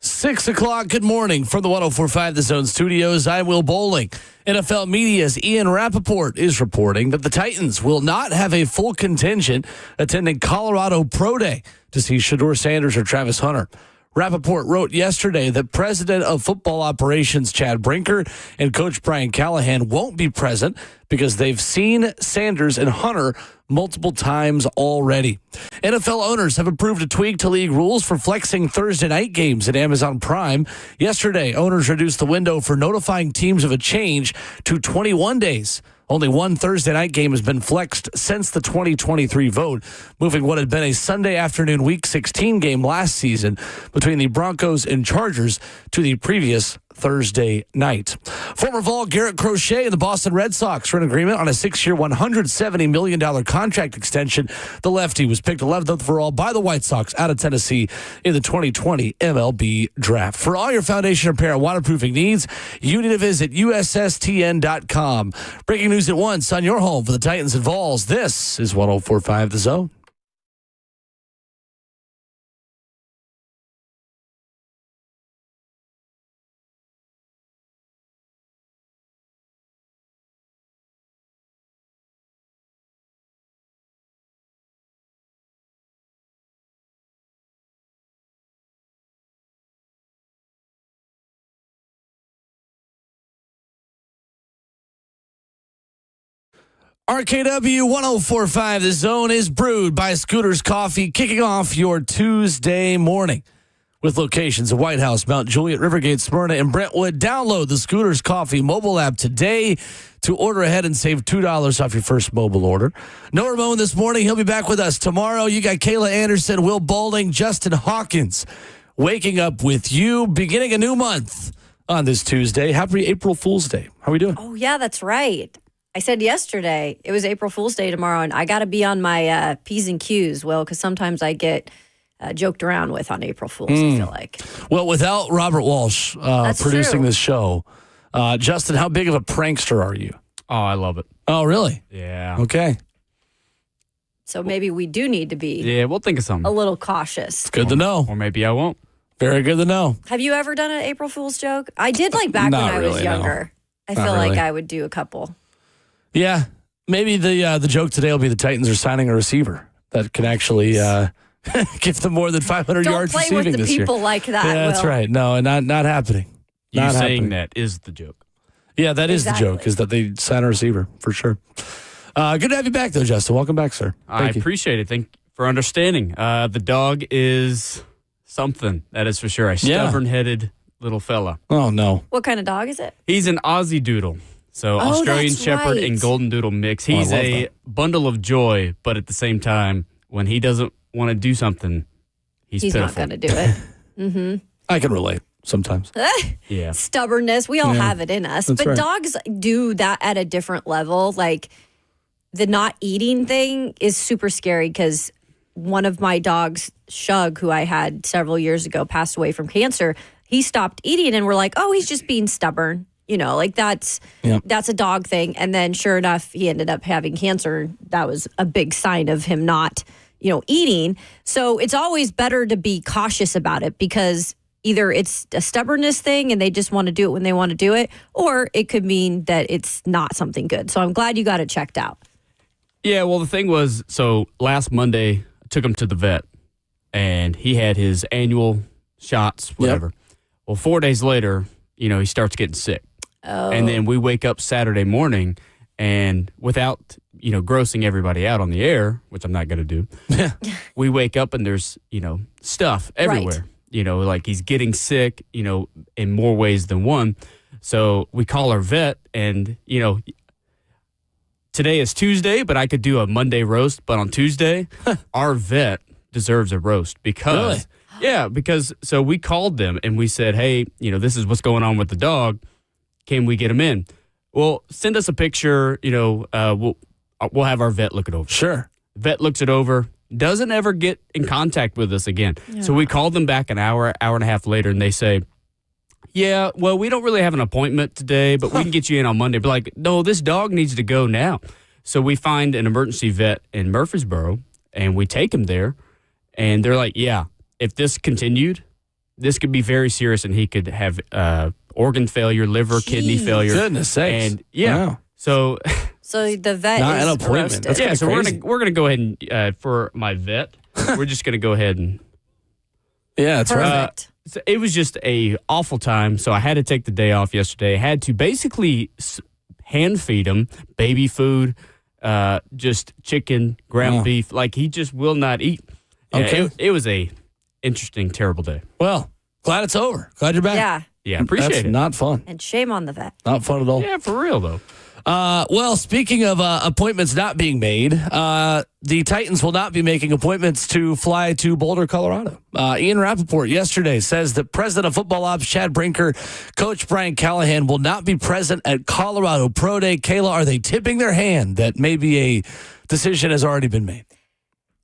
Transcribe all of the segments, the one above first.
6 o'clock, good morning from the 104.5 The Zone Studios. I'm Will Bowling. NFL Media's Ian Rappaport is reporting that the Titans will not have a full contingent attending Colorado Pro Day to see Shedeur Sanders or Travis Hunter. Rappaport wrote yesterday that President of Football Operations Chad Brinker and Coach Brian Callahan won't be present because they've seen Sanders and Hunter multiple times already. NFL owners have approved a tweak to league rules for flexing Thursday night games at Amazon Prime. Yesterday, owners reduced the window for notifying teams of a change to 21 days. Only one Thursday night game has been flexed since the 2023 vote, moving what had been a Sunday afternoon Week 16 game last season between the Broncos and Chargers to the previous Thursday night. Former Vol Garrett Crochet and the Boston Red Sox are in agreement on a 6-year, $170 million contract extension. The lefty was picked 11th overall by the White Sox out of Tennessee in the 2020 MLB draft. For all your foundation repair and waterproofing needs, you need to visit USSTN.com. Breaking news at once on your home for the Titans and Vols. This is 104.5 The Zone. RKW 104.5 The Zone is brewed by Scooters Coffee, kicking off your Tuesday morning. With locations at White House, Mount Juliet, Rivergate, Smyrna, and Brentwood, download the Scooters Coffee mobile app today to order ahead and save $2 off your first mobile order. No Ramon this morning. He'll be back with us tomorrow. You got Kayla Anderson, Will Bowling, Justin Hawkins waking up with you, beginning a new month on this Tuesday. Happy April Fool's Day. How are we doing? Oh, yeah, that's right. I said yesterday it was April Fool's Day tomorrow, and I got to be on my P's and Q's, Will, because sometimes I get joked around with on April Fool's, I feel like. Well, without Robert Walsh producing this show, Justin, how big of a prankster are you? Oh, I love it. Oh, really? Yeah. Okay. So maybe we do need to be Yeah, we'll think of something. a little cautious. It's good to know. Or maybe I won't. Very good to know. Have you ever done an April Fool's joke? I did back when Not I was really, no. younger. I Not feel like really. I would do a couple. Yeah. Maybe the joke today will be the Titans are signing a receiver that can actually give them more than 500 Don't yards play receiving with the this year. people like that, Yeah, that's Will. right. No, not happening. You Not saying happening. that is the joke. Yeah, that is the Exactly. joke, is that they sign a receiver, for sure. Good to have you back, though, Justin. Welcome back, sir. I Thank you. appreciate it. Thank you for understanding. The dog is something, that is for sure. A Yeah. stubborn-headed little fella. Oh, no. What kind of dog is it? He's an Aussie Doodle. So Oh, Australian that's Shepherd right. and Golden Doodle mix. Oh, I He's love a that. bundle of joy, but at the same time, when he doesn't want to do something, he's He's pitiful. not going to do it. Mm-hmm. I can relate sometimes. Yeah. Stubbornness. We all Yeah. have it in us. That's But right. dogs do that at a different level. Like the not eating thing is super scary because one of my dogs, Shug, who I had several years ago, passed away from cancer. He stopped eating and we're like, oh, he's just being stubborn. You know, like that's a dog thing. And then sure enough, he ended up having cancer. That was a big sign of him not, eating. So it's always better to be cautious about it because either it's a stubbornness thing and they just want to do it when they want to do it, or it could mean that it's not something good. So I'm glad you got it checked out. Yeah, well, the thing was, so last Monday, I took him to the vet, and he had his annual shots, whatever. Well, 4 days later, he starts getting sick. Oh. And then we wake up Saturday morning, and without, grossing everybody out on the air, which I'm not going to do, we wake up and there's, stuff everywhere. Like he's getting sick, in more ways than one. So we call our vet, and, today is Tuesday, but I could do a Monday roast. But on Tuesday, our vet deserves a roast because, so we called them and we said, hey, this is what's going on with the dog. Can we get him in? Well, send us a picture. We'll have our vet look it over. Sure. Vet looks it over, doesn't ever get in contact with us again. Yeah. So we called them back an hour and a half later, and they say, yeah, well, we don't really have an appointment today, but we can get you in on Monday. But like, no, this dog needs to go now. So we find an emergency vet in Murfreesboro, and we take him there, and they're like, yeah, if this continued, this could be very serious, and he could have organ failure, liver, kidney failure. Goodness sakes. And wow. So the vet Not is an appointment. roasted. That's yeah, so crazy. we're gonna go ahead and for my vet, we're just gonna go ahead and. Yeah, that's right. Perfect. So it was just a awful time, so I had to take the day off yesterday. I had to basically hand feed him baby food, just chicken, ground beef. Like, he just will not eat. Okay. Yeah, it was a interesting, terrible day. Well, glad it's over. Glad you're back. Yeah. Yeah, appreciate That's it. not fun. And shame on the vet. Not fun at all. Yeah, for real, though. Well, speaking of appointments not being made, the Titans will not be making appointments to fly to Boulder, Colorado. Ian Rappaport yesterday says that President of Football Ops Chad Brinker, Coach Brian Callahan will not be present at Colorado Pro Day. Kayla, are they tipping their hand that maybe a decision has already been made?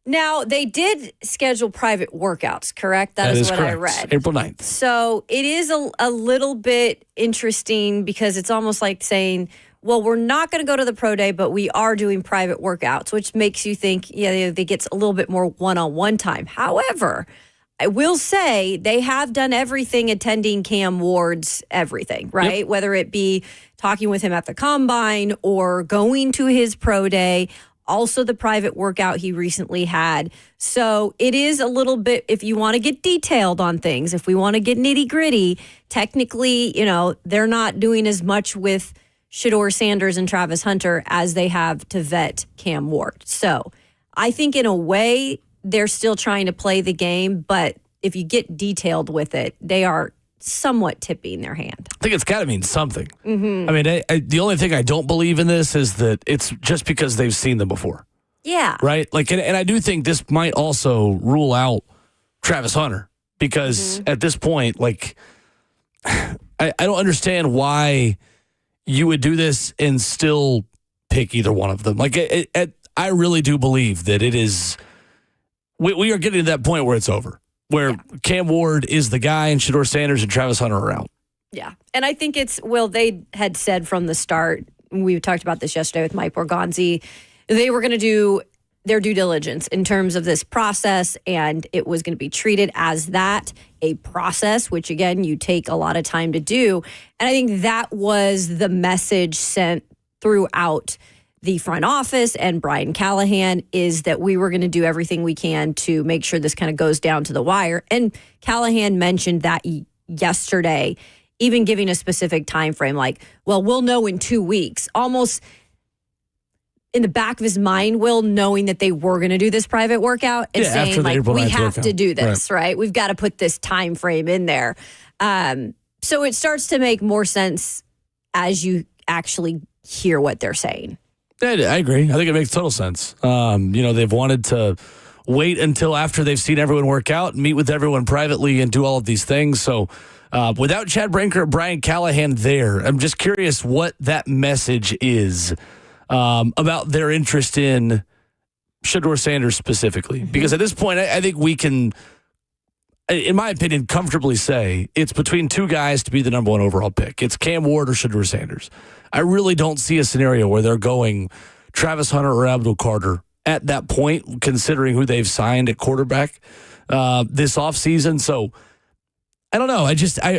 Now, they did schedule private workouts, correct? That is what correct. I read. April 9th. So it is a little bit interesting because it's almost like saying, well, we're not going to go to the pro day, but we are doing private workouts, which makes you think, yeah, they get a little bit more one-on-one time. However, I will say they have done everything attending Cam Ward's everything, right? Yep. Whether it be talking with him at the combine or going to his pro day, also the private workout he recently had. So it is a little bit, if you want to get detailed on things, if we want to get nitty gritty, technically, they're not doing as much with Shedeur Sanders and Travis Hunter as they have to vet Cam Ward. So I think in a way they're still trying to play the game, but if you get detailed with it, they are somewhat tipping their hand. I think it's got to mean something. Mm-hmm. I mean, the only thing I don't believe in this is that it's just because they've seen them before. Yeah. Right? Like, and I do think this might also rule out Travis Hunter because at this point, like, I don't understand why you would do this and still pick either one of them. Like, I really do believe that it is, we are getting to that point where it's over. Where Cam Ward is the guy and Shedeur Sanders and Travis Hunter are out. Yeah. And I think they had said from the start, we talked about this yesterday with Mike Borgonzi, they were going to do their due diligence in terms of this process, and it was going to be treated as that, a process, which again, you take a lot of time to do. And I think that was the message sent throughout the front office and Brian Callahan, is that we were going to do everything we can to make sure this kind of goes down to the wire. And Callahan mentioned that yesterday, even giving a specific time frame, like, well, we'll know in 2 weeks, almost in the back of his mind, Will, knowing that they were going to do this private workout and saying, like, we have to do this, right? We've got to put this time frame in there. So it starts to make more sense as you actually hear what they're saying. I agree. I think it makes total sense. They've wanted to wait until after they've seen everyone work out, meet with everyone privately, and do all of these things. So without Chad Brinker or Brian Callahan there, I'm just curious what that message is about their interest in Shedeur Sanders specifically. Because at this point, I think we can, in my opinion, comfortably say it's between two guys to be the number one overall pick. It's Cam Ward or Shedeur Sanders. I really don't see a scenario where they're going Travis Hunter or Abdul Carter at that point, considering who they've signed at quarterback this offseason. So I don't know.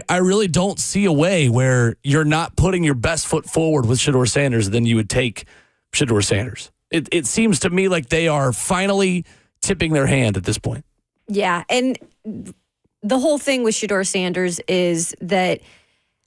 I really don't see a way where you're not putting your best foot forward with Shedeur Sanders, then you would take Shedeur Sanders. It seems to me like they are finally tipping their hand at this point. Yeah, and the whole thing with Shedeur Sanders is that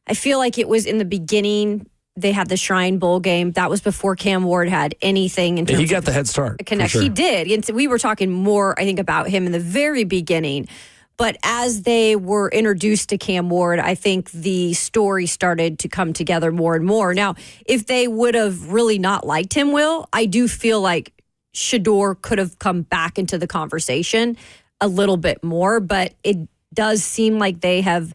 I feel like it was in the beginning. They had the Shrine Bowl game. That was before Cam Ward had anything in terms he got the head start. Connect. Sure. He did. And so we were talking more, I think, about him in the very beginning. But as they were introduced to Cam Ward, I think the story started to come together more and more. Now, if they would have really not liked him, Will, I do feel like Shedeur could have come back into the conversation a little bit more. But it does seem like they have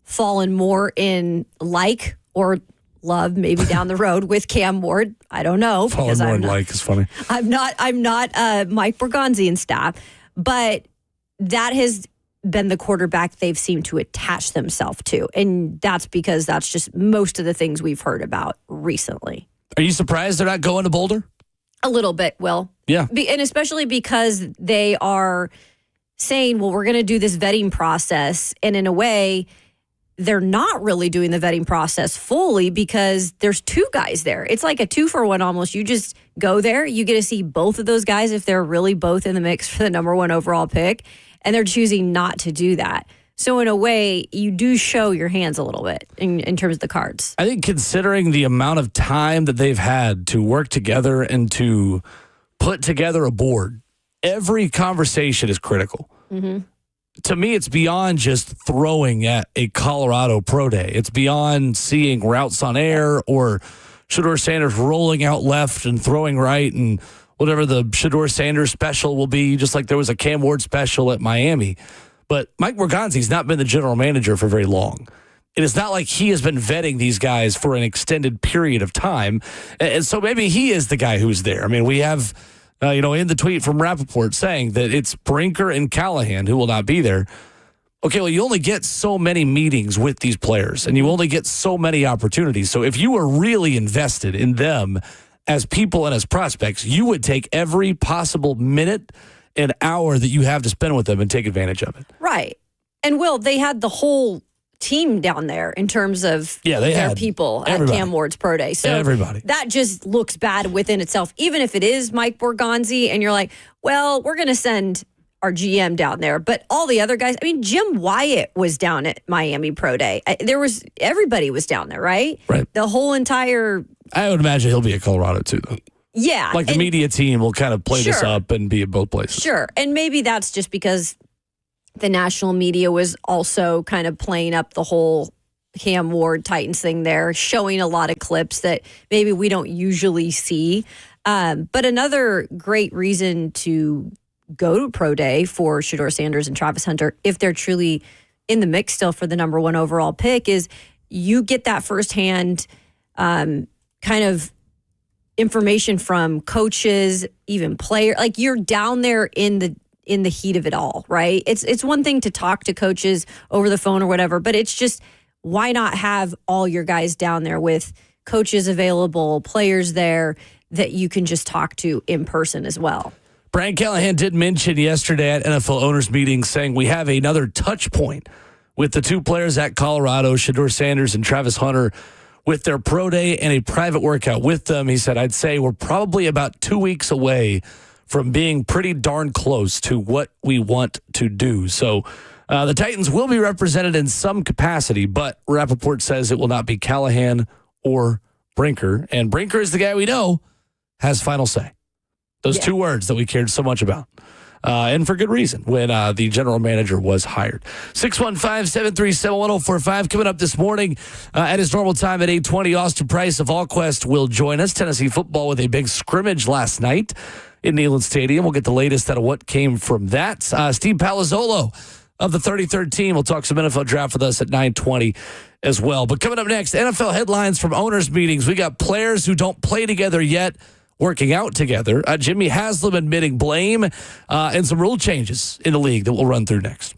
fallen more in like or love maybe down the road with Cam Ward. I don't know. Fallen more in like is funny. I'm not Mike Borgonzi and staff, but that has been the quarterback they've seemed to attach themselves to. And that's because that's just most of the things we've heard about recently. Are you surprised they're not going to Boulder? A little bit, Will. Yeah. And especially because they are saying, well, we're going to do this vetting process. And in a way, they're not really doing the vetting process fully because there's two guys there. It's like a 2-for-1 almost. You just go there. You get to see both of those guys if they're really both in the mix for the number 1 overall pick. And they're choosing not to do that. So in a way, you do show your hands a little bit in terms of the cards. I think considering the amount of time that they've had to work together and to put together a board, every conversation is critical. Mm-hmm. To me, it's beyond just throwing at a Colorado pro day. It's beyond seeing routes on air or Shedeur Sanders rolling out left and throwing right and whatever the Shedeur Sanders special will be, just like there was a Cam Ward special at Miami. But Mike Morganzi's not been the general manager for very long. It is not like he has been vetting these guys for an extended period of time. And so maybe he is the guy who's there. I mean, we have, in the tweet from Rappaport saying that it's Brinker and Callahan who will not be there. Okay, well, you only get so many meetings with these players, and you only get so many opportunities. So if you are really invested in them as people and as prospects, you would take every possible minute and hour that you have to spend with them and take advantage of it. Right. And Will, they had the whole team down there in terms of their people at Cam Ward's pro day. So everybody. That just looks bad within itself, even if it is Mike Borgonzi and you're like, well, we're going to send our GM down there. But all the other guys, I mean, Jim Wyatt was down at Miami pro day. Everybody was down there, right? Right. The whole entire... I would imagine he'll be at Colorado too, though. Yeah. Like the media team will kind of play this up and be at both places. Sure. And maybe that's just because the national media was also kind of playing up the whole Cam Ward Titans thing there, showing a lot of clips that maybe we don't usually see. But another great reason to go to pro day for Shedeur Sanders and Travis Hunter, if they're truly in the mix still for the number 1 overall pick, is you get that firsthand kind of information from coaches, even players. Like you're down there in the heat of it all, right? It's one thing to talk to coaches over the phone or whatever, but it's just, why not have all your guys down there with coaches available, players there that you can just talk to in person as well? Brian Callahan did mention yesterday at NFL owners meeting saying we have another touch point with the two players at Colorado, Shedeur Sanders and Travis Hunter, with their pro day and a private workout with them. He said, I'd say we're probably about 2 weeks away from being pretty darn close to what we want to do. So the Titans will be represented in some capacity, but Rappaport says it will not be Callahan or Brinker. And Brinker is the guy we know has final say. Those two words that we cared so much about. And for good reason when the general manager was hired. 615-737-1045 coming up this morning at his normal time at 8:20. Austin Price of Allquest will join us. Tennessee football with a big scrimmage last night in Neyland Stadium. We'll get the latest out of what came from that. Steve Palazzolo of the 33rd team will talk some NFL draft with us at 9:20 as well. But coming up next, NFL headlines from owners' meetings. We got players who don't play together yet working out together. Jimmy Haslam admitting blame and some rule changes in the league that we'll run through next.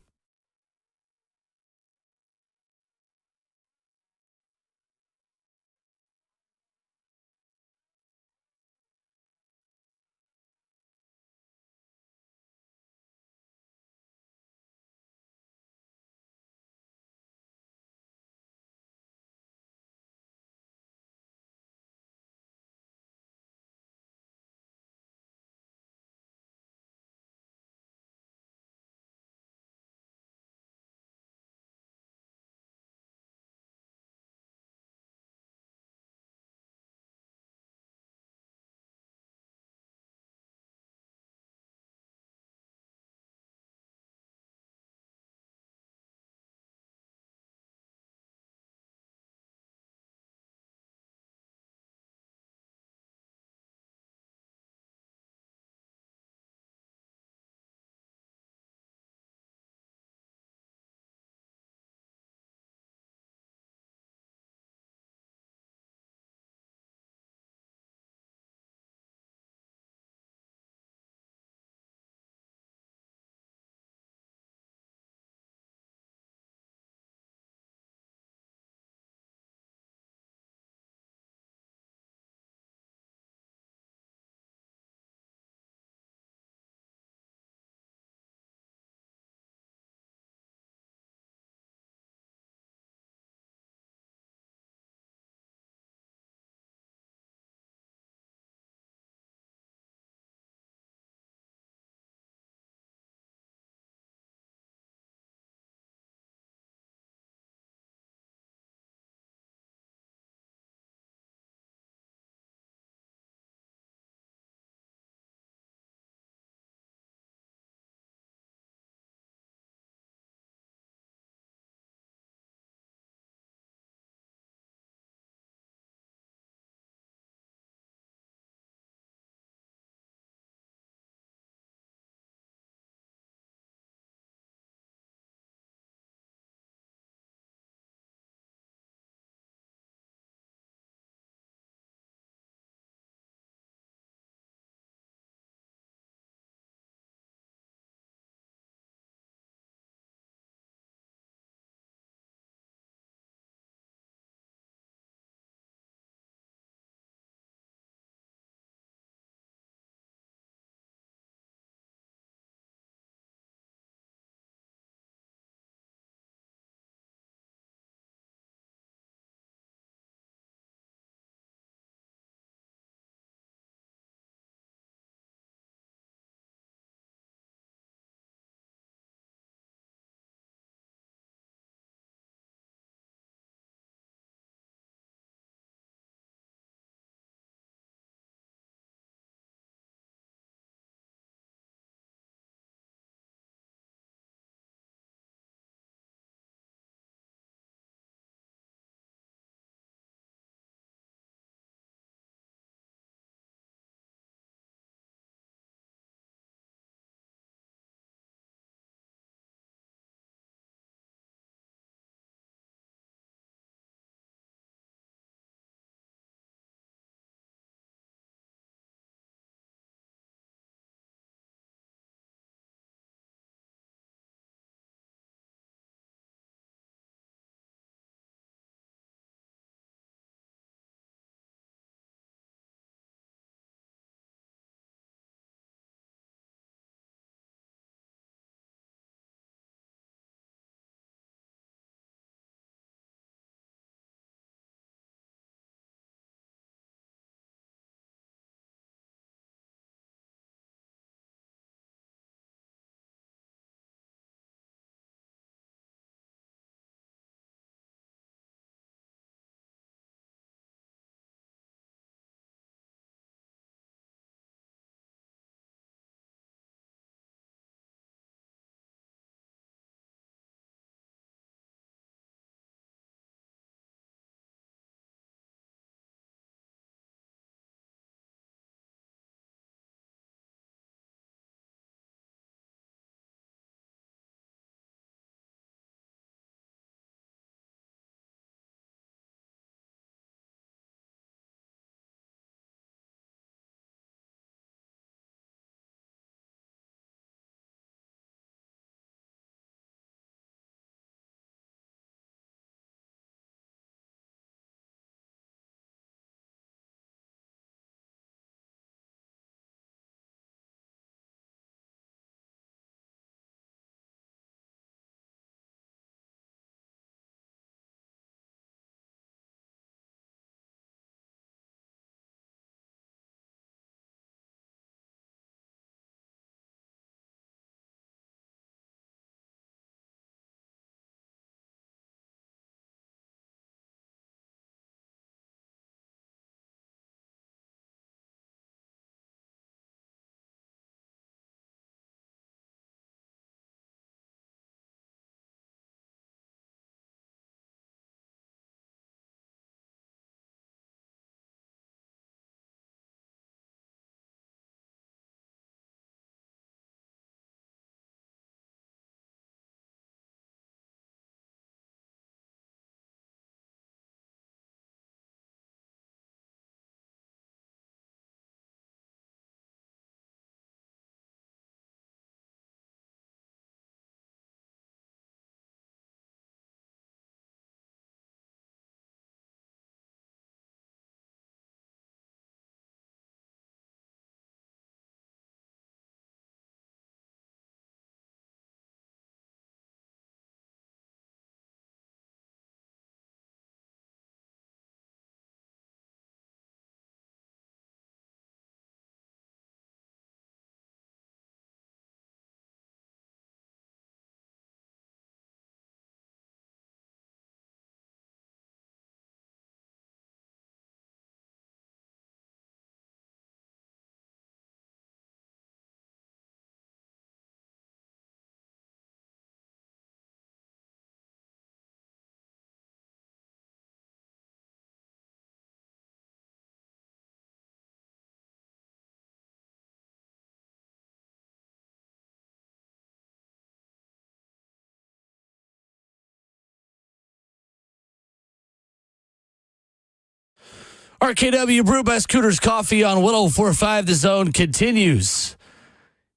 RKW Brew by Scooters Coffee on 104.5 The Zone continues.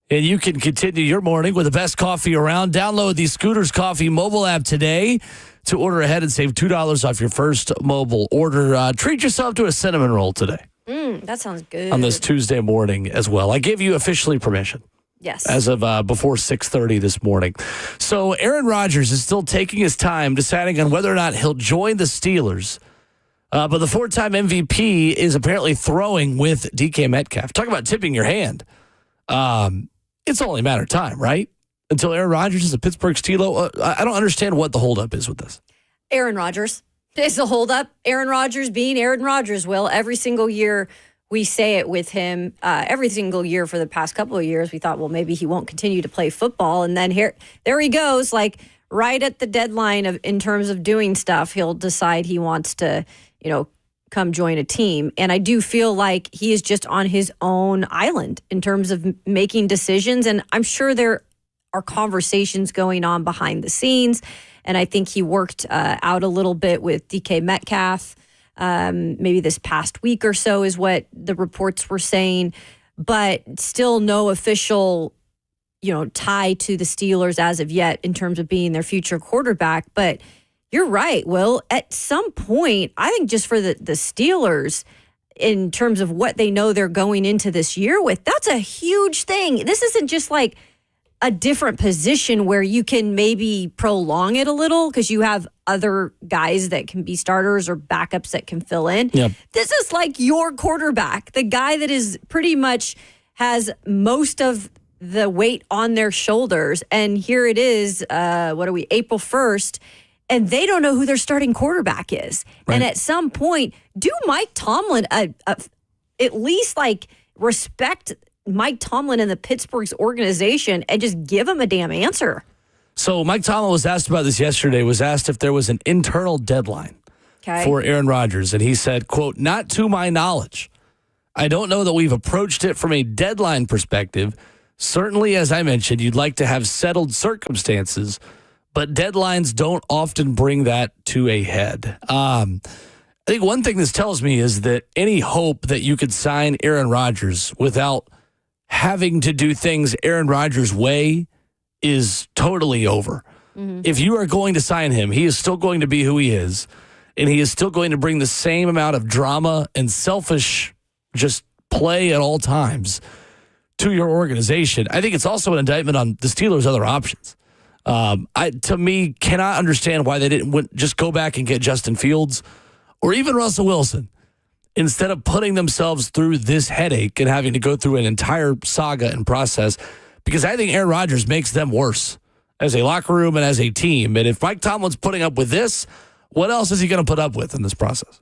And you can continue your morning with the best coffee around. Download the Scooters Coffee mobile app today to order ahead and save $2 off your first mobile order. Treat yourself to a cinnamon roll today. That sounds good. On this Tuesday morning as well. I give you officially permission. Yes. As of before 6:30 this morning. So Aaron Rodgers is still taking his time deciding on whether or not he'll join the Steelers. But the four-time MVP is apparently throwing with DK Metcalf. Talk about tipping your hand. It's only a matter of time, right? Until Aaron Rodgers is a Pittsburgh Steeler. I don't understand what the holdup is with this. Aaron Rodgers is the holdup. Aaron Rodgers being Aaron Rodgers, Will. Every single year we say it with him. Every single year for the past couple of years, we thought, well, maybe he won't continue to play football. And then there he goes, like right at the deadline in terms of doing stuff, he'll decide he wants to, come join a team. And I do feel like he is just on his own island in terms of making decisions. And I'm sure there are conversations going on behind the scenes. And I think he worked out a little bit with DK Metcalf. Maybe this past week or so is what the reports were saying, but still no official, tie to the Steelers as of yet in terms of being their future quarterback. But you're right, Will. At some point, I think just for the Steelers, in terms of what they know they're going into this year with, that's a huge thing. This isn't just like a different position where you can maybe prolong it a little because you have other guys that can be starters or backups that can fill in. Yep. This is like your quarterback, the guy that is pretty much has most of the weight on their shoulders. And here it is, April 1st, and they don't know who their starting quarterback is. Right. And at some point, do Mike Tomlin at least respect Mike Tomlin and the Pittsburgh's organization and just give him a damn answer. So Mike Tomlin was asked about this yesterday, was asked if there was an internal deadline for Aaron Rodgers. And he said, quote, "Not to my knowledge. I don't know that we've approached it from a deadline perspective. Certainly, as I mentioned, you'd like to have settled circumstances, but deadlines don't often bring that to a head." I think one thing this tells me is that any hope that you could sign Aaron Rodgers without having to do things Aaron Rodgers' way is totally over. Mm-hmm. If you are going to sign him, he is still going to be who he is, and he is still going to bring the same amount of drama and selfish just play at all times to your organization. I think it's also an indictment on the Steelers' other options. To me, cannot understand why they didn't just go back and get Justin Fields or even Russell Wilson instead of putting themselves through this headache and having to go through an entire saga and process, because I think Aaron Rodgers makes them worse as a locker room and as a team. And if Mike Tomlin's putting up with this, what else is he going to put up with in this process?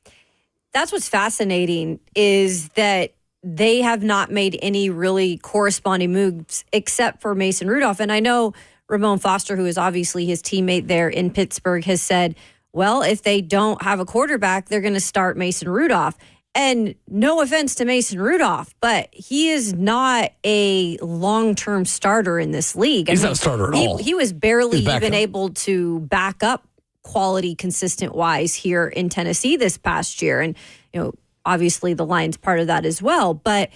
That's what's fascinating is that they have not made any really corresponding moves except for Mason Rudolph. And I know Ramon Foster, who is obviously his teammate there in Pittsburgh, has said, well, if they don't have a quarterback, they're going to start Mason Rudolph. And no offense to Mason Rudolph, but he is not a long-term starter in this league. He's not a starter at all. He was barely even able to back up quality consistent-wise here in Tennessee this past year. And, obviously the Lions part of that as well. But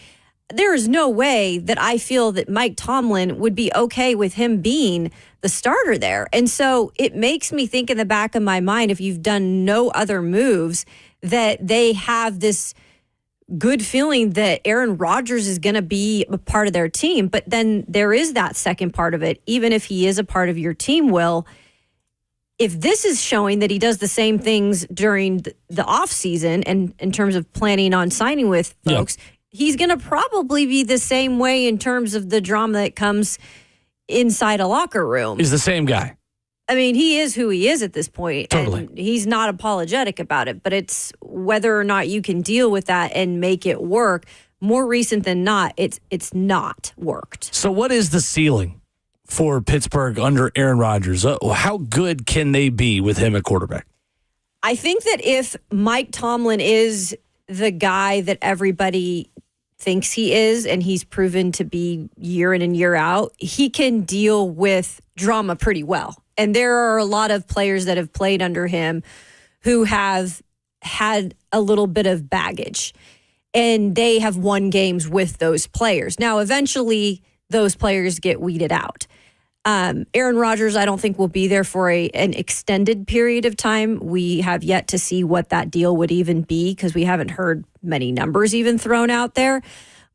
there is no way that I feel that Mike Tomlin would be okay with him being the starter there. And so it makes me think in the back of my mind, if you've done no other moves, that they have this good feeling that Aaron Rodgers is going to be a part of their team. But then there is that second part of it. Even if he is a part of your team, Will, if this is showing that he does the same things during the off season and in terms of planning on signing with folks, he's going to probably be the same way in terms of the drama that comes inside a locker room. He's the same guy. I mean, he is who he is at this point. Totally. And he's not apologetic about it, but it's whether or not you can deal with that and make it work. More recent than not, it's not worked. So what is the ceiling for Pittsburgh under Aaron Rodgers? How good can they be with him at quarterback? I think that if Mike Tomlin is the guy that everybody thinks he is, and he's proven to be year in and year out, he can deal with drama pretty well. And there are a lot of players that have played under him who have had a little bit of baggage, and they have won games with those players. Now, eventually, those players get weeded out. Aaron Rodgers, I don't think will be there for an extended period of time. We have yet to see what that deal would even be because we haven't heard many numbers even thrown out there.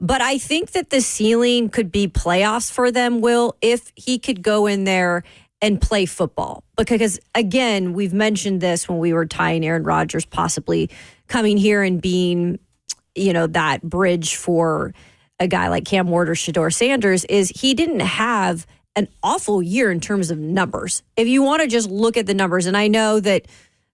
But I think that the ceiling could be playoffs for them, Will, if he could go in there and play football. Because, again, we've mentioned this when we were tying Aaron Rodgers possibly coming here and being, that bridge for a guy like Cam Ward or Shedeur Sanders, is he didn't have an awful year in terms of numbers. If you want to just look at the numbers, and I know that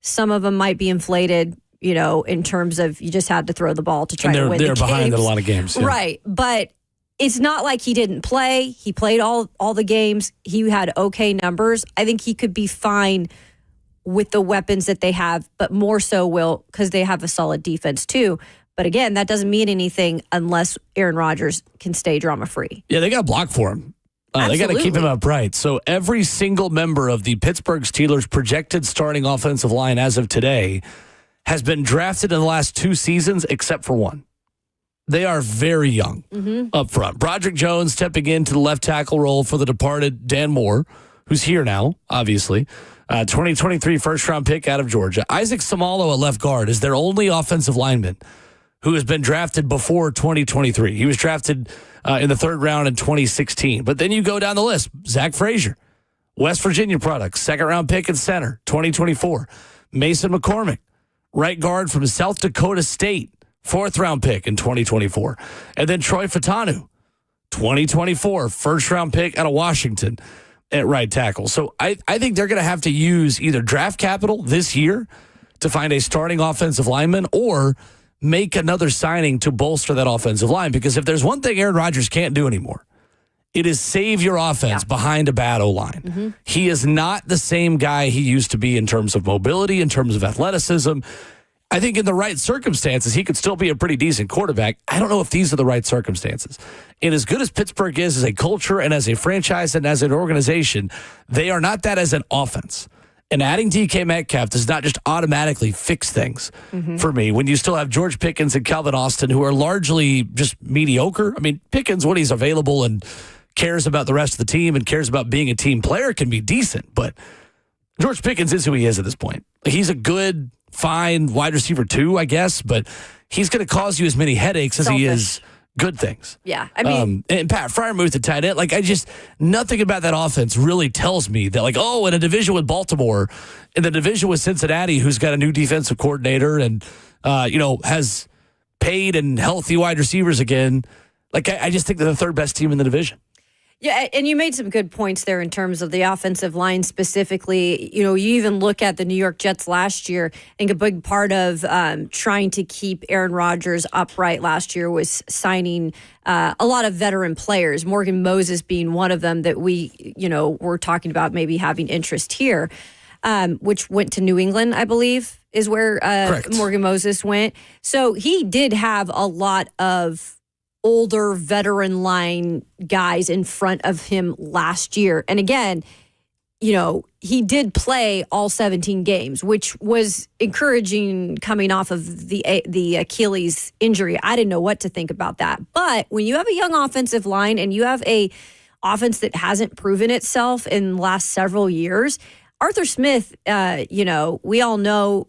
some of them might be inflated, in terms of you just had to throw the ball to try to win the games. They're behind in a lot of games. Yeah. Right. But it's not like he didn't play. He played all the games. He had okay numbers. I think he could be fine with the weapons that they have, but more so, Will, because they have a solid defense too. But again, that doesn't mean anything unless Aaron Rodgers can stay drama-free. Yeah, they got to block for him. They got to keep him upright. So every single member of the Pittsburgh Steelers' projected starting offensive line as of today has been drafted in the last 2 seasons except for one. They are very young up front. Broderick Jones stepping into the left tackle role for the departed Dan Moore, who's here now, obviously. 2023 first-round pick out of Georgia. Isaac Samalo at left guard is their only offensive lineman who has been drafted before 2023. He was drafted in the 3rd round in 2016. But then you go down the list. Zach Frazier, West Virginia product, 2nd-round pick at center, 2024. Mason McCormick, right guard from South Dakota State, 4th-round pick in 2024. And then Troy Fatanu, 2024, 1st-round pick out of Washington at right tackle. So I think they're going to have to use either draft capital this year to find a starting offensive lineman or make another signing to bolster that offensive line. Because if there's one thing Aaron Rodgers can't do anymore, it is save your offense behind a bad O-line. He is not the same guy he used to be in terms of mobility, in terms of athleticism. I think in the right circumstances, he could still be a pretty decent quarterback. I don't know if these are the right circumstances. And as good as Pittsburgh is as a culture and as a franchise and as an organization, they are not that as an offense. And adding DK Metcalf does not just automatically fix things for me when you still have George Pickens and Calvin Austin, who are largely just mediocre. I mean, Pickens, when he's available and cares about the rest of the team and cares about being a team player, can be decent. But George Pickens is who he is at this point. He's a good, fine wide receiver 2, I guess, but he's going to cause you as many headaches as he is good things. Yeah, I mean, and Pat Freiermuth at tight end, nothing about that offense really tells me that, in a division with Baltimore, in the division with Cincinnati, who's got a new defensive coordinator and has paid and healthy wide receivers again. I just think they're the 3rd best team in the division. Yeah, and you made some good points there in terms of the offensive line specifically. You even look at the New York Jets last year. I think a big part of trying to keep Aaron Rodgers upright last year was signing a lot of veteran players, Morgan Moses being one of them that we, were talking about maybe having interest here, which went to New England, I believe, is where Morgan Moses went. So he did have a lot of older veteran line guys in front of him last year. And again, he did play all 17 games, which was encouraging coming off of the Achilles injury. I didn't know what to think about that. But when you have a young offensive line and you have a offense that hasn't proven itself in the last several years, Arthur Smith, we all know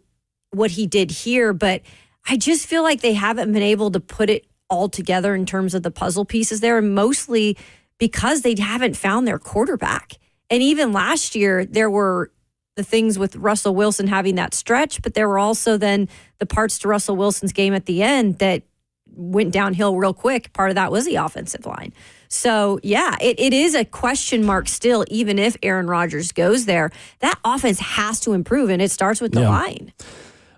what he did here, but I just feel like they haven't been able to put it all together in terms of the puzzle pieces there, and mostly because they haven't found their quarterback. And even last year, there were the things with Russell Wilson having that stretch, but there were also then the parts to Russell Wilson's game at the end that went downhill real quick. Part of that was the offensive line. So, yeah, it is a question mark still, even if Aaron Rodgers goes there. That offense has to improve, and it starts with the line.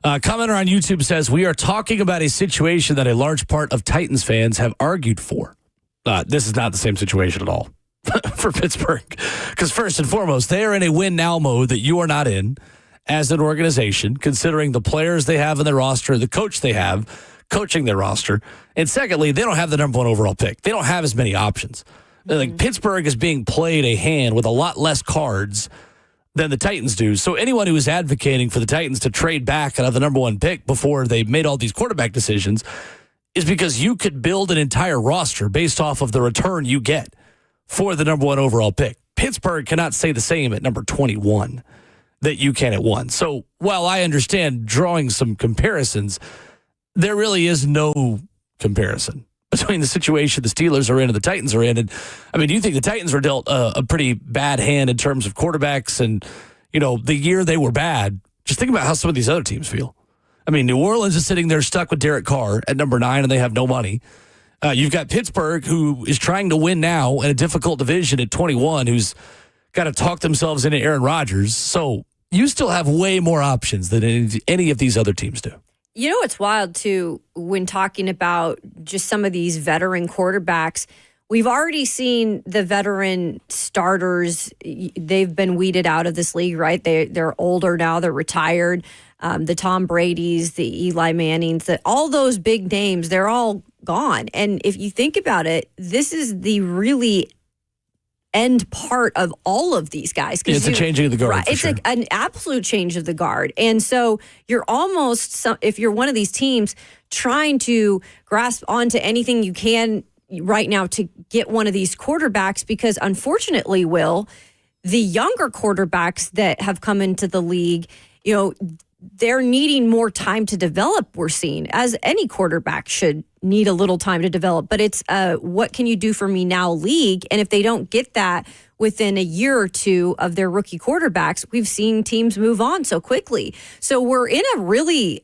Commenter on YouTube says, we are talking about a situation that a large part of Titans fans have argued for. This is not the same situation at all for Pittsburgh. Because first and foremost, they are in a win-now mode that you are not in as an organization, considering the players they have in their roster, the coach they have coaching their roster. And secondly, they don't have the number 1 overall pick. They don't have as many options. Pittsburgh is being played a hand with a lot less cards than the Titans do. So anyone who is advocating for the Titans to trade back out of the number one pick before they made all these quarterback decisions is because you could build an entire roster based off of the return you get for the number one overall pick. Pittsburgh cannot say the same at number 21 that you can at 1. So while I understand drawing some comparisons, there really is no comparison between the situation the Steelers are in and the Titans are in. And I mean, do you think the Titans were dealt a pretty bad hand in terms of quarterbacks and, the year they were bad? Just think about how some of these other teams feel. I mean, New Orleans is sitting there stuck with Derek Carr at number 9 and they have no money. You've got Pittsburgh, who is trying to win now in a difficult division at 21, who's got to talk themselves into Aaron Rodgers. So you still have way more options than any of these other teams do. You know what's wild, too, when talking about just some of these veteran quarterbacks, we've already seen the veteran starters. They've been weeded out of this league, right? They're older now. They're retired. The Tom Bradys, the Eli Mannings, all those big names, they're all gone. And if you think about it, this is the really end part of all of these guys. It's a changing of the guard. Right, it's sure. an absolute change of the guard. And so you're almost, if you're one of these teams, trying to grasp onto anything you can right now to get one of these quarterbacks, because unfortunately, Will, the younger quarterbacks that have come into the league, they're needing more time to develop, we're seeing, as any quarterback should need a little time to develop. But it's what can you do for me now league? And if they don't get that within a year or two of their rookie quarterbacks, we've seen teams move on so quickly. So we're in a really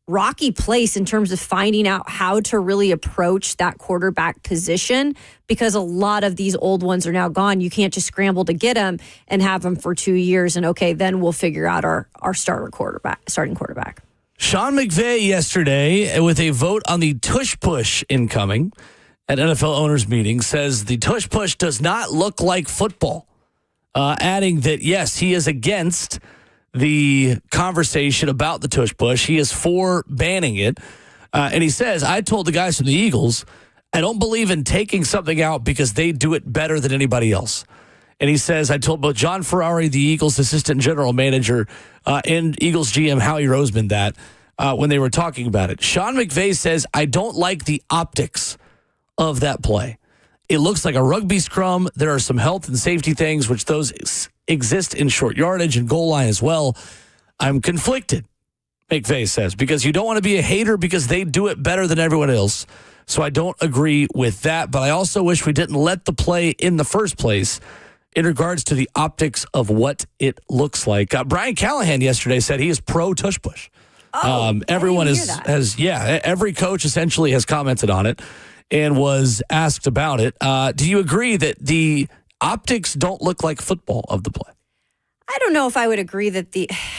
rocky place in terms of finding out how to really approach that quarterback position, because a lot of these old ones are now gone. You can't just scramble to get them and have them for 2 years and then we'll figure out our starting quarterback. Sean McVay yesterday, with a vote on the Tush push incoming at NFL owners meeting, says the Tush push does not look like football, adding that, yes, he is against the conversation about the Tush push. He is for banning it. And he says, I told the guys from the Eagles, I don't believe in taking something out because they do it better than anybody else. And he says, I told both John Ferrari, the Eagles assistant general manager, and Eagles GM Howie Roseman that when they were talking about it. Sean McVay says, I don't like the optics of that play. It looks like a rugby scrum. There are some health and safety things, which those exist in short yardage and goal line as well. I'm conflicted, McVay says, because you don't want to be a hater because they do it better than everyone else. So I don't agree with that. But I also wish we didn't let the play in the first place in regards to the optics of what it looks like. Brian Callahan yesterday said he is pro Tush push. Everyone every coach essentially has commented on it and was asked about it. Do you agree that the optics don't look like football of the play? I don't know if I would agree that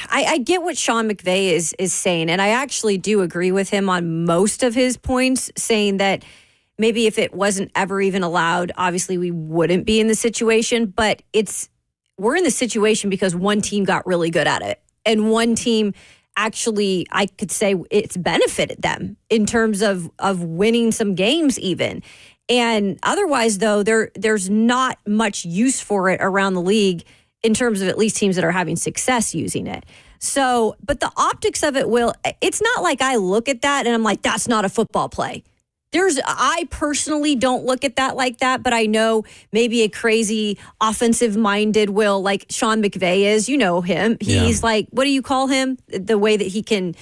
I get what Sean McVay is saying, and I actually do agree with him on most of his points, saying that maybe if it wasn't ever even allowed, obviously we wouldn't be in the situation, but we're in the situation because one team got really good at it, and one team actually, I could say it's benefited them in terms of winning some games even. And otherwise, though, there's not much use for it around the league in terms of at least teams that are having success using it. So, but the optics of it, it's not like I look at that and I'm like, that's not a football play. I personally don't look at that like that, but I know maybe a crazy offensive-minded Will, like Sean McVay is. You know him. He's like, what do you call him? The way that he can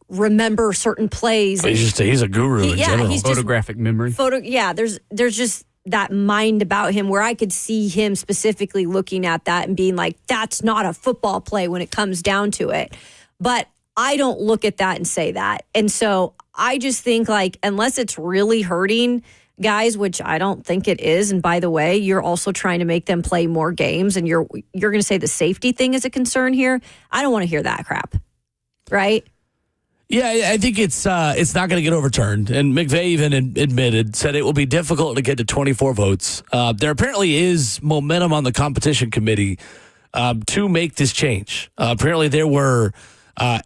remember certain plays. He's a guru in general. He's photographic memory. There's just that mind about him where I could see him specifically looking at that and being like, that's not a football play when it comes down to it. But I don't look at that and say that. And so I just think, like, unless it's really hurting guys, which I don't think it is. And by the way, you're also trying to make them play more games, and you're going to say the safety thing is a concern here. I don't want to hear that crap, right? Yeah, I think it's not going to get overturned. And McVay even said it will be difficult to get to 24 votes. There apparently is momentum on the competition committee to make this change. Apparently there were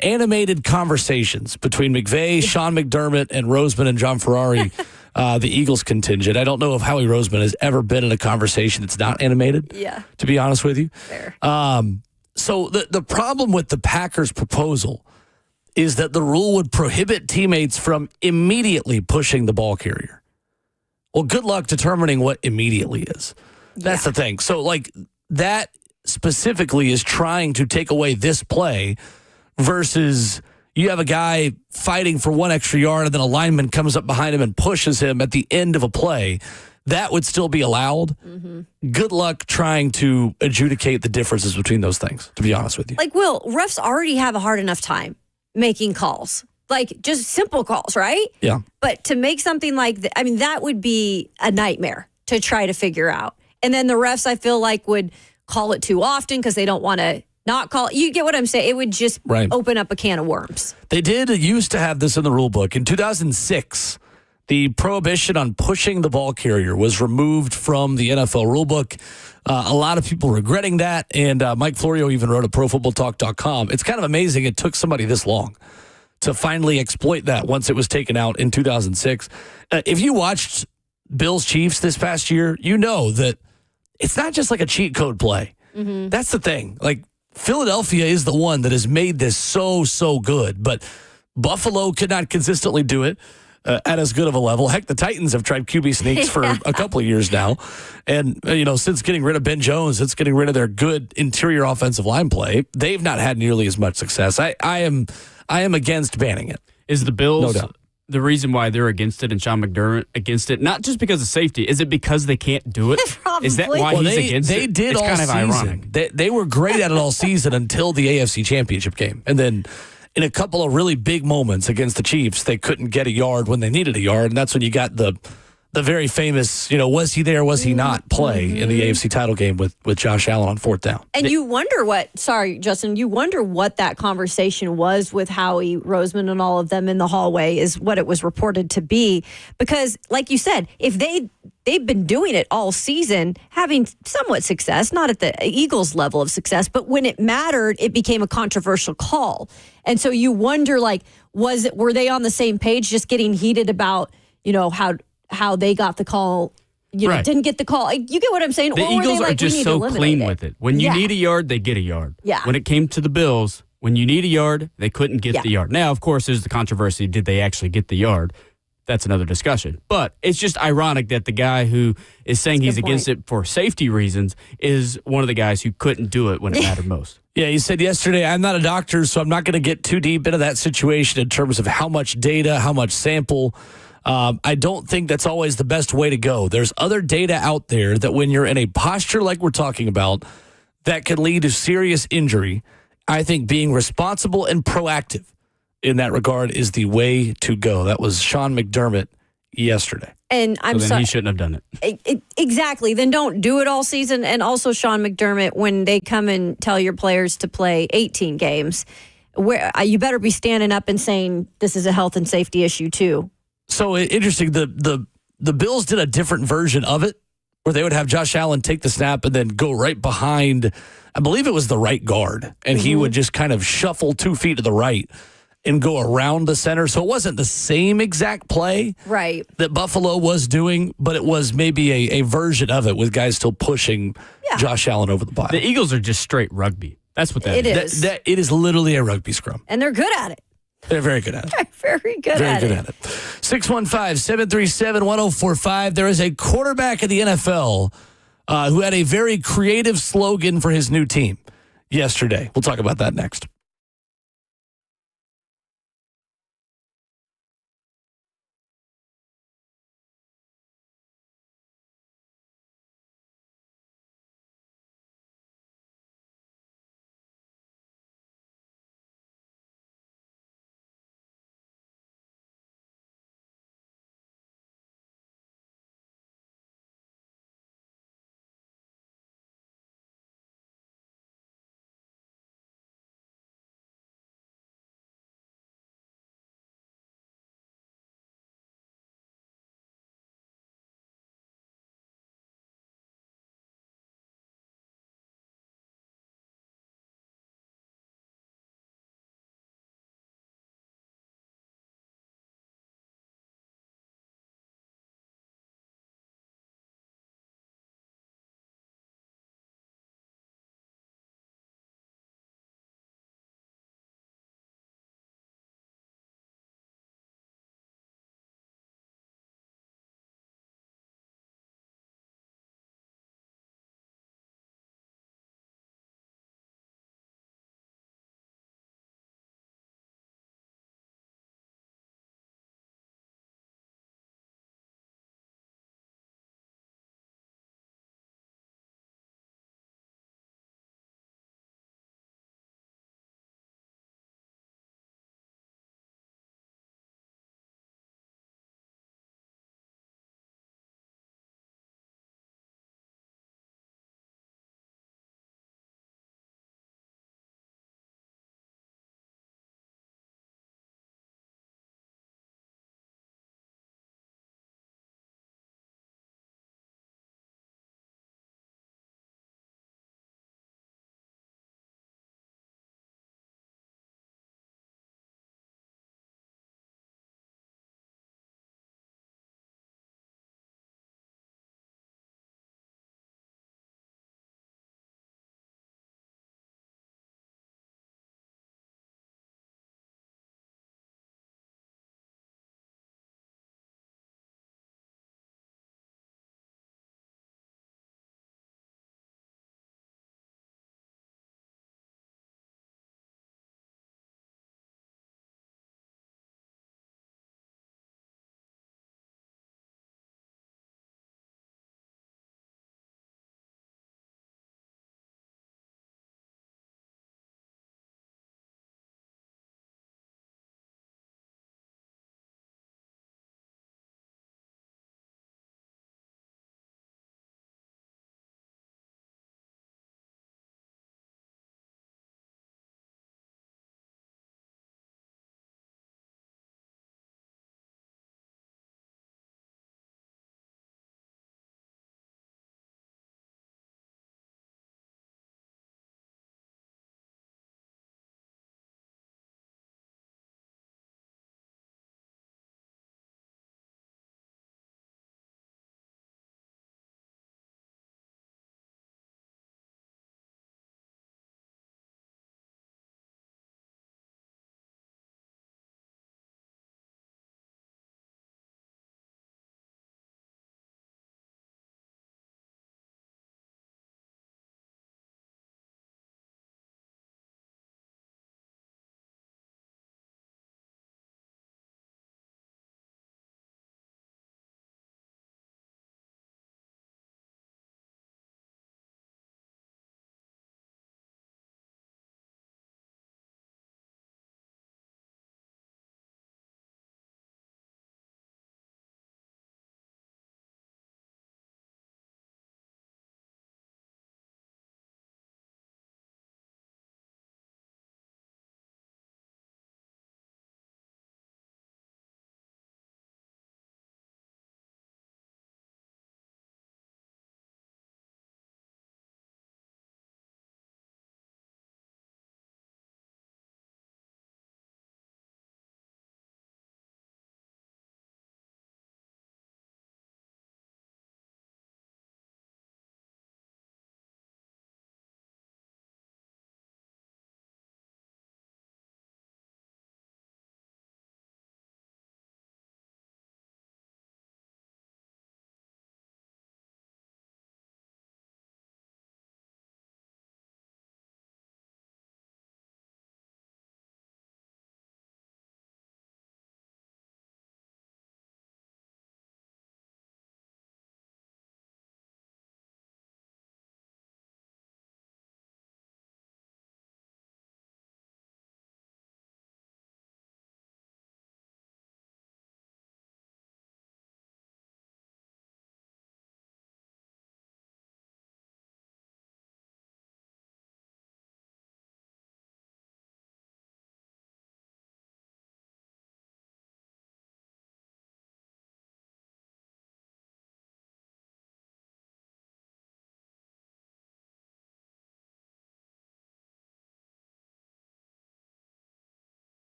animated conversations between McVay, Sean McDermott, and Roseman and John Ferrari the Eagles contingent. I don't know if Howie Roseman has ever been in a conversation that's not animated. Yeah. To be honest with you. Fair. So the problem with the Packers' proposal is that the rule would prohibit teammates from immediately pushing the ball carrier. Well, good luck determining what immediately is. That's the thing. So, like, that specifically is trying to take away this play versus you have a guy fighting for one extra yard and then a lineman comes up behind him and pushes him at the end of a play. That would still be allowed. Mm-hmm. Good luck trying to adjudicate the differences between those things, to be honest with you. Like, Will, refs already have a hard enough time making calls. Like, just simple calls, right? Yeah. But to make something like that, I mean, that would be a nightmare to try to figure out. And then the refs, I feel like, would call it too often because they don't want to not call it. You get what I'm saying? It would just open up a can of worms. They used to have this in the rule book. In 2006, the prohibition on pushing the ball carrier was removed from the NFL rulebook. A lot of people regretting that, and Mike Florio even wrote at ProFootballTalk.com. It's kind of amazing it took somebody this long to finally exploit that once it was taken out in 2006. If you watched Bills Chiefs this past year, you know that it's not just like a cheat code play. Mm-hmm. That's the thing. Like, Philadelphia is the one that has made this so good, but Buffalo could not consistently do it at as good of a level. Heck, the Titans have tried QB sneaks for a couple of years now. And, since getting rid of Ben Jones, since getting rid of their good interior offensive line play, they've not had nearly as much success. I am against banning it. Is the Bills no doubt the reason why they're against it and Sean McDermott against it? Not just because of safety. Is it because they can't do it? Probably. Is that why he's against it? They did it's all kind of season. ironic. They were great at it all season until the AFC Championship game. And then in a couple of really big moments against the Chiefs, they couldn't get a yard when they needed a yard. And that's when you got the very famous, was he there, was he not play in the AFC title game with Josh Allen on fourth down. And you wonder Justin, you wonder what that conversation was with Howie Roseman and all of them in the hallway is what it was reported to be. Because like you said, if they've been doing it all season, having somewhat success, not at the Eagles level of success, but when it mattered, it became a controversial call. And so you wonder, like, were they on the same page, just getting heated about, how they got the call, didn't get the call. You get what I'm saying? The Eagles are just so clean it. with it. When you need a yard, they get a yard. Yeah. When it came to the Bills, when you need a yard, they couldn't get the yard. Now, of course, there's the controversy. Did they actually get the yard? That's another discussion. But it's just ironic that the guy who is saying he's against it for safety reasons is one of the guys who couldn't do it when it mattered most. Yeah, he said yesterday, I'm not a doctor, so I'm not going to get too deep into that situation in terms of how much data, how much sample. I don't think that's always the best way to go. There's other data out there that when you're in a posture like we're talking about that can lead to serious injury, I think being responsible and proactive in that regard is the way to go. That was Sean McDermott yesterday. And I'm sorry. He shouldn't have done it. Exactly. Then don't do it all season. And also Sean McDermott, when they come and tell your players to play 18 games, where you better be standing up and saying this is a health and safety issue too. So interesting. The Bills did a different version of it where they would have Josh Allen take the snap and then go right behind, I believe it was the right guard, and he would just kind of shuffle 2 feet to the right and go around the center. So it wasn't the same exact play that Buffalo was doing, but it was maybe a version of it with guys still pushing Josh Allen over the pile. The Eagles are just straight rugby. That's what that is. It is literally a rugby scrum. And they're good at it. They're very good at it. Very good at it. 615-737-1045. There is a quarterback in the NFL who had a very creative slogan for his new team yesterday. We'll talk about that next.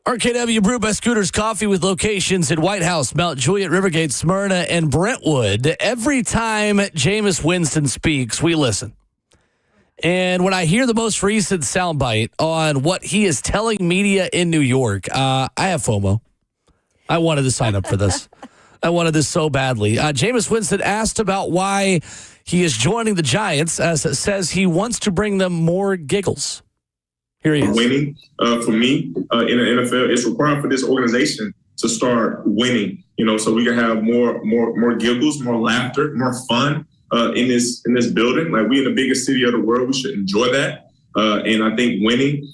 RKW brewed by Scooters Coffee with locations in White House, Mount Juliet, Rivergate, Smyrna, and Brentwood. Every time Jameis Winston speaks, we listen. And when I hear the most recent soundbite on what he is telling media in New York, I have FOMO. I wanted to sign up for this. I wanted this so badly. Jameis Winston asked about why he is joining the Giants, as it says he wants to bring them more giggles. Here he is. Winning, for me, in the NFL, it's required for this organization to start winning. So we can have more giggles, more laughter, more fun in this building. Like, we in the biggest city of the world, we should enjoy that. And I think winning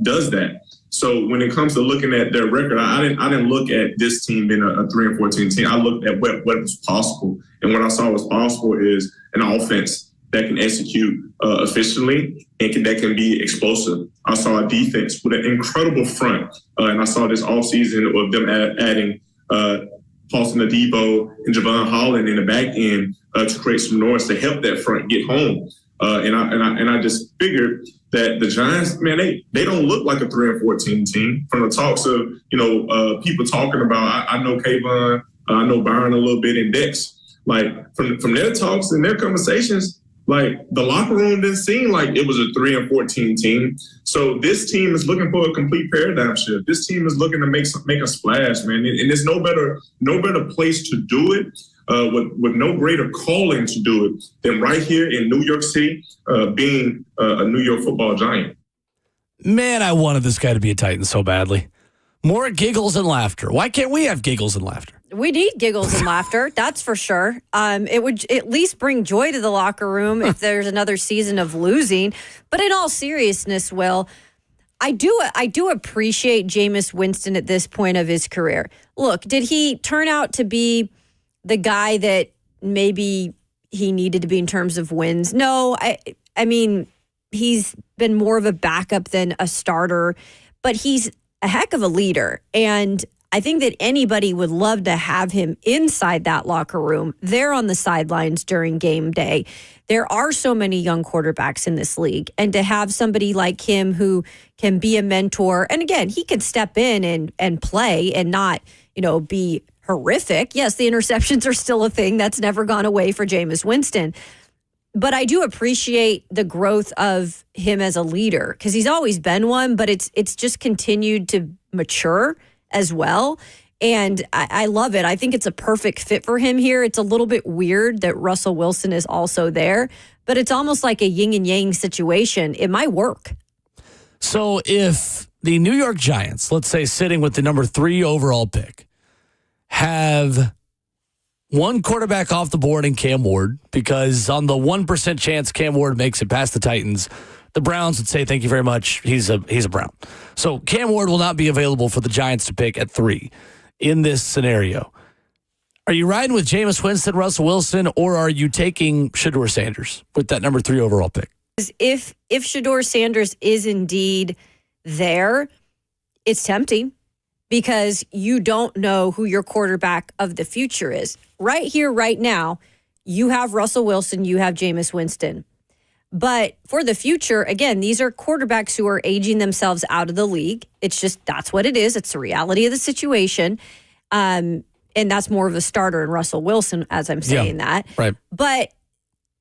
does that. So when it comes to looking at their record, I didn't look at this team being a 3-14 team. I looked at what was possible, and what I saw was possible is an offense that can execute efficiently and that can be explosive. I saw a defense with an incredible front, and I saw this offseason of them adding Paulson Adebo and Javon Holland in the back end to create some noise to help that front get home. And I just figured that the Giants, man, they don't look like a 3-14 team. From the talks of people talking about, I know Kayvon, I know Byron a little bit, and Dex. Like, from their talks and their conversations, like, the locker room didn't seem like it was a 3-14 team. So this team is looking for a complete paradigm shift. This team is looking to make a splash, man. And there's no better place to do it, with no greater calling to do it than right here in New York City, being a New York football Giant. Man, I wanted this guy to be a Titan so badly. More giggles and laughter. Why can't we have giggles and laughter? We need giggles and laughter, that's for sure. It would at least bring joy to the locker room if there's another season of losing. But in all seriousness, Will, I do appreciate Jameis Winston at this point of his career. Look, did he turn out to be the guy that maybe he needed to be in terms of wins? No, I mean, he's been more of a backup than a starter, but he's a heck of a leader. And I think that anybody would love to have him inside that locker room. They're on the sidelines during game day. There are so many young quarterbacks in this league. And to have somebody like him who can be a mentor, and again, he can step in and play and not, be horrific. Yes, the interceptions are still a thing. That's never gone away for Jameis Winston. But I do appreciate the growth of him as a leader, because he's always been one, but it's just continued to mature as well. And I love it. I think it's a perfect fit for him here. It's a little bit weird that Russell Wilson is also there, but it's almost like a yin and yang situation. It might work. So if the New York Giants, let's say sitting with the number 3 overall pick, have one quarterback off the board in Cam Ward, because on the 1% chance Cam Ward makes it past the Titans, the Browns would say, thank you very much. He's a Brown. So Cam Ward will not be available for the Giants to pick at 3 in this scenario. Are you riding with Jameis Winston, Russell Wilson, or are you taking Shedeur Sanders with that number 3 overall pick? If Shedeur Sanders is indeed there, it's tempting, because you don't know who your quarterback of the future is. Right here, right now, you have Russell Wilson, you have Jameis Winston. But for the future, again, these are quarterbacks who are aging themselves out of the league. It's just, that's what it is. It's the reality of the situation. And that's more of a starter in Russell Wilson, as I'm saying that. Right. But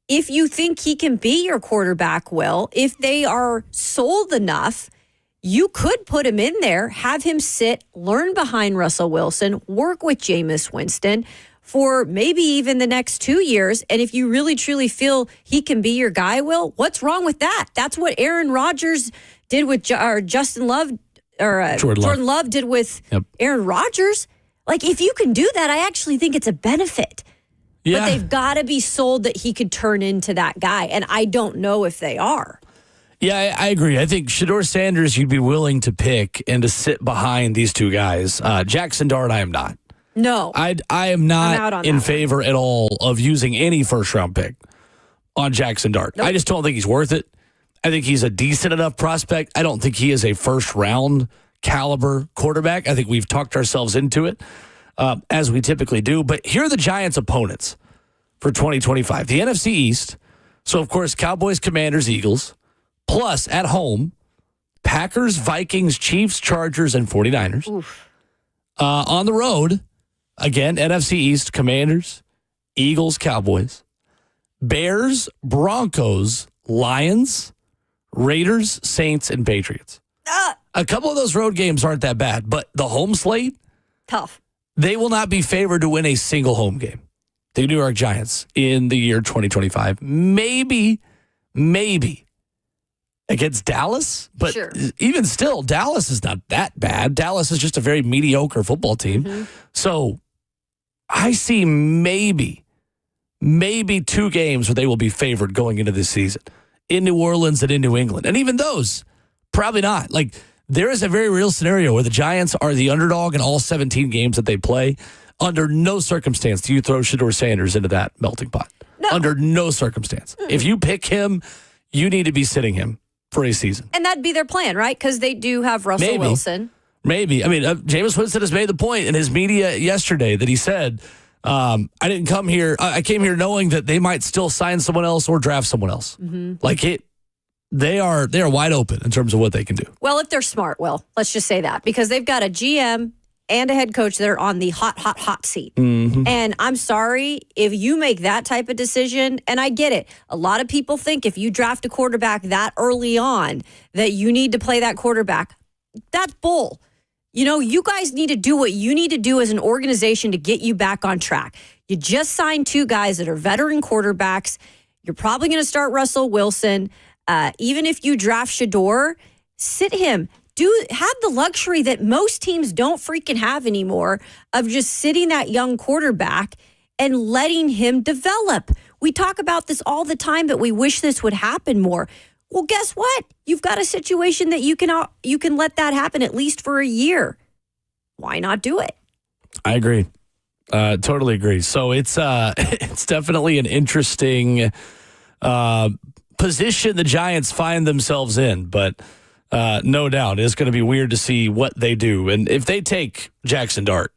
if you think he can be your quarterback, Will, if they are sold enough, you could put him in there, have him sit, learn behind Russell Wilson, work with Jameis Winston for maybe even the next 2 years. And if you really, truly feel he can be your guy, Will, what's wrong with that? That's what Aaron Rodgers did with Justin Love, or Jordan Love did with Aaron Rodgers. Like, if you can do that, I actually think it's a benefit. Yeah. But they've got to be sold that he could turn into that guy. And I don't know if they are. Yeah, I agree. I think Shedeur Sanders you'd be willing to pick and to sit behind these two guys. Jackson Dart, I am not. No. I am not in favor at all of using any first-round pick on Jackson Dart. Nope. I just don't think he's worth it. I think he's a decent enough prospect. I don't think he is a first-round caliber quarterback. I think we've talked ourselves into it, as we typically do. But here are the Giants' opponents for 2025. The NFC East. So, of course, Cowboys, Commanders, Eagles. Plus, at home, Packers, Vikings, Chiefs, Chargers, and 49ers. On the road, again, NFC East, Commanders, Eagles, Cowboys, Bears, Broncos, Lions, Raiders, Saints, and Patriots. A couple of those road games aren't that bad, but the home slate, Tough. they will not be favored to win a single home game. The New York Giants in the year 2025. Maybe against Dallas, but Sure. even still, Dallas is not that bad. Dallas is just a very mediocre football team. So I see maybe 2 games where they will be favored going into this season in New Orleans and in New England. And even those, probably not. Like, there is a very real scenario where the Giants are the underdog in all 17 games that they play. Under no circumstance do you throw Shedeur Sanders into that melting pot. No. Under no circumstance. If you pick him, you need to be sitting him for a season. And that'd be their plan, right? Because they do have Russell Wilson. Maybe. I mean, Jameus Winston has made the point in his media yesterday that he said, I didn't come here. I came here knowing that they might still sign someone else or draft someone else. They are wide open in terms of what they can do. Well, if they're smart, let's just say that. Because they've got a GM and a head coach that are on the hot seat. And I'm sorry, if you make that type of decision, and I get it, a lot of people think if you draft a quarterback that early on that you need to play that quarterback. That's bull. You know, you guys need to do what you need to do as an organization to get you back on track. You just signed 2 guys that are veteran quarterbacks. You're probably going to start Russell Wilson. Even if you draft Shedeur, sit him. Have the luxury that most teams don't freaking have anymore of just sitting that young quarterback and letting him develop. We talk about this all the time, but we wish this would happen more. Well, guess what? You've got a situation that you can let that happen at least for a year. Why not do it? I agree. Totally agree. So it's definitely an interesting position the Giants find themselves in, but no doubt it's going to be weird to see what they do. And if they take Jackson Dart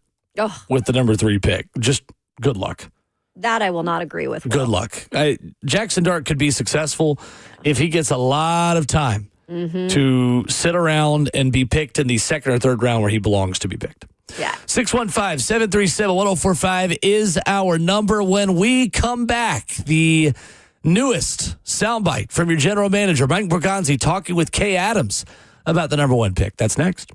with the number 3 pick, just good luck. That I will not agree with. Good luck. Jackson Dart could be successful if he gets a lot of time to sit around and be picked in the 2nd or 3rd round where he belongs to be picked. Yeah. 615-737-1045 is our number. When we come back, the newest soundbite from your general manager, Mike Borgonzi, talking with Kay Adams about the number 1 pick. That's next.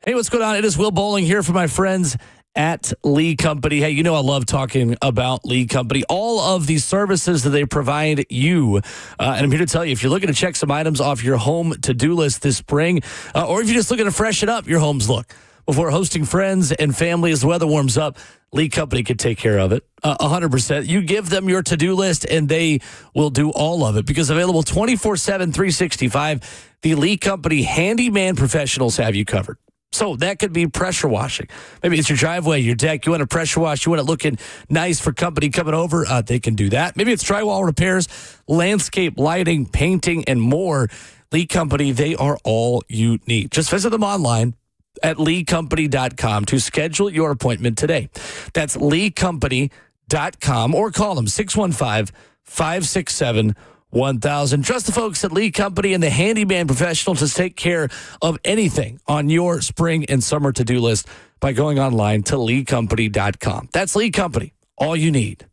Hey, what's going on? It is Will Bowling here for my friends at Lee Company. Hey, you know I love talking about Lee Company, all of the services that they provide you. And I'm here to tell you, if you're looking to check some items off your home to-do list this spring, or if you're just looking to freshen up your home's look before hosting friends and family as the weather warms up, Lee Company can take care of it 100%. You give them your to-do list, and they will do all of it because available 24/7, 365, the Lee Company handyman professionals have you covered. So that could be pressure washing. Maybe it's your driveway, your deck. You want to pressure wash. You want it looking nice for company coming over. They can do that. Maybe it's drywall repairs, landscape lighting, painting, and more. Lee Company, they are all you need. Just visit them online at leecompany.com to schedule your appointment today. That's leecompany.com or call them 615-567-1000. Trust the folks at Lee Company and the handyman professional to take care of anything on your spring and summer to-do list by going online to leecompany.com. That's Lee Company, all you need.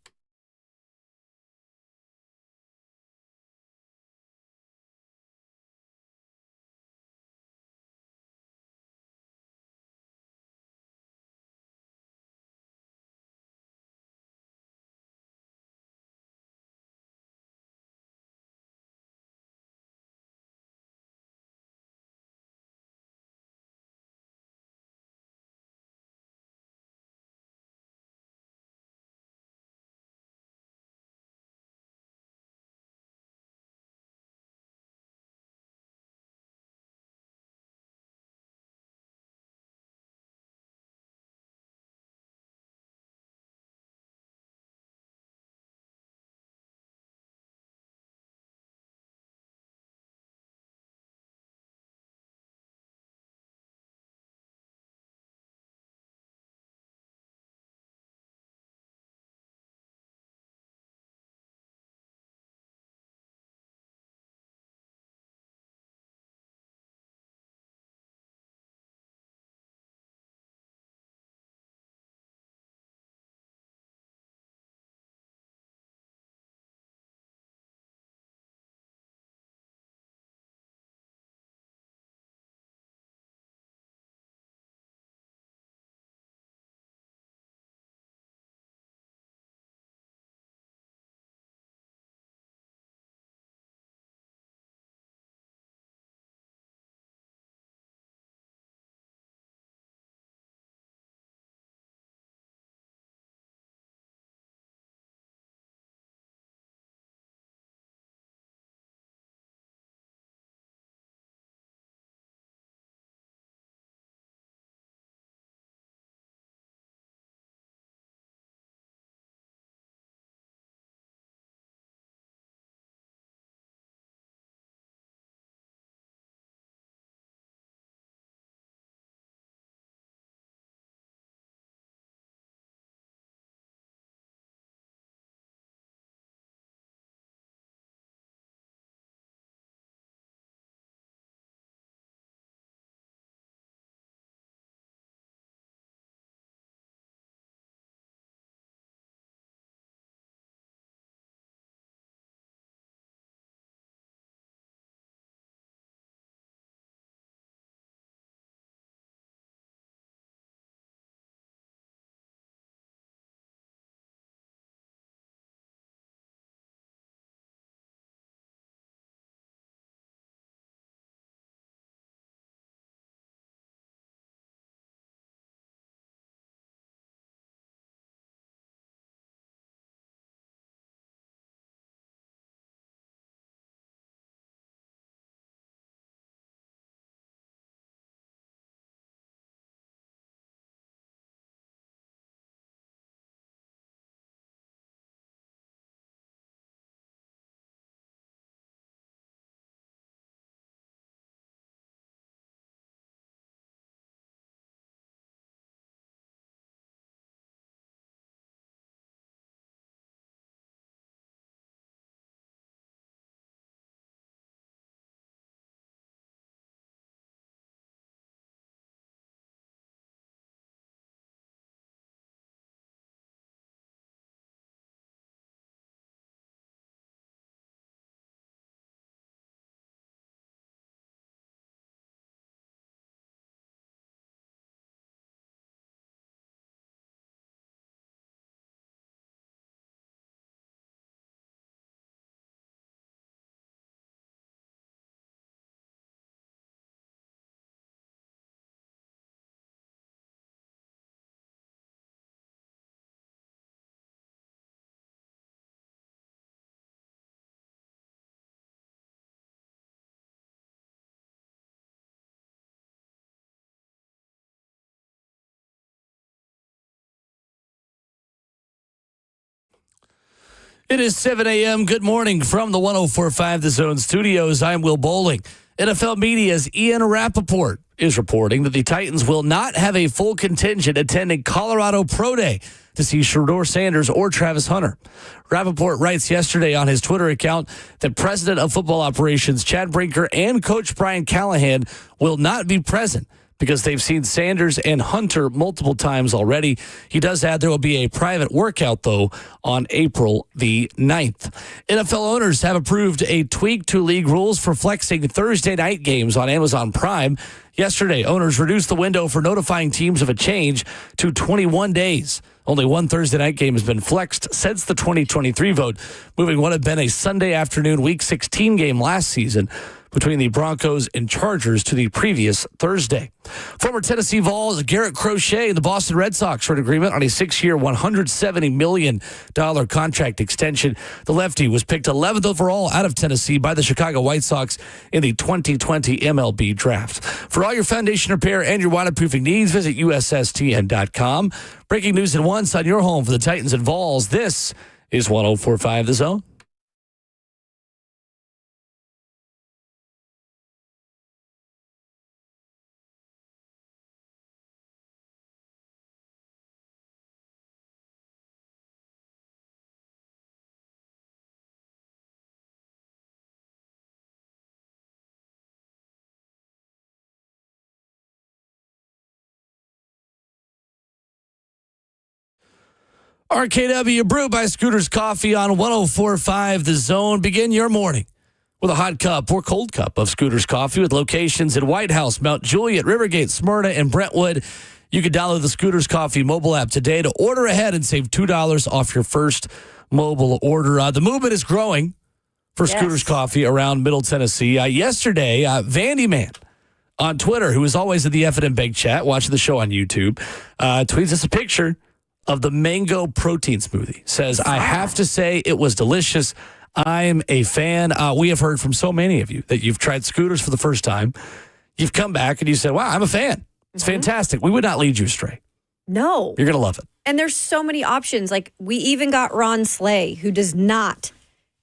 It is 7 a.m. Good morning from the 104.5 The Zone studios. I'm Will Bowling. NFL Media's Ian Rappaport is reporting that the Titans will not have a full contingent attending Colorado Pro Day to see Shedeur Sanders or Travis Hunter. Rappaport writes yesterday on his Twitter account that President of Football Operations Chad Brinker and Coach Brian Callahan will not be present because they've seen Sanders and Hunter multiple times already. He does add there will be a private workout, though, on April the 9th. NFL owners have approved a tweak to league rules for flexing Thursday night games on Amazon Prime. Yesterday, owners reduced the window for notifying teams of a change to 21 days. Only one Thursday night game has been flexed since the 2023 vote, moving what had been a Sunday afternoon Week 16 game last season between the Broncos and Chargers to the previous Thursday. Former Tennessee Vols Garrett Crochet and the Boston Red Sox are in agreement on a 6-year, $170 million contract extension. The lefty was picked 11th overall out of Tennessee by the Chicago White Sox in the 2020 MLB draft. For all your foundation repair and your waterproofing needs, visit USSTN.com. Breaking news at once on your home for the Titans and Vols. This is 104.5 The Zone. RKW brewed by Scooters Coffee on 104.5 The Zone. Begin your morning with a hot cup or cold cup of Scooters Coffee with locations in White House, Mount Juliet, Rivergate, Smyrna, and Brentwood. You can download the Scooters Coffee mobile app today to order ahead and save $2 off your first mobile order. The movement is growing for Scooters Coffee around Middle Tennessee. Yesterday, Vandy Man on Twitter, who is always in the F&M Bank chat, watching the show on YouTube, tweets us a picture of the mango protein smoothie. Says, I have to say it was delicious. I'm a fan. We have heard from so many of you that you've tried Scooters for the first time. You've come back and you said, wow, I'm a fan. It's fantastic. We would not lead you astray. No. You're going to love it. And there's so many options. Like, we even got Ron Slay, who does not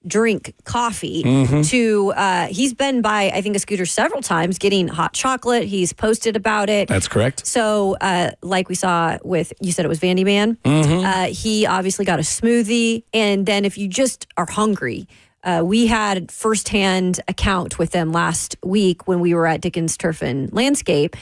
drink coffee, he's been by, I think, a Scooter several times getting hot chocolate. He's posted about it. That's correct. So like we saw with, you said it was Vandy Man. He obviously got a smoothie. And then if you just are hungry, we had firsthand account with them last week when we were at Dickens Turf and Landscape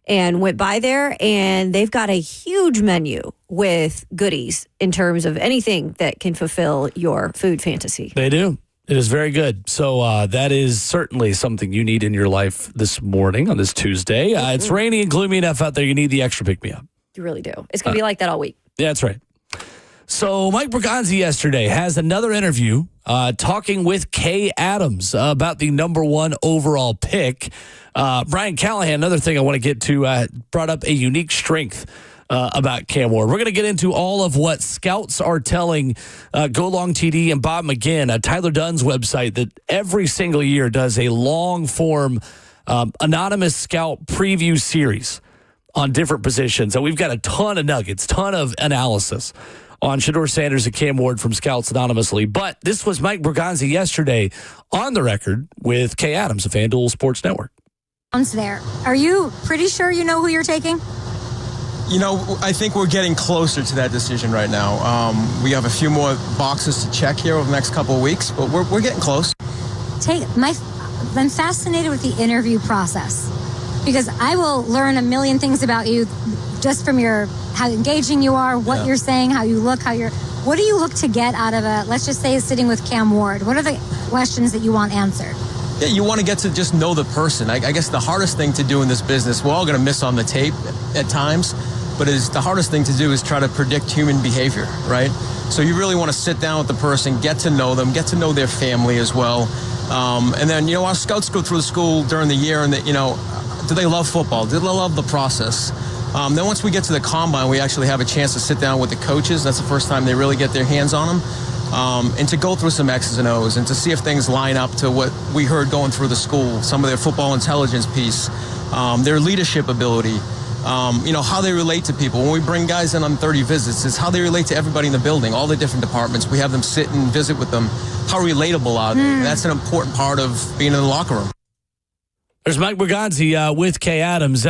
and went by there, and they've got a huge menu with goodies in terms of anything that can fulfill your food fantasy. They do. It is very good. So that is certainly something you need in your life this morning on this Tuesday. It's rainy and gloomy enough out there. You need the extra pick-me-up. You really do. It's going to be like that all week. Yeah, that's right. So Mike Bergonzi yesterday has another interview talking with Kay Adams about the number 1 overall pick. Brian Callahan, another thing I want to get to, brought up a unique strength about Cam Ward. We're going to get into all of what scouts are telling Go Long TD and Bob McGinn, Tyler Dunn's website, that every single year does a long-form anonymous scout preview series on different positions. And we've got a ton of nuggets, ton of analysis on Shedeur Sanders and Cam Ward from Scouts Anonymously. But this was Mike Bergonzi yesterday on the record with Kay Adams of FanDuel Sports Network. There. Are you pretty sure you know who you're taking? You know, I think we're getting closer to that decision right now. We have a few more boxes to check here over the next couple of weeks, but we're getting close. I'm fascinated with the interview process because I will learn a million things about you just from how engaging you are, what you're saying, how you look, what do you look to get out of let's just say, sitting with Cam Ward? What are the questions that you want answered? Yeah, you want to get to just know the person. I guess the hardest thing to do in this business, we're all going to miss on the tape at times, but the hardest thing to do is try to predict human behavior, right? So you really want to sit down with the person, get to know them, get to know their family as well. And then, our scouts go through the school during the year and, do they love football? Do they love the process? Then once we get to the combine, we actually have a chance to sit down with the coaches. That's the first time they really get their hands on them. And to go through some X's and O's and to see if things line up to what we heard going through the school, some of their football intelligence piece, their leadership ability, How they relate to people. When we bring guys in on 30 visits, it's how they relate to everybody in the building, all the different departments. We have them sit and visit with them. How relatable are they? That's an important part of being in the locker room. There's Mike Bergonzi with Kay Adams.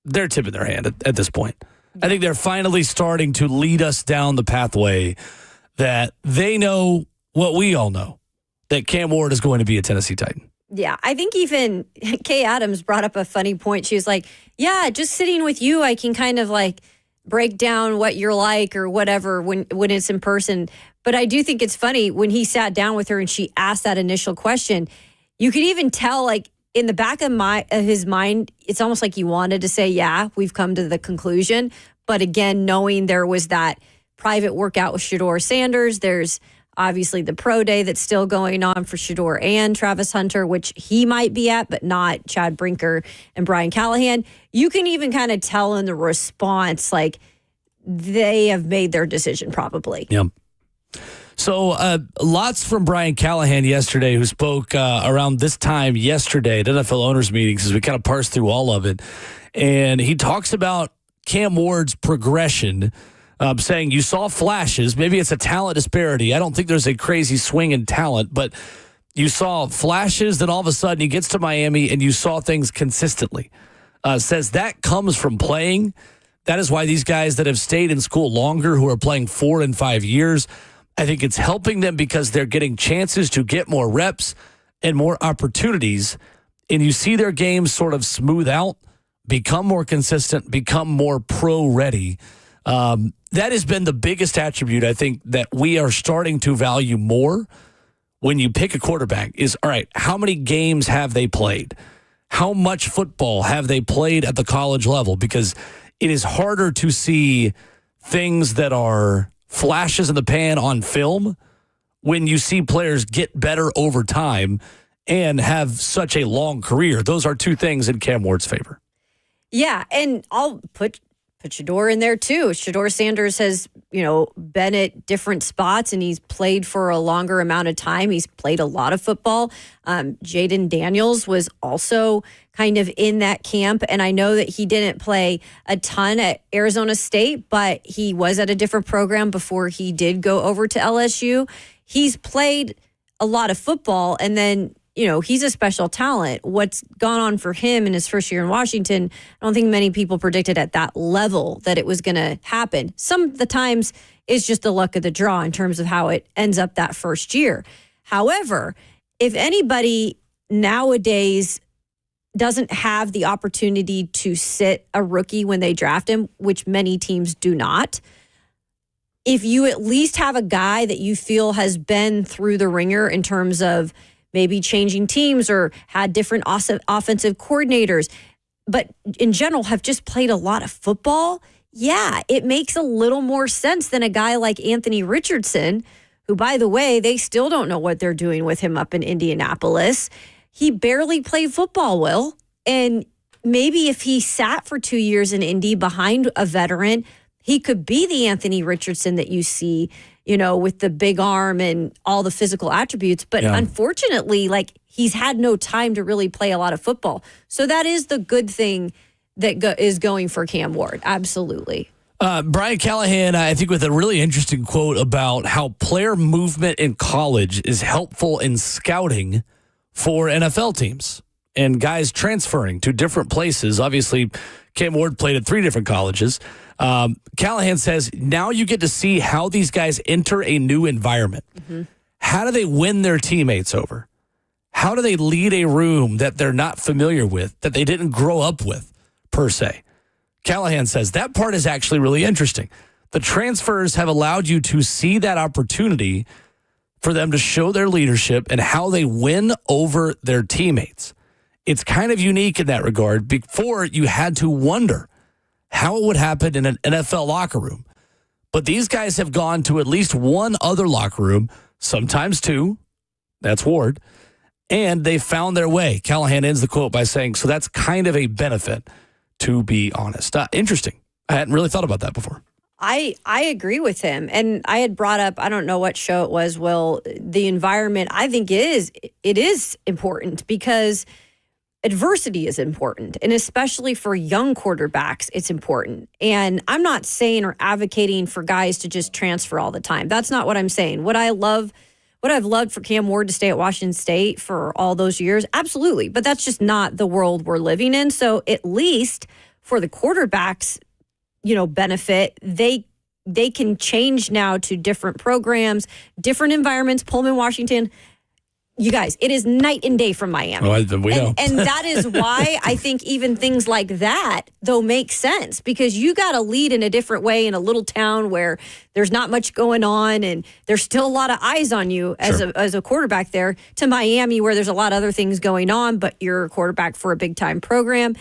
They're tipping their hand at this point. I think they're finally starting to lead us down the pathway that they know what we all know, that Cam Ward is going to be a Tennessee Titan. Yeah, I think even Kay Adams brought up a funny point. She was like, yeah, just sitting with you, I can kind of like break down what you're like or whatever when it's in person. But I do think it's funny when he sat down with her and she asked that initial question, you could even tell like in the back of his mind, it's almost like he wanted to say, yeah, we've come to the conclusion. But again, knowing there was that private workout with Shedeur Sanders, there's obviously the pro day that's still going on for Shedeur and Travis Hunter, which he might be at, but not Chad Brinker and Brian Callahan. You can even kind of tell in the response, like they have made their decision probably. Yep. So lots from Brian Callahan yesterday, who spoke around this time yesterday at NFL owners meetings as we kind of parse through all of it. And he talks about Cam Ward's progression, saying you saw flashes. Maybe it's a talent disparity. I don't think there's a crazy swing in talent, but you saw flashes. Then all of a sudden he gets to Miami and you saw things consistently. Says that comes from playing. That is why these guys that have stayed in school longer, who are playing 4 and 5 years, I think it's helping them because they're getting chances to get more reps and more opportunities. And you see their games sort of smooth out, become more consistent, become more pro ready. That has been the biggest attribute, I think, that we are starting to value more when you pick a quarterback is, all right, how many games have they played? How much football have they played at the college level? Because it is harder to see things that are flashes in the pan on film when you see players get better over time and have such a long career. Those are two things in Cam Ward's favor. Yeah, and I'll put Shedeur in there too. Shedeur Sanders has, been at different spots and he's played for a longer amount of time. He's played a lot of football. Jaden Daniels was also kind of in that camp. And I know that he didn't play a ton at Arizona State, but he was at a different program before he did go over to LSU. He's played a lot of football and then he's a special talent. What's gone on for him in his first year in Washington, I don't think many people predicted at that level that it was going to happen. Some of the times it's just the luck of the draw in terms of how it ends up that first year. However, if anybody nowadays doesn't have the opportunity to sit a rookie when they draft him, which many teams do not, if you at least have a guy that you feel has been through the ringer in terms of maybe changing teams or had different offensive coordinators, but in general have just played a lot of football, yeah, it makes a little more sense than a guy like Anthony Richardson, who, by the way, they still don't know what they're doing with him up in Indianapolis. He barely played football, Will. And maybe if he sat for 2 years in Indy behind a veteran, he could be the Anthony Richardson that you see, with the big arm and all the physical attributes. But unfortunately, he's had no time to really play a lot of football. So that is the good thing that is going for Cam Ward. Absolutely. Brian Callahan, I think, with a really interesting quote about how player movement in college is helpful in scouting for NFL teams and guys transferring to different places. Obviously, Cam Ward played at 3 different colleges. Callahan says, now you get to see how these guys enter a new environment. Mm-hmm. How do they win their teammates over? How do they lead a room that they're not familiar with, that they didn't grow up with, per se? Callahan says that part is actually really interesting. The transfers have allowed you to see that opportunity for them to show their leadership and how they win over their teammates. It's kind of unique in that regard. Before, you had to wonder how it would happen in an NFL locker room. But these guys have gone to at least one other locker room, sometimes 2. That's Ward. And they found their way. Callahan ends the quote by saying, so that's kind of a benefit, to be honest. Interesting. I hadn't really thought about that before. I agree with him. And I had brought up, I don't know what show it was, Will, the environment, I think it is important because adversity is important, and especially for young quarterbacks, it's important. And I'm not saying or advocating for guys to just transfer all the time. That's not what I'm saying. What I've loved for Cam Ward to stay at Washington State for all those years, absolutely. But that's just not the world we're living in. So at least for the quarterbacks, benefit, they can change now to different programs, different environments. Pullman, Washington. You guys, it is night and day from Miami. We know. And that is why I think even things like that, though, make sense, because you got to lead in a different way in a little town where there's not much going on and there's still a lot of eyes on you as a quarterback there, to Miami where there's a lot of other things going on, but you're a quarterback for a big-time program.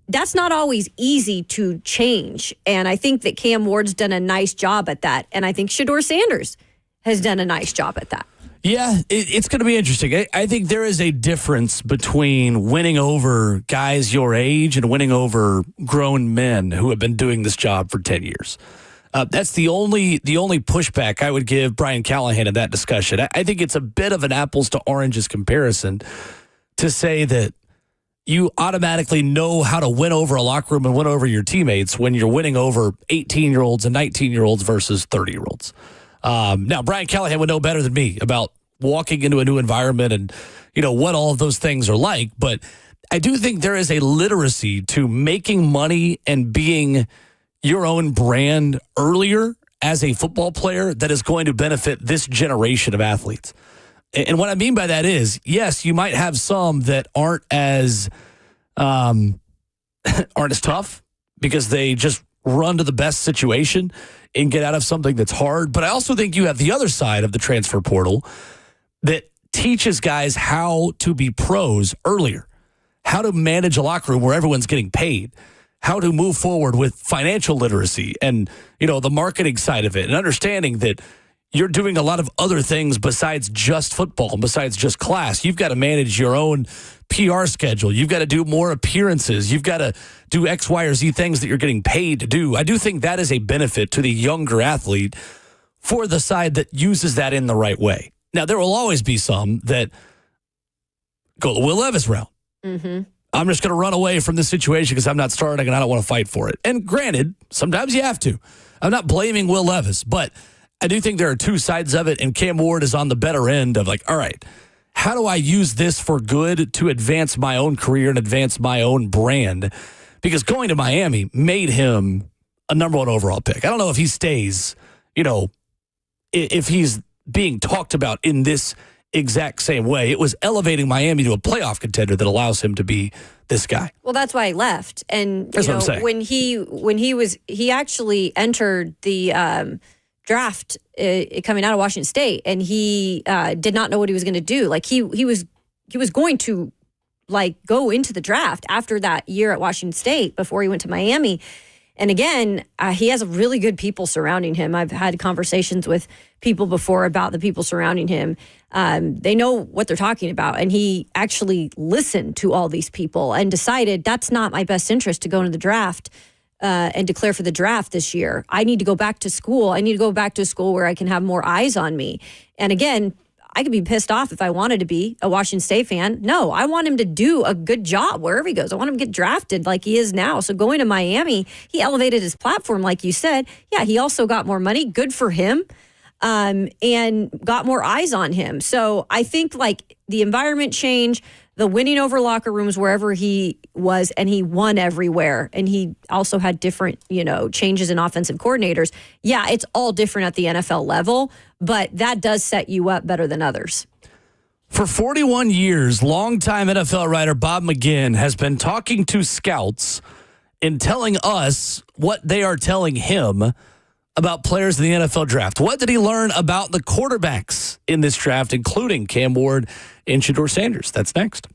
That's not always easy to change. And I think that Cam Ward's done a nice job at that. And I think Shedeur Sanders has done a nice job at that. Yeah, it's going to be interesting. I think there is a difference between winning over guys your age and winning over grown men who have been doing this job for 10 years. That's the only pushback I would give Brian Callahan in that discussion. I think it's a bit of an apples to oranges comparison to say that you automatically know how to win over a locker room and win over your teammates when you're winning over 18-year-olds and 19-year-olds versus 30-year-olds. Now, Brian Callahan would know better than me about walking into a new environment and, what all of those things are like. But I do think there is a literacy to making money and being your own brand earlier as a football player that is going to benefit this generation of athletes. And what I mean by that is, yes, you might have some that aren't as tough because they just run to the best situation and get out of something that's hard. But I also think you have the other side of the transfer portal that teaches guys how to be pros earlier, how to manage a locker room where everyone's getting paid, how to move forward with financial literacy and, the marketing side of it, and understanding that you're doing a lot of other things besides just football and besides just class. You've got to manage your own PR schedule. You've got to do more appearances. You've got to do X, Y, or Z things that you're getting paid to do. I do think that is a benefit to the younger athlete for the side that uses that in the right way. Now, there will always be some that go the Will Levis route. Mm-hmm. I'm just going to run away from this situation because I'm not starting and I don't want to fight for it. And granted, sometimes you have to. I'm not blaming Will Levis, but I do think there are two sides of it, and Cam Ward is on the better end of all right, how do I use this for good to advance my own career and advance my own brand? Because going to Miami made him a number one overall pick. I don't know if he stays, if he's being talked about in this exact same way. It was elevating Miami to a playoff contender that allows him to be this guy. Well, that's why he left. And that's what I'm saying. when he actually entered the draft coming out of Washington State, and he did not know what he was going to do. He was going to go into the draft after that year at Washington State before he went to Miami. And again, he has really good people surrounding him. I've had conversations with people before about the people surrounding him. They know what they're talking about. And he actually listened to all these people and decided that's not my best interest to go into the draft and declare for the draft this year. I need to go back to school. I need to go back to a school where I can have more eyes on me. And again, I could be pissed off if I wanted to be a Washington State fan. No, I want him to do a good job wherever he goes. I want him to get drafted like he is now. So going to Miami, he elevated his platform, like you said. Yeah, he also got more money. Good for him. And got more eyes on him. So I think the environment change, the winning over locker rooms wherever he was, and he won everywhere. And he also had different, changes in offensive coordinators. Yeah, it's all different at the NFL level, but that does set you up better than others. For 41 years, longtime NFL writer Bob McGinn has been talking to scouts and telling us what they are telling him about players in the NFL draft. What did he learn about the quarterbacks in this draft, including Cam Ward and Shedeur Sanders? That's next.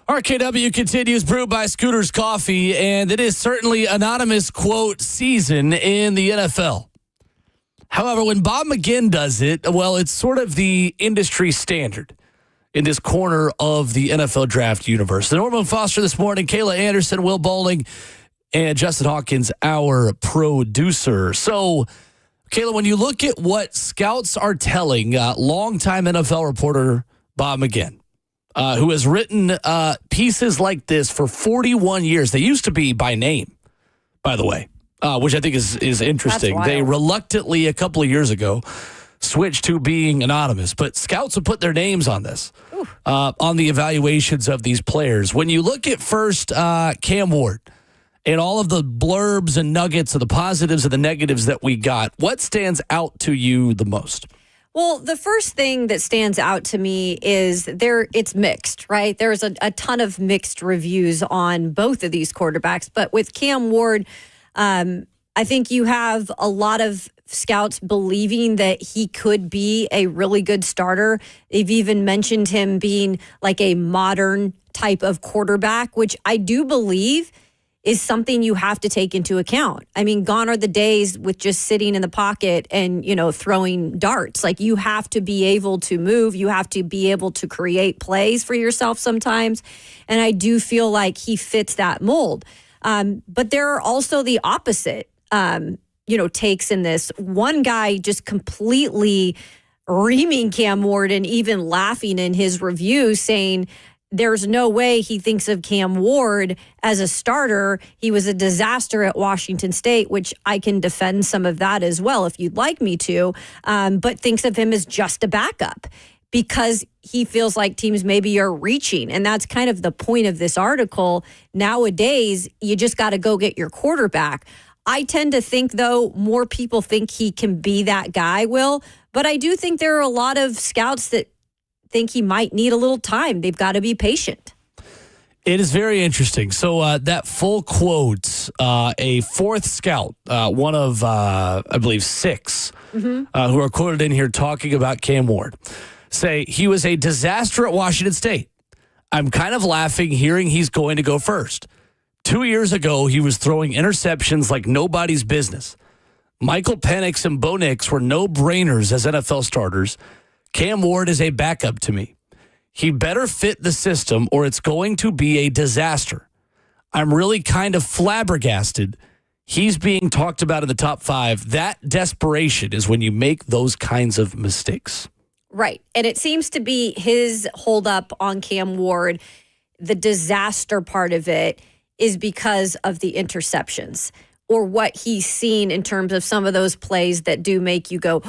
RKW continues, brewed by Scooter's Coffee, and it is certainly anonymous quote season in the NFL. However, when Bob McGinn does it, well, it's sort of the industry standard in this corner of the NFL draft universe. The Norman Foster this morning, Kayla Anderson, Will Bowling, and Justin Hawkins, our producer. So, Kayla, when you look at what scouts are telling longtime NFL reporter Bob McGinn, who has written pieces like this for 41 years. They used to be by name, by the way, which I think is interesting. They reluctantly, a couple of years ago, switched to being anonymous. But scouts have put their names on this, on the evaluations of these players. When you look at first Cam Ward and all of the blurbs and nuggets of the positives and the negatives that we got, what stands out to you the most? Well, the first thing that stands out to me is it's mixed, right? There's a ton of mixed reviews on both of these quarterbacks. But with Cam Ward, I think you have a lot of scouts believing that he could be a really good starter. They've even mentioned him being like a modern type of quarterback, which I do believe is something you have to take into account. I mean, gone are the days with just sitting in the pocket and, throwing darts. Like, you have to be able to move. You have to be able to create plays for yourself sometimes. And I do feel like he fits that mold. But there are also the opposite, takes in this. One guy just completely reaming Cam Ward and even laughing in his review, saying there's no way he thinks of Cam Ward as a starter. He was a disaster at Washington State, which I can defend some of that as well if you'd like me to, but thinks of him as just a backup because he feels like teams maybe are reaching. And that's kind of the point of this article. Nowadays, you just got to go get your quarterback. I tend to think, though, more people think he can be that guy, Will. But I do think there are a lot of scouts that think he might need a little time. They've got to be patient. It is very interesting. So that full quote, a fourth scout, one of, I believe, six who are quoted in here talking about Cam Ward, say he was a disaster at Washington State. I'm kind of laughing hearing he's going to go first. 2 years ago, he was throwing interceptions like nobody's business. Michael Penix and Bo Nix were no-brainers as NFL starters. Cam Ward is a backup to me. He better fit the system or it's going to be a disaster. I'm really kind of flabbergasted. He's being talked about in the top 5. That desperation is when you make those kinds of mistakes. Right. And it seems to be his holdup on Cam Ward. The disaster part of it is because of the interceptions or what he's seen in terms of some of those plays that do make you go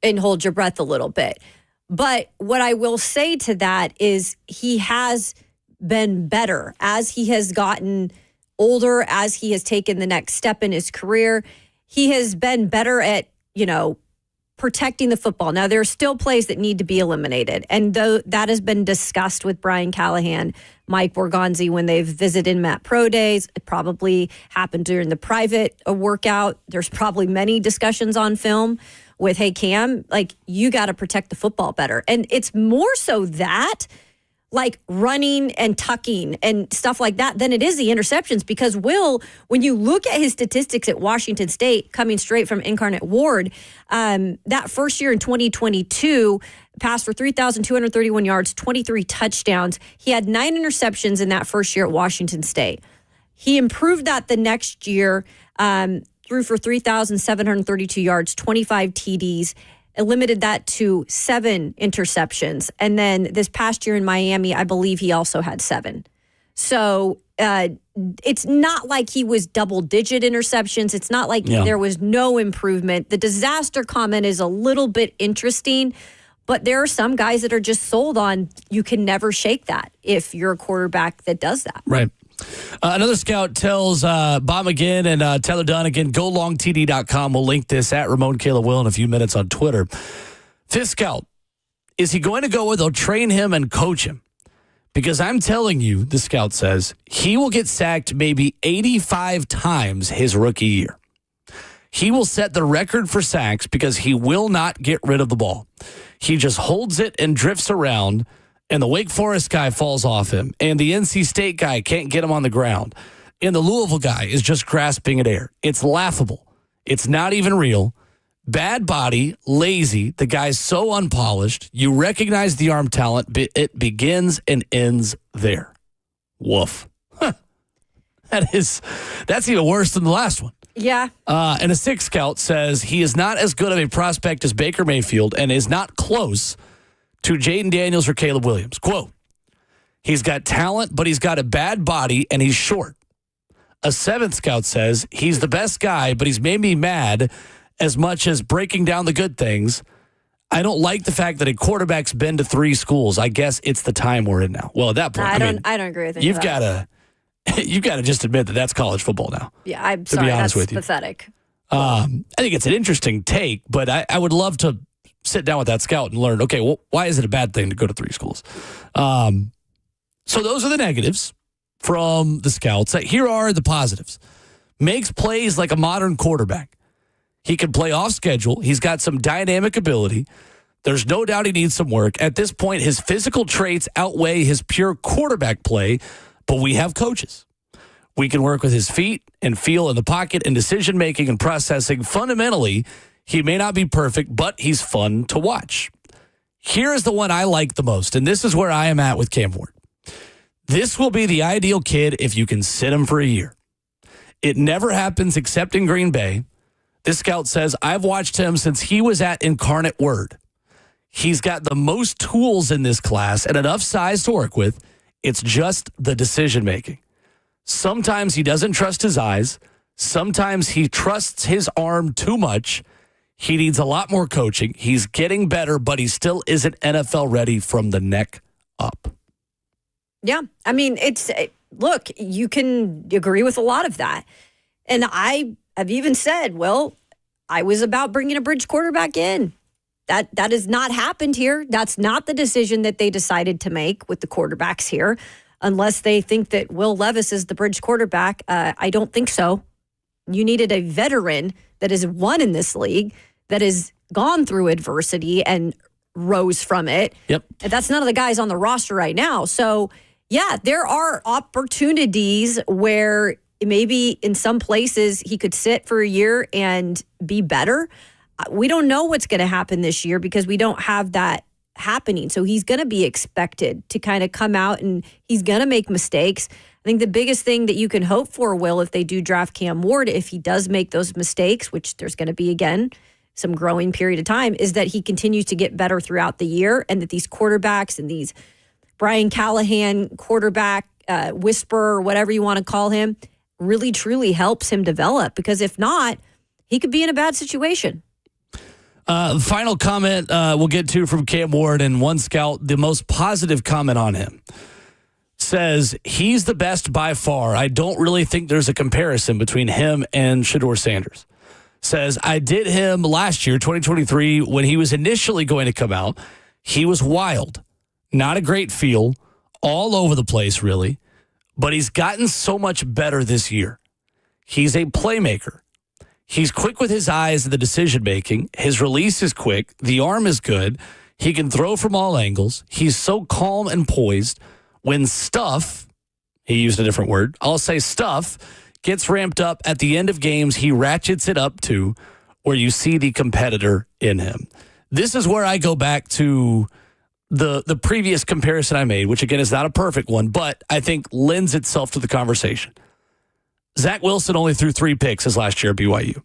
and hold your breath a little bit. But what I will say to that is he has been better as he has gotten older, as he has taken the next step in his career. He has been better at, protecting the football. Now, there are still plays that need to be eliminated. And though that has been discussed with Brian Callahan, Mike Borgonzi, when they've visited Matt Pro Days, it probably happened during the private workout. There's probably many discussions on film with, hey, Cam, like, you got to protect the football better. And it's more so that, like running and tucking and stuff like that, than it is the interceptions. Because, Will, when you look at his statistics at Washington State, coming straight from Incarnate Ward, that first year in 2022, passed for 3,231 yards, 23 touchdowns. He had 9 interceptions in that first year at Washington State. He improved that the next year, threw for 3,732 yards, 25 TDs, limited that to 7 interceptions. And then this past year in Miami, I believe he also had 7. So it's not like he was double-digit interceptions. It's not like there was no improvement. The disaster comment is a little bit interesting, but there are some guys that are just sold on you can never shake that if you're a quarterback that does that. Right. Another scout tells Bob McGinn and Taylor Dunnigan, golongtd.com. We'll link this at Ramon Kayla Will in a few minutes on Twitter. Fifth scout, is he going to go where they'll train him and coach him? Because I'm telling you, the scout says, he will get sacked maybe 85 times his rookie year. He will set the record for sacks because he will not get rid of the ball. He just holds it and drifts around, and the Wake Forest guy falls off him, and the NC State guy can't get him on the ground, and the Louisville guy is just grasping at air. It's laughable. It's not even real. Bad body, lazy. The guy's so unpolished. You recognize the arm talent. It begins and ends there. Woof. Huh. That's even worse than the last one. Yeah. And a 6 scout says he is not as good of a prospect as Baker Mayfield and is not close to Jaden Daniels or Caleb Williams. Quote, he's got talent, but he's got a bad body and he's short. A 7th scout says he's the best guy, but he's made me mad as much as breaking down the good things. I don't like the fact that a quarterback's been to 3 schools. I guess it's the time we're in now. Well, at that point, I don't agree with you. You've got to just admit that that's college football now. Yeah, I'm to sorry. be honest That's with you. pathetic. I think it's an interesting take, but I would love to sit down with that scout and learn, okay, well, why is it a bad thing to go to 3 schools? So those are the negatives from the scouts. Here are the positives. Makes plays like a modern quarterback. He can play off schedule. He's got some dynamic ability. There's no doubt he needs some work. At this point, his physical traits outweigh his pure quarterback play, but we have coaches. We can work with his feet and feel in the pocket and decision-making and processing. Fundamentally, he may not be perfect, but he's fun to watch. Here's the one I like the most, and this is where I am at with Cam Ward. This will be the ideal kid if you can sit him for a year. It never happens except in Green Bay. This scout says, I've watched him since he was at Incarnate Word. He's got the most tools in this class and enough size to work with. It's just the decision-making. Sometimes he doesn't trust his eyes. Sometimes he trusts his arm too much. He needs a lot more coaching. He's getting better, but he still isn't NFL ready from the neck up. Yeah. I mean, look, you can agree with a lot of that. And I have even said, well, I was about bringing a bridge quarterback in. That has not happened here. That's not the decision that they decided to make with the quarterbacks here, unless they think that Will Levis is the bridge quarterback. I don't think so. You needed a veteran that has won in this league, that has gone through adversity and rose from it. Yep. And that's none of the guys on the roster right now. So, yeah, there are opportunities where maybe in some places he could sit for a year and be better. We don't know what's going to happen this year because we don't have that happening. So he's going to be expected to kind of come out and he's going to make mistakes. I think the biggest thing that you can hope for, Will, if they do draft Cam Ward, if he does make those mistakes, which there's going to be, again, some growing period of time, is that he continues to get better throughout the year and that these quarterbacks and these Brian Callahan quarterback whisperer, whatever you want to call him, really truly helps him develop. Because if not, he could be in a bad situation. Final comment we'll get to from Cam Ward, and one scout, the most positive comment on him, says he's the best by far. I don't really think there's a comparison between him and Shedeur Sanders. Says, I did him last year, 2023, when he was initially going to come out. He was wild. Not a great feel. All over the place, really. But he's gotten so much better this year. He's a playmaker. He's quick with his eyes and the decision-making. His release is quick. The arm is good. He can throw from all angles. He's so calm and poised. When stuff, he used a different word, I'll say stuff, gets ramped up at the end of games, he ratchets it up to where you see the competitor in him. This is where I go back to the previous comparison I made, which, again, is not a perfect one, but I think lends itself to the conversation. Zach Wilson only threw 3 picks his last year at BYU.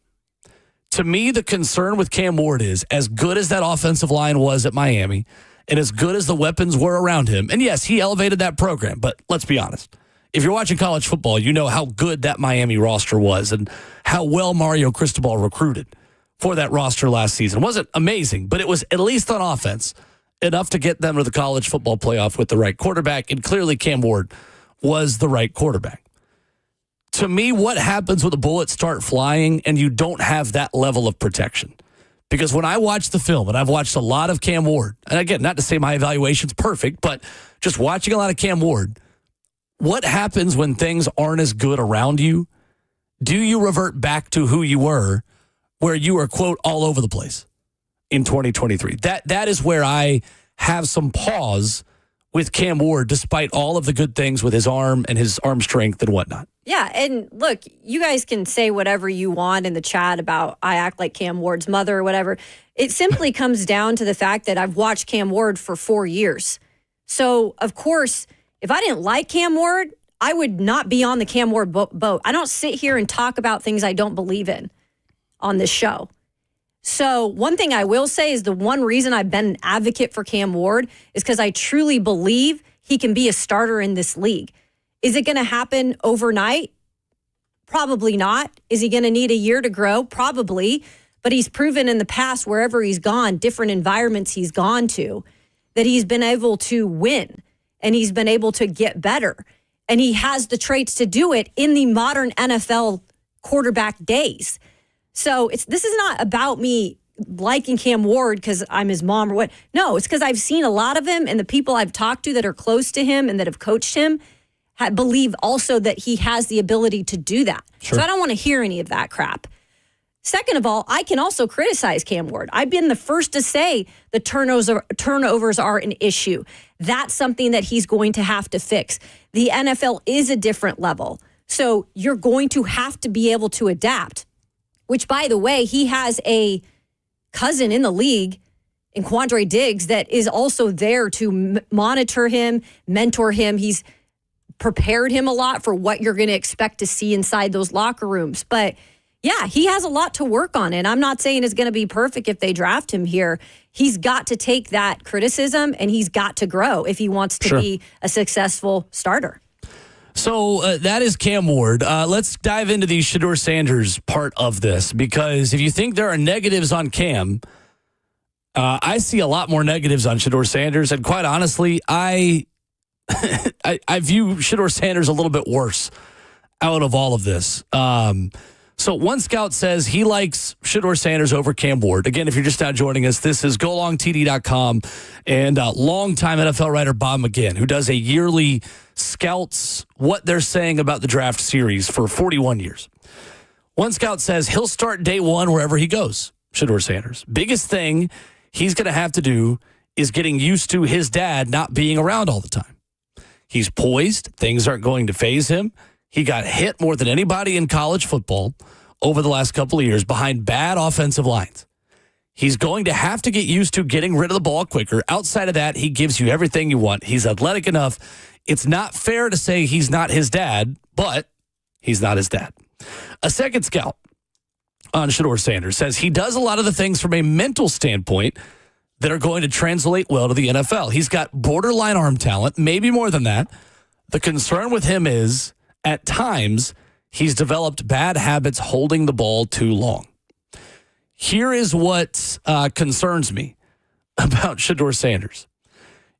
To me, the concern with Cam Ward is, as good as that offensive line was at Miami and as good as the weapons were around him, and yes, he elevated that program, but let's be honest. If you're watching college football, you know how good that Miami roster was and how well Mario Cristobal recruited for that roster last season. It wasn't amazing, but it was, at least on offense, enough to get them to the college football playoff with the right quarterback, and clearly Cam Ward was the right quarterback. To me, what happens when the bullets start flying and you don't have that level of protection? Because when I watch the film, and I've watched a lot of Cam Ward, and again, not to say my evaluation's perfect, but just watching a lot of Cam Ward, what happens when things aren't as good around you? Do you revert back to who you were, where you were, quote, all over the place in 2023? That is where I have some pause with Cam Ward, despite all of the good things with his arm and his arm strength and whatnot. Yeah, and look, you guys can say whatever you want in the chat about I act like Cam Ward's mother or whatever. It simply comes down to the fact that I've watched Cam Ward for 4 years. So, of course, if I didn't like Cam Ward, I would not be on the Cam Ward boat. I don't sit here and talk about things I don't believe in on this show. So one thing I will say is the one reason I've been an advocate for Cam Ward is because I truly believe he can be a starter in this league. Is it going to happen overnight? Probably not. Is he going to need a year to grow? Probably. But he's proven in the past, wherever he's gone, different environments he's gone to, that he's been able to win and he's been able to get better. And he has the traits to do it in the modern NFL quarterback days. So this is not about me liking Cam Ward because I'm his mom or what. No, it's because I've seen a lot of him, and the people I've talked to that are close to him and that have coached him believe also that he has the ability to do that. Sure. So I don't want to hear any of that crap. Second of all, I can also criticize Cam Ward. I've been the first to say the turnovers are an issue. That's something that he's going to have to fix. The NFL is a different level. So you're going to have to be able to adapt, which, by the way, he has a cousin in the league in Quandre Diggs that is also there to monitor him, mentor him. He's prepared him a lot for what you're going to expect to see inside those locker rooms. But yeah, he has a lot to work on. And I'm not saying it's going to be perfect if they draft him here. He's got to take that criticism and he's got to grow if he wants to be a successful starter. So that is Cam Ward. Let's dive into the Shedeur Sanders part of this, because if you think there are negatives on Cam, I see a lot more negatives on Shedeur Sanders. And quite honestly, I view Shedeur Sanders a little bit worse out of all of this. So one scout says he likes Shedeur Sanders over Cam Ward. Again, if you're just now joining us, this is GoLongTD.com and longtime NFL writer Bob McGinn, who does a yearly scouts what they're saying about the draft series for 41 years. One scout says he'll start day one wherever he goes, Shedeur Sanders. Biggest thing he's going to have to do is getting used to his dad not being around all the time. He's poised. Things aren't going to faze him. He got hit more than anybody in college football over the last couple of years behind bad offensive lines. He's going to have to get used to getting rid of the ball quicker. Outside of that, he gives you everything you want. He's athletic enough. It's not fair to say he's not his dad, but he's not his dad. A second scout on Shedeur Sanders says he does a lot of the things from a mental standpoint that are going to translate well to the NFL. He's got borderline arm talent, maybe more than that. The concern with him is, at times, he's developed bad habits holding the ball too long. Here is what concerns me about Shedeur Sanders.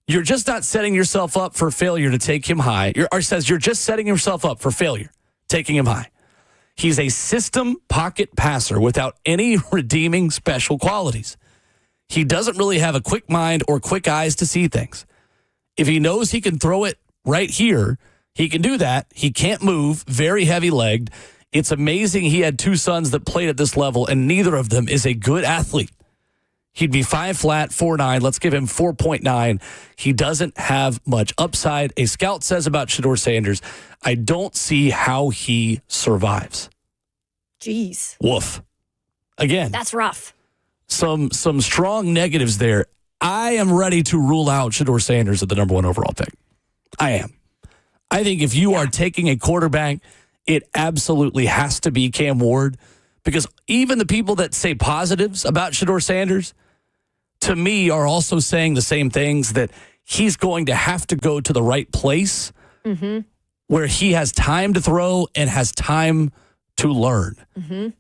You're just not setting yourself up for failure to take him high. Or says you're just setting yourself up for failure, taking him high. He's a system pocket passer without any redeeming special qualities. He doesn't really have a quick mind or quick eyes to see things. If he knows he can throw it right here, he can do that. He can't move, very heavy-legged. It's amazing he had two sons that played at this level, and neither of them is a good athlete. He'd be 5 flat, 4.9. Let's give him 4.9. He doesn't have much upside. A scout says about Shedeur Sanders, I don't see how he survives. Jeez. Woof. Again. That's rough. Some strong negatives there. I am ready to rule out Shedeur Sanders at the number 1 overall pick. I am. I think if you are taking a quarterback, it absolutely has to be Cam Ward, because even the people that say positives about Shedeur Sanders, to me, are also saying the same things, that he's going to have to go to the right place where he has time to throw and has time to learn.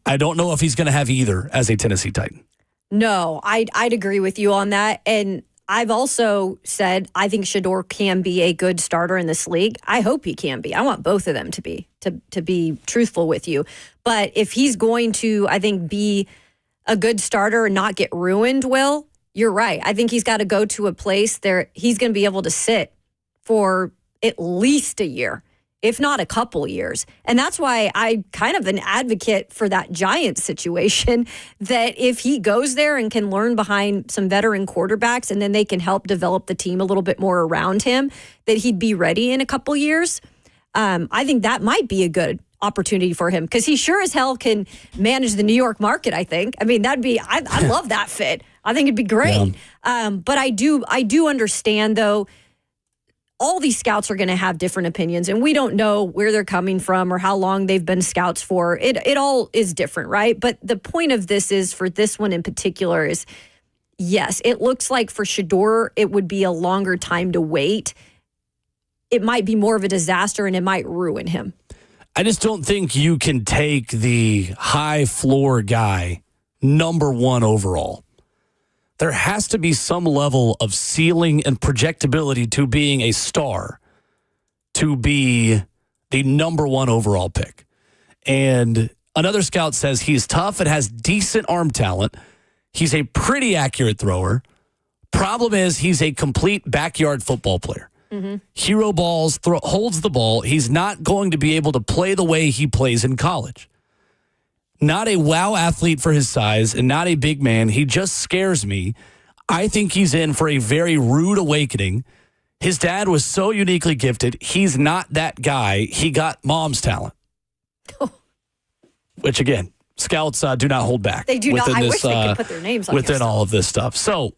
I don't know if he's going to have either as a Tennessee Titan. No, I'd agree with you on that. And I've also said I think Shedeur can be a good starter in this league. I hope he can be. I want both of them to be truthful with you. But if he's going to, I think, be a good starter and not get ruined, Will, you're right. I think he's got to go to a place there he's going to be able to sit for at least a year if not a couple years. And that's why I'm kind of an advocate for that Giants situation, that if he goes there and can learn behind some veteran quarterbacks and then they can help develop the team a little bit more around him, that he'd be ready in a couple years. I think that might be a good opportunity for him because he sure as hell can manage the New York market, I think. I mean, I love that fit. I think it'd be great. Yeah. But I do understand, though, all these scouts are going to have different opinions, and we don't know where they're coming from or how long they've been scouts for. It all is different, right? But the point of this is, for this one in particular, is yes, it looks like for Shedeur, it would be a longer time to wait. It might be more of a disaster, and it might ruin him. I just don't think you can take the high floor guy number 1 overall. There has to be some level of ceiling and projectability to being a star to be the number 1 overall pick. And another scout says he's tough and has decent arm talent. He's a pretty accurate thrower. Problem is he's a complete backyard football player. Mm-hmm. Hero balls, holds the ball. He's not going to be able to play the way he plays in college. Not a wow athlete for his size and not a big man. He just scares me. I think he's in for a very rude awakening. His dad was so uniquely gifted. He's not that guy. He got mom's talent. Which, again, scouts do not hold back. They do not. I wish they could put their names on within all of this stuff. So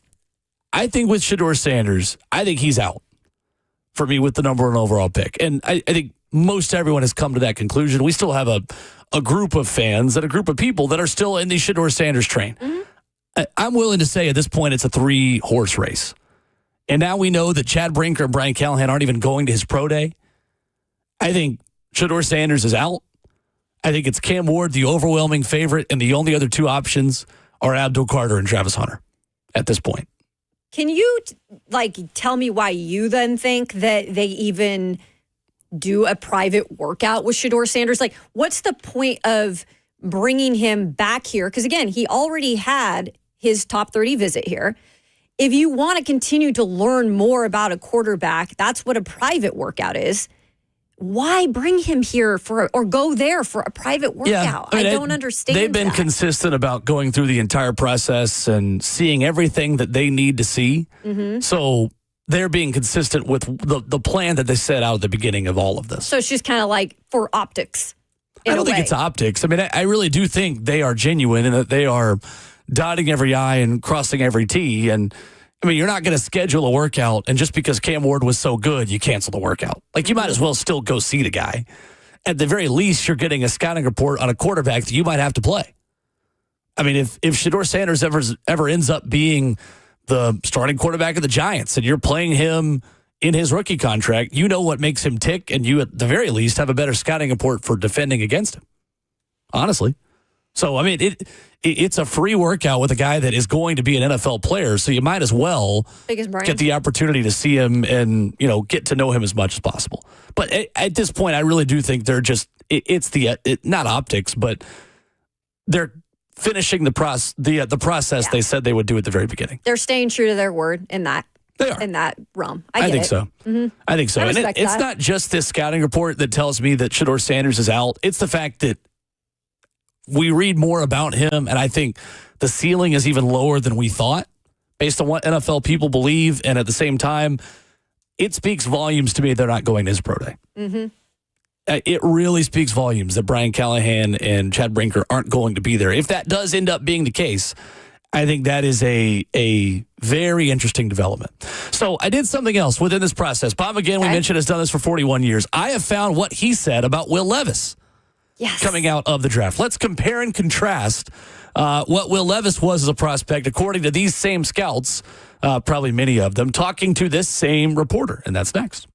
I think with Shedeur Sanders, I think he's out for me with the number 1 overall pick. And I think most everyone has come to that conclusion. We still have a group of fans and a group of people that are still in the Shedeur Sanders train. Mm-hmm. I'm willing to say at this point it's a 3-horse race. And now we know that Chad Brinker and Brian Callahan aren't even going to his pro day. I think Shedeur Sanders is out. I think it's Cam Ward, the overwhelming favorite, and the only other 2 options are Abdul Carter and Travis Hunter at this point. Can you tell me why you then think that they even do a private workout with Shedeur Sanders? Like, what's the point of bringing him back here? Because, again, he already had his top 30 visit here. If you want to continue to learn more about a quarterback, that's what a private workout is. Why bring him here or go there for a private workout? Yeah, I don't understand. They've been consistent about going through the entire process and seeing everything that they need to see. Mm-hmm. So they're being consistent with the plan that they set out at the beginning of all of this. So it's just kind of like for optics. I don't think it's optics. I mean, I really do think they are genuine and that they are dotting every I and crossing every T. And I mean, you're not going to schedule a workout, and just because Cam Ward was so good, you cancel the workout. Like, you might as well still go see the guy. At the very least, you're getting a scouting report on a quarterback that you might have to play. I mean, if Shedeur Sanders ever ends up being the starting quarterback of the Giants and you're playing him in his rookie contract, you know what makes him tick, and you at the very least have a better scouting report for defending against him. Honestly. So, I mean, it's a free workout with a guy that is going to be an NFL player, so you might as well get the opportunity to see him and, get to know him as much as possible. But at this point, I really do think they're just, not optics, but they're finishing the process they said they would do at the very beginning. They're staying true to their word in that. They are. In that realm. I think so. Mm-hmm. I think so. And it's not just this scouting report that tells me that Shedeur Sanders is out. It's the fact that we read more about him, and I think the ceiling is even lower than we thought based on what NFL people believe. And at the same time, it speaks volumes to me they're not going to his pro day. Mm-hmm. It really speaks volumes that Brian Callahan and Chad Brinker aren't going to be there. If that does end up being the case, I think that is a very interesting development. So I did something else within this process. Bob, again, we mentioned, has done this for 41 years. I have found what he said about Will Levis. Yes. Coming out of the draft. Let's compare and contrast what Will Levis was as a prospect, according to these same scouts, probably many of them, talking to this same reporter. And that's next.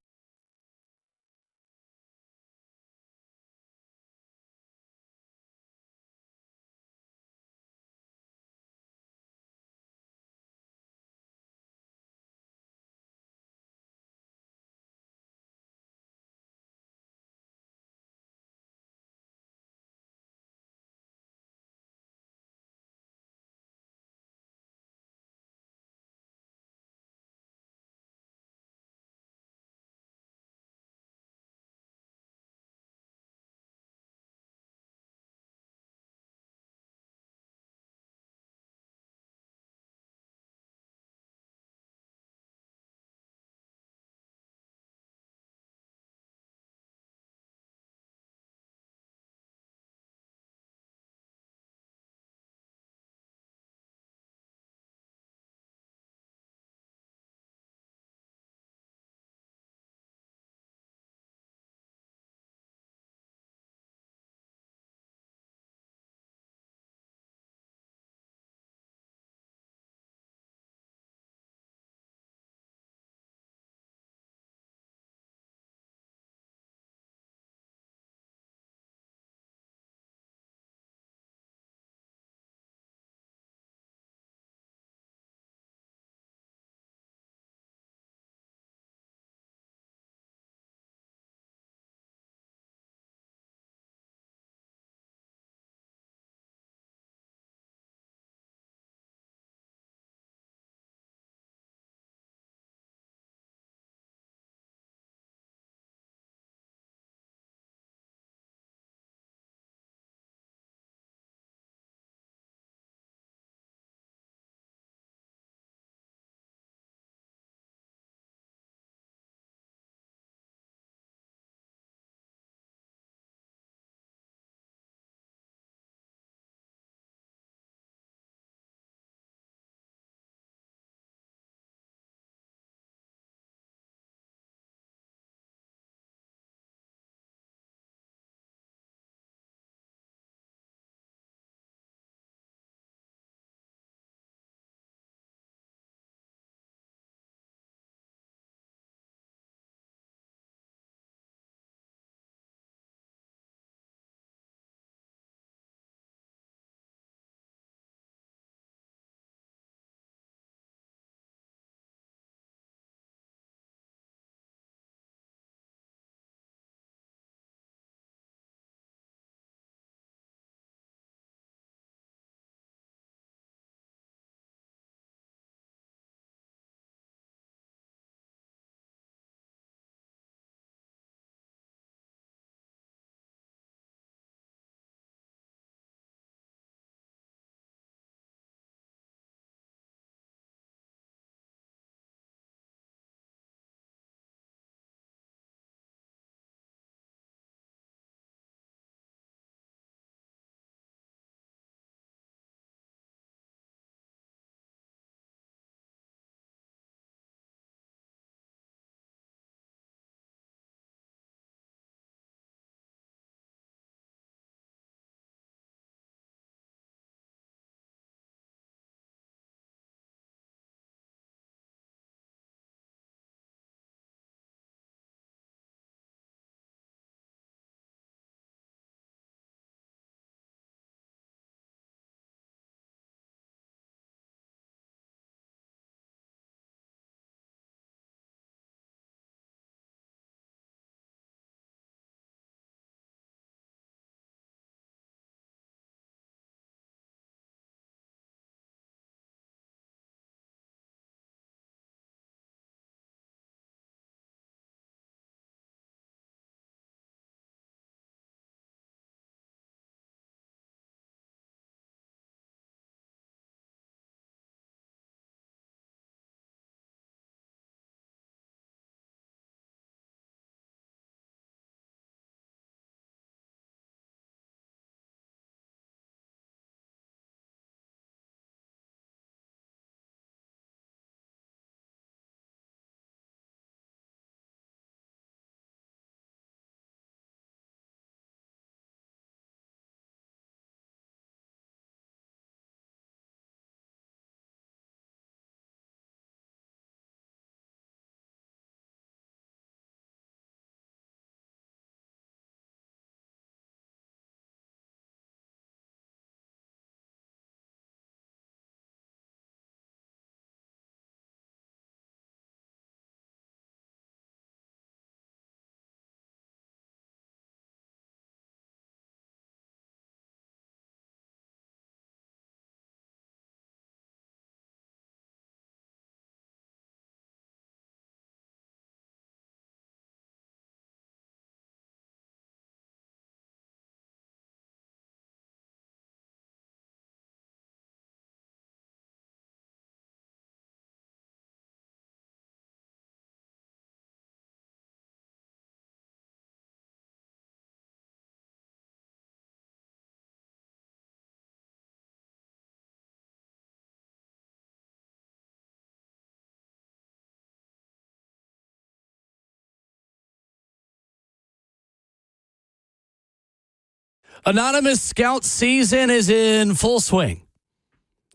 Anonymous scout season is in full swing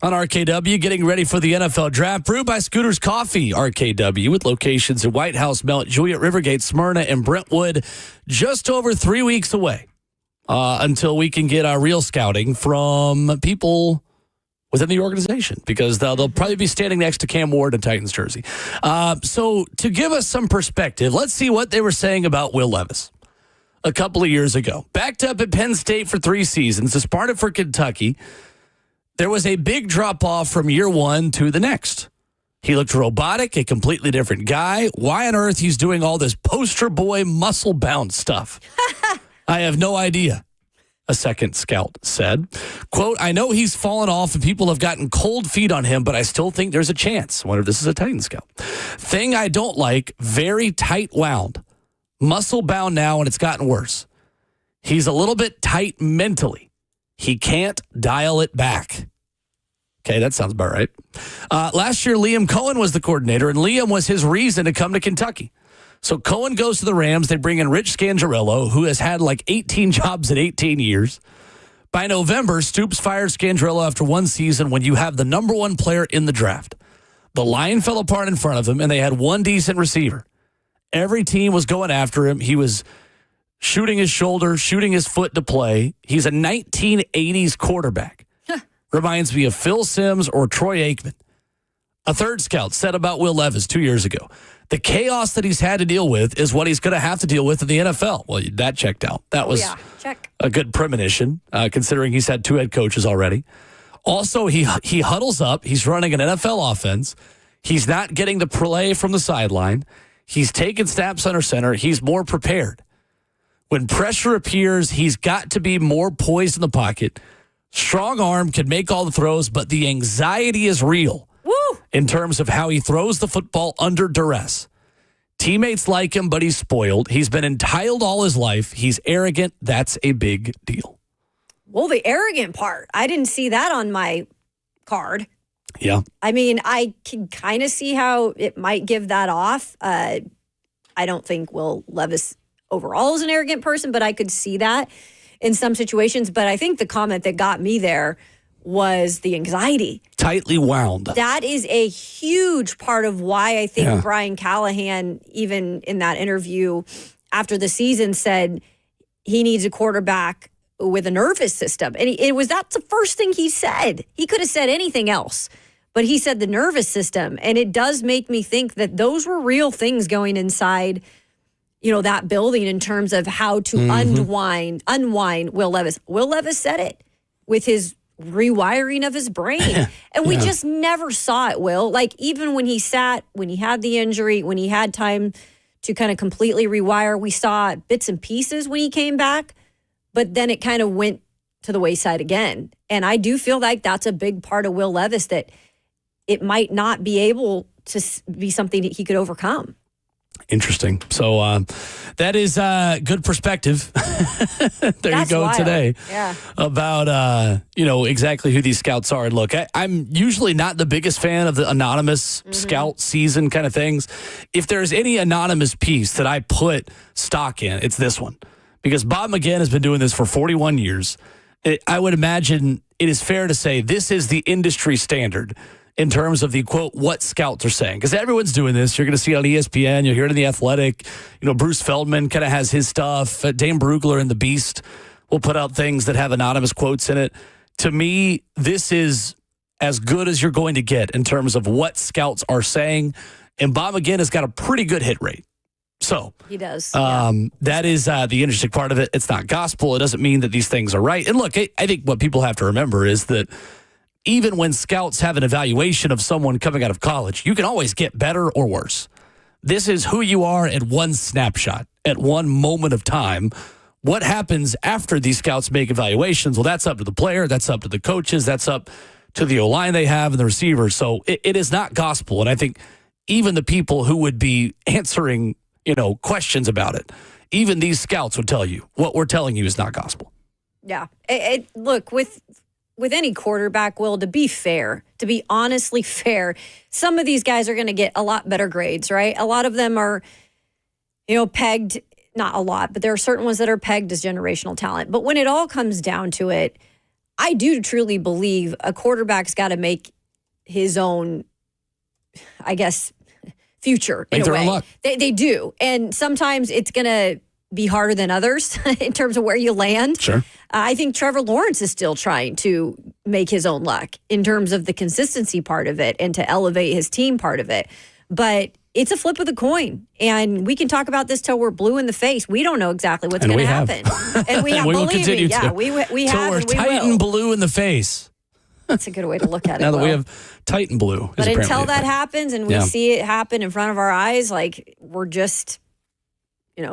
on RKW, getting ready for the NFL draft. Brewed by Scooter's Coffee, RKW, with locations in White House, Mount Juliet, Rivergate, Smyrna, and Brentwood. Just over 3 weeks away until we can get our real scouting from people within the organization, because they'll probably be standing next to Cam Ward in Titans jersey. So to give us some perspective, let's see what they were saying about Will Levis a couple of years ago. Backed up at Penn State for 3 seasons, disbarred for Kentucky. There was a big drop-off from year one to the next. He looked robotic, a completely different guy. Why on earth he's doing all this poster boy muscle-bound stuff? I have no idea, a second scout said. Quote, I know he's fallen off and people have gotten cold feet on him, but I still think there's a chance. I wonder if this is a Titan scout. Thing I don't like, very tight wound. Muscle bound now, and it's gotten worse. He's a little bit tight mentally. He can't dial it back. Okay, that sounds about right. Last year, Liam Cohen was the coordinator, and Liam was his reason to come to Kentucky. So Cohen goes to the Rams. They bring in Rich Scangarello, who has had like 18 jobs in 18 years. By November, Stoops fired Scangarello after 1 season when you have the number 1 player in the draft. The line fell apart in front of him, and they had 1 decent receiver. Every team was going after him. He was shooting his shoulder, shooting his foot to play. He's a 1980s quarterback. Reminds me of Phil Simms or Troy Aikman. A third scout said about Will Levis 2 years ago, the chaos that he's had to deal with is what he's going to have to deal with in the NFL. Well, that checked out. That was check. A good premonition, considering he's had 2 head coaches already. Also, he huddles up. He's running an NFL offense. He's not getting the play from the sideline. He's taking snaps under center. He's more prepared. When pressure appears, he's got to be more poised in the pocket. Strong arm, can make all the throws, but the anxiety is real. Woo! In terms of how he throws the football under duress. Teammates like him, but he's spoiled. He's been entitled all his life. He's arrogant. That's a big deal. Well, the arrogant part, I didn't see that on my card. Yeah. I mean, I can kind of see how it might give that off. I don't think Will Levis overall is an arrogant person, but I could see that in some situations. But I think the comment that got me there was the anxiety. Tightly wound. That is a huge part of why I think Brian Callahan, even in that interview after the season, said he needs a quarterback with a nervous system. And that's the first thing he said. He could have said anything else, but he said the nervous system. And it does make me think that those were real things going inside, that building in terms of how to unwind Will Levis. Will Levis said it with his rewiring of his brain. And we just never saw it, Will. Like, even when he had the injury, when he had time to kind of completely rewire, we saw bits and pieces when he came back, but then it kind of went to the wayside again. And I do feel like that's a big part of Will Levis, that it might not be able to be something that he could overcome. Interesting. So that is good perspective. That's you go wild. Today about exactly who these scouts are. And look, I'm usually not the biggest fan of the anonymous scout season kind of things. If there's any anonymous piece that I put stock in, it's this one, because Bob McGinn has been doing this for 41 years. I would imagine it is fair to say this is the industry standard in terms of the, quote, what scouts are saying. Because everyone's doing this. You're going to see it on ESPN. You'll hear it in The Athletic. Bruce Feldman kind of has his stuff. Dane Brugler and The Beast will put out things that have anonymous quotes in it. To me, this is as good as you're going to get in terms of what scouts are saying. And Bob McGinn has got a pretty good hit rate. So he does. That is the interesting part of it. It's not gospel. It doesn't mean that these things are right. And look, I think what people have to remember is that even when scouts have an evaluation of someone coming out of college, you can always get better or worse. This is who you are at one snapshot, at one moment of time. What happens after these scouts make evaluations? Well, that's up to the player. That's up to the coaches. That's up to the O-line they have and the receivers. So it is not gospel. And I think even the people who would be answering, questions about it, even these scouts would tell you what we're telling you is not gospel. Yeah. Look, with any quarterback, Will, to be fair, to be honestly fair, some of these guys are going to get a lot better grades, right? A lot of them are, pegged not a lot, but there are certain ones that are pegged as generational talent. But when it all comes down to it, I do truly believe a quarterback's got to make his own, I guess, future in a way. They do. And sometimes it's going to be harder than others in terms of where you land. Sure. I think Trevor Lawrence is still trying to make his own luck in terms of the consistency part of it and to elevate his team part of it. But it's a flip of the coin. And we can talk about this till we're blue in the face. We don't know exactly what's going to happen. And we have, we will believe continue me, yeah, to. we have, Till we're and we Titan will. blue in the face. That's a good way to look at it. Now that we Will. have Titan blue. But until that happens and we Yeah. see it happen in front of our eyes, like we're just,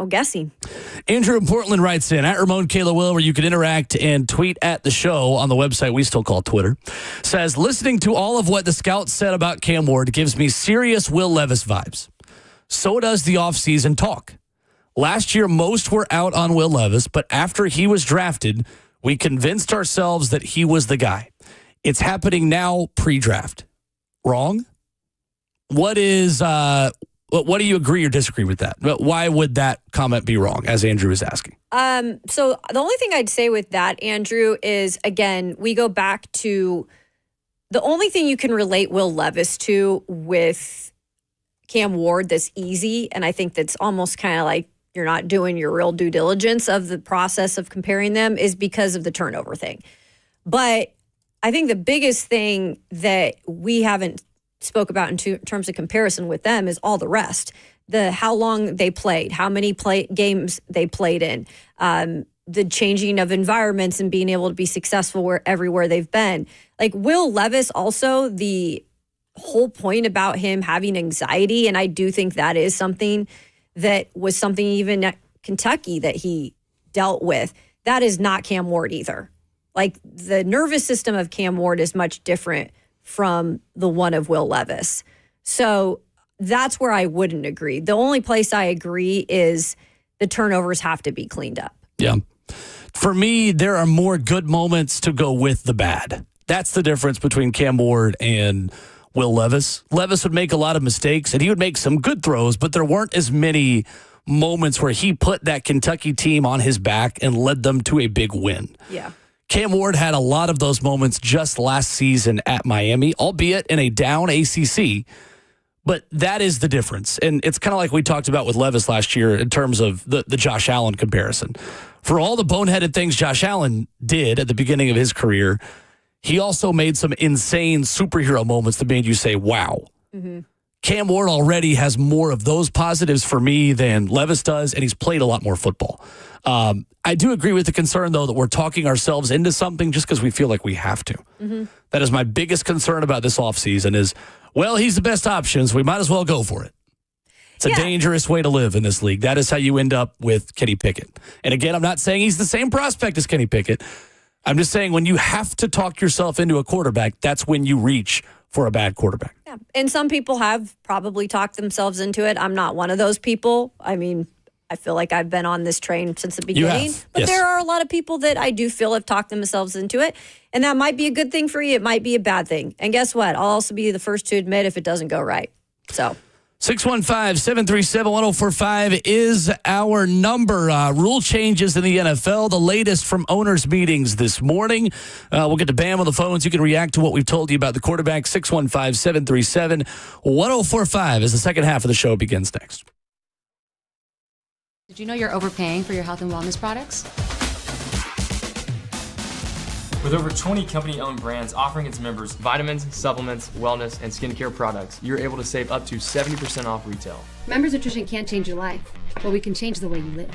guessing. Andrew in Portland writes in, at Ramon Kayla Will, where you can interact and tweet at the show on the website we still call Twitter, says, listening to all of what the scouts said about Cam Ward gives me serious Will Levis vibes. So does the offseason talk. Last year, most were out on Will Levis, but after he was drafted, we convinced ourselves that he was the guy. It's happening now pre-draft. Wrong? What do you agree or disagree with that? Why would that comment be wrong, as Andrew is asking? So the only thing I'd say with that, Andrew, is, again, we go back to the only thing you can relate Will Levis to with Cam Ward that's easy, and I think that's almost kind of like you're not doing your real due diligence of the process of comparing them, is because of the turnover thing. But I think the biggest thing that we haven't spoke about in terms of comparison with them is all the rest. The how long they played, how many games they played in, the changing of environments and being able to be successful everywhere they've been. Like Will Levis, also the whole point about him having anxiety, and I do think that is something that was something even at Kentucky that he dealt with. That is not Cam Ward either. Like the nervous system of Cam Ward is much different from the one of Will Levis. So that's where I wouldn't agree. The only place I agree is the turnovers have to be cleaned up. Yeah. For me, there are more good moments to go with the bad. That's the difference between Cam Ward and Will Levis. Levis would make a lot of mistakes, and he would make some good throws, but there weren't as many moments where he put that Kentucky team on his back and led them to a big win. Yeah. Cam Ward had a lot of those moments just last season at Miami, albeit in a down ACC. But that is the difference. And it's kind of like we talked about with Levis last year in terms of the Josh Allen comparison. For all the boneheaded things Josh Allen did at the beginning of his career, he also made some insane superhero moments that made you say, wow. Mm-hmm. Cam Ward already has more of those positives for me than Levis does, and he's played a lot more football. I do agree with the concern, though, that we're talking ourselves into something just because we feel like we have to. Mm-hmm. That is my biggest concern about this offseason is, well, he's the best option, so we might as well go for it. It's a dangerous way to live in this league. That is how you end up with Kenny Pickett. And again, I'm not saying he's the same prospect as Kenny Pickett. I'm just saying when you have to talk yourself into a quarterback, that's when you reach for a bad quarterback. Yeah. And some people have probably talked themselves into it. I'm not one of those people. I mean, I feel like I've been on this train since the beginning. But yes. There are a lot of people that I do feel have talked themselves into it. And that might be a good thing for you. It might be a bad thing. And guess what? I'll also be the first to admit if it doesn't go right. So 615-737-1045 is our number. Rule changes in the NFL, the latest from owners' meetings this morning. We'll get to Bam on the phones. You can react to what we've told you about the quarterback. 615-737-1045 as the second half of the show begins next. Did you know you're overpaying for your health and wellness products? With over 20 company-owned brands offering its members vitamins, supplements, wellness, and skincare products, you're able to save up to 70% off retail. Members Nutrition can't change your life, but we can change the way you live.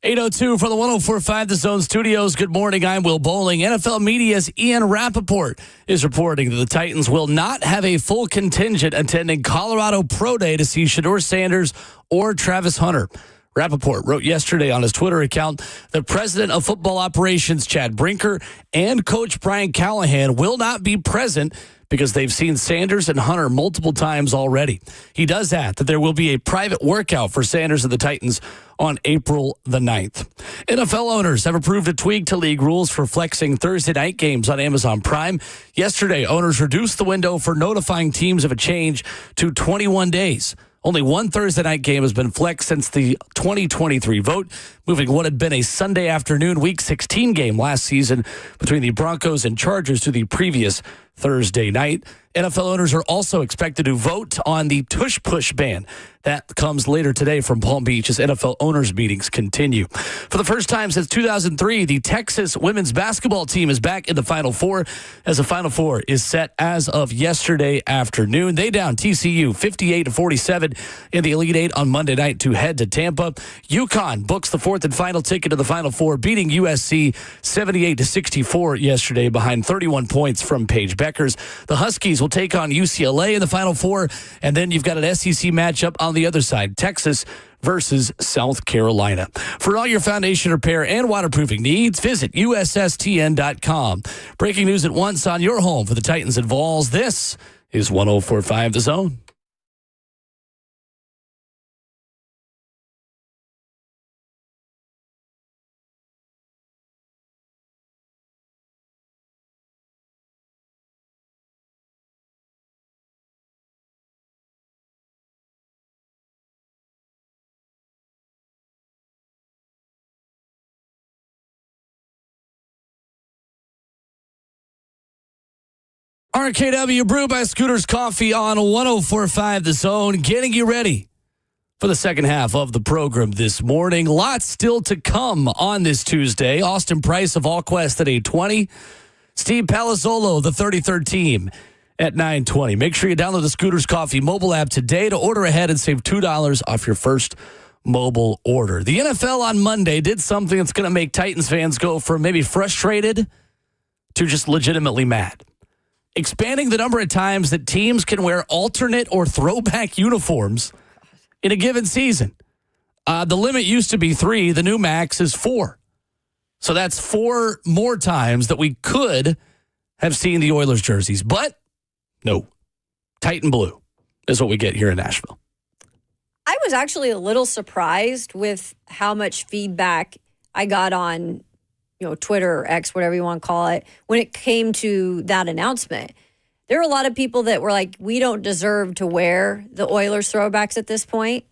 8:02 for the 104.5 The Zone Studios. Good morning. I'm Will Bowling. NFL Media's Ian Rappaport is reporting that the Titans will not have a full contingent attending Colorado Pro Day to see Shedeur Sanders or Travis Hunter. Rappaport wrote yesterday on his Twitter account that President of Football Operations Chad Brinker and Coach Brian Callahan will not be present because they've seen Sanders and Hunter multiple times already. He does add that there will be a private workout for Sanders and the Titans on April the 9th. NFL owners have approved a tweak to league rules for flexing Thursday night games on Amazon Prime. Yesterday, owners reduced the window for notifying teams of a change to 21 days. Only one Thursday night game has been flexed since the 2023 vote, moving what had been a Sunday afternoon Week 16 game last season between the Broncos and Chargers to the previous Thursday night. NFL owners are also expected to vote on the Tush push ban. That comes later today from Palm Beach as NFL owners meetings continue. For the first time since 2003, the Texas women's basketball team is back in the Final Four as the Final Four is set as of yesterday afternoon. They down TCU 58-47 in the Elite Eight on Monday night to head to Tampa. UConn books the fourth and final ticket to the Final Four, beating USC 78-64 yesterday behind 31 points from Paige Beckers. The Huskies will take on UCLA in the Final Four, and then you've got an SEC matchup on the other side, Texas versus South Carolina. For all your foundation repair and waterproofing needs, visit USSTN.com. Breaking news at once on your home for the Titans and Vols. This is 104.5 The Zone. RKW brewed by Scooter's Coffee on 104.5 The Zone, getting you ready for the second half of the program this morning. Lots still to come on this Tuesday. Austin Price of AllQuest at 8:20. Steve Palazzolo, the 33rd team, at 9:20. Make sure you download the Scooter's Coffee mobile app today to order ahead and save $2 off your first mobile order. The NFL on Monday did something that's going to make Titans fans go from maybe frustrated to just legitimately mad. Expanding the number of times that teams can wear alternate or throwback uniforms in a given season. The limit used to be 3. The new max is 4. So that's 4 more times that we could have seen the Oilers jerseys. But no, Titan blue is what we get here in Nashville. I was actually a little surprised with how much feedback I got on Twitter or X, whatever you want to call it, when it came to that announcement. There were a lot of people that were like, we don't deserve to wear the Oilers throwbacks at this point.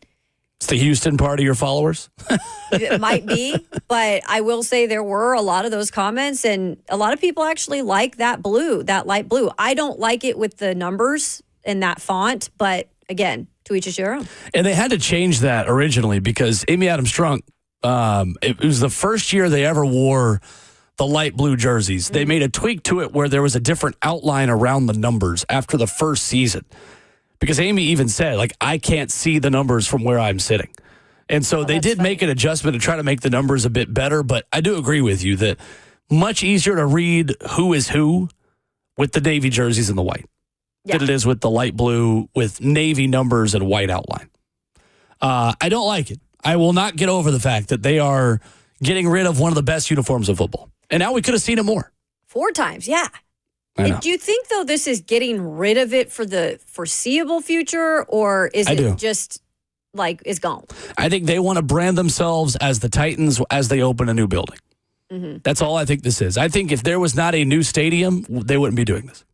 It's the Houston part of your followers? It might be, but I will say there were a lot of those comments, and a lot of people actually like that blue, that light blue. I don't like it with the numbers and that font, but again, to each his own. And they had to change that originally because Amy Adams-Strunk, it was the first year they ever wore the light blue jerseys. They made a tweak to it where there was a different outline around the numbers after the first season. Because Amy even said, I can't see the numbers from where I'm sitting. And so they did make an adjustment to try to make the numbers a bit better. But I do agree with you that much easier to read who is who with the navy jerseys and the white than it is with the light blue with navy numbers and white outline. I don't like it. I will not get over the fact that they are getting rid of one of the best uniforms of football. And now we could have seen it more. 4 times, yeah. Do you think, though, this is getting rid of it for the foreseeable future, or is it just, is gone? I think they want to brand themselves as the Titans as they open a new building. Mm-hmm. That's all I think this is. I think if there was not a new stadium, they wouldn't be doing this.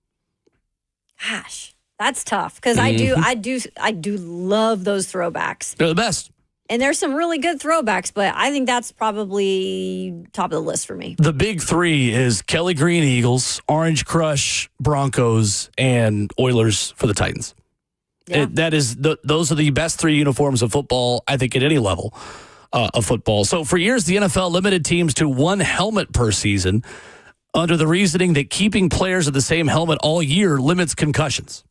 Gosh, that's tough, because I do love those throwbacks. They're the best. And there's some really good throwbacks, but I think that's probably top of the list for me. The big 3 is Kelly Green Eagles, Orange Crush Broncos, and Oilers for the Titans. Yeah. Those are the best 3 uniforms of football, I think, at any level of football. So for years, the NFL limited teams to 1 helmet per season under the reasoning that keeping players in the same helmet all year limits concussions.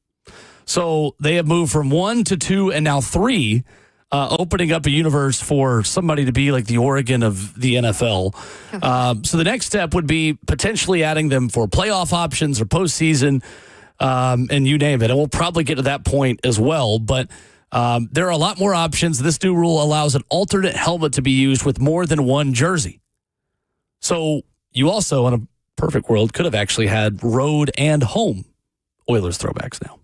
So they have moved from 1 to 2 and now 3 opening up a universe for somebody to be like the Oregon of the NFL. So the next step would be potentially adding them for playoff options or postseason, and you name it. And we'll probably get to that point as well. But there are a lot more options. This new rule allows an alternate helmet to be used with more than one jersey. So you also, in a perfect world, could have actually had road and home Oilers throwbacks now,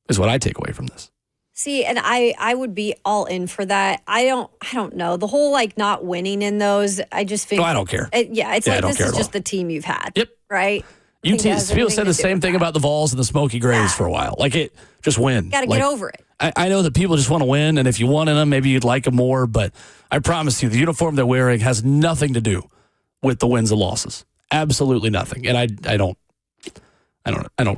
is what I take away from this. See, and I would be all in for that. I don't know. The whole like not winning in those, I just think. No, I don't care. It's like this is just the team you've had. Yep. Right? People said the same thing about the Vols and the Smoky Grays for a while. Like it, just win. Got to get over it. I know that people just want to win, and if you wanted them, maybe you'd like them more. But I promise you, the uniform they're wearing has nothing to do with the wins and losses. Absolutely nothing. And I don't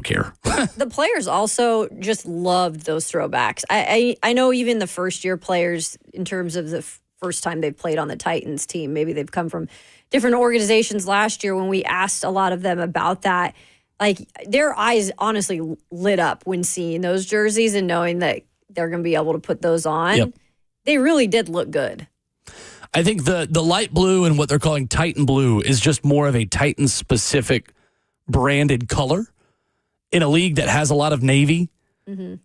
care. The players also just loved those throwbacks. I know even the first year players, in terms of the first time they've played on the Titans team, maybe they've come from different organizations last year when we asked a lot of them about that. Like their eyes honestly lit up when seeing those jerseys and knowing that they're going to be able to put those on. Yep. They really did look good. I think the light blue and what they're calling Titan blue is just more of a Titan-specific branded color in a league that has a lot of navy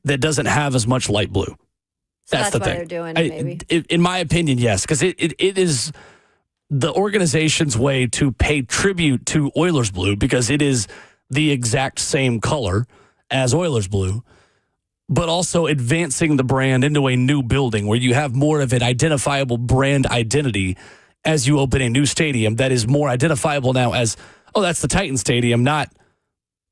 that doesn't have as much light blue. So that's the why thing. they're doing maybe. In my opinion, yes, because it is the organization's way to pay tribute to Oilers blue because it is the exact same color as Oilers blue, but also advancing the brand into a new building where you have more of an identifiable brand identity as you open a new stadium that is more identifiable now as, oh, that's the Titan Stadium, not,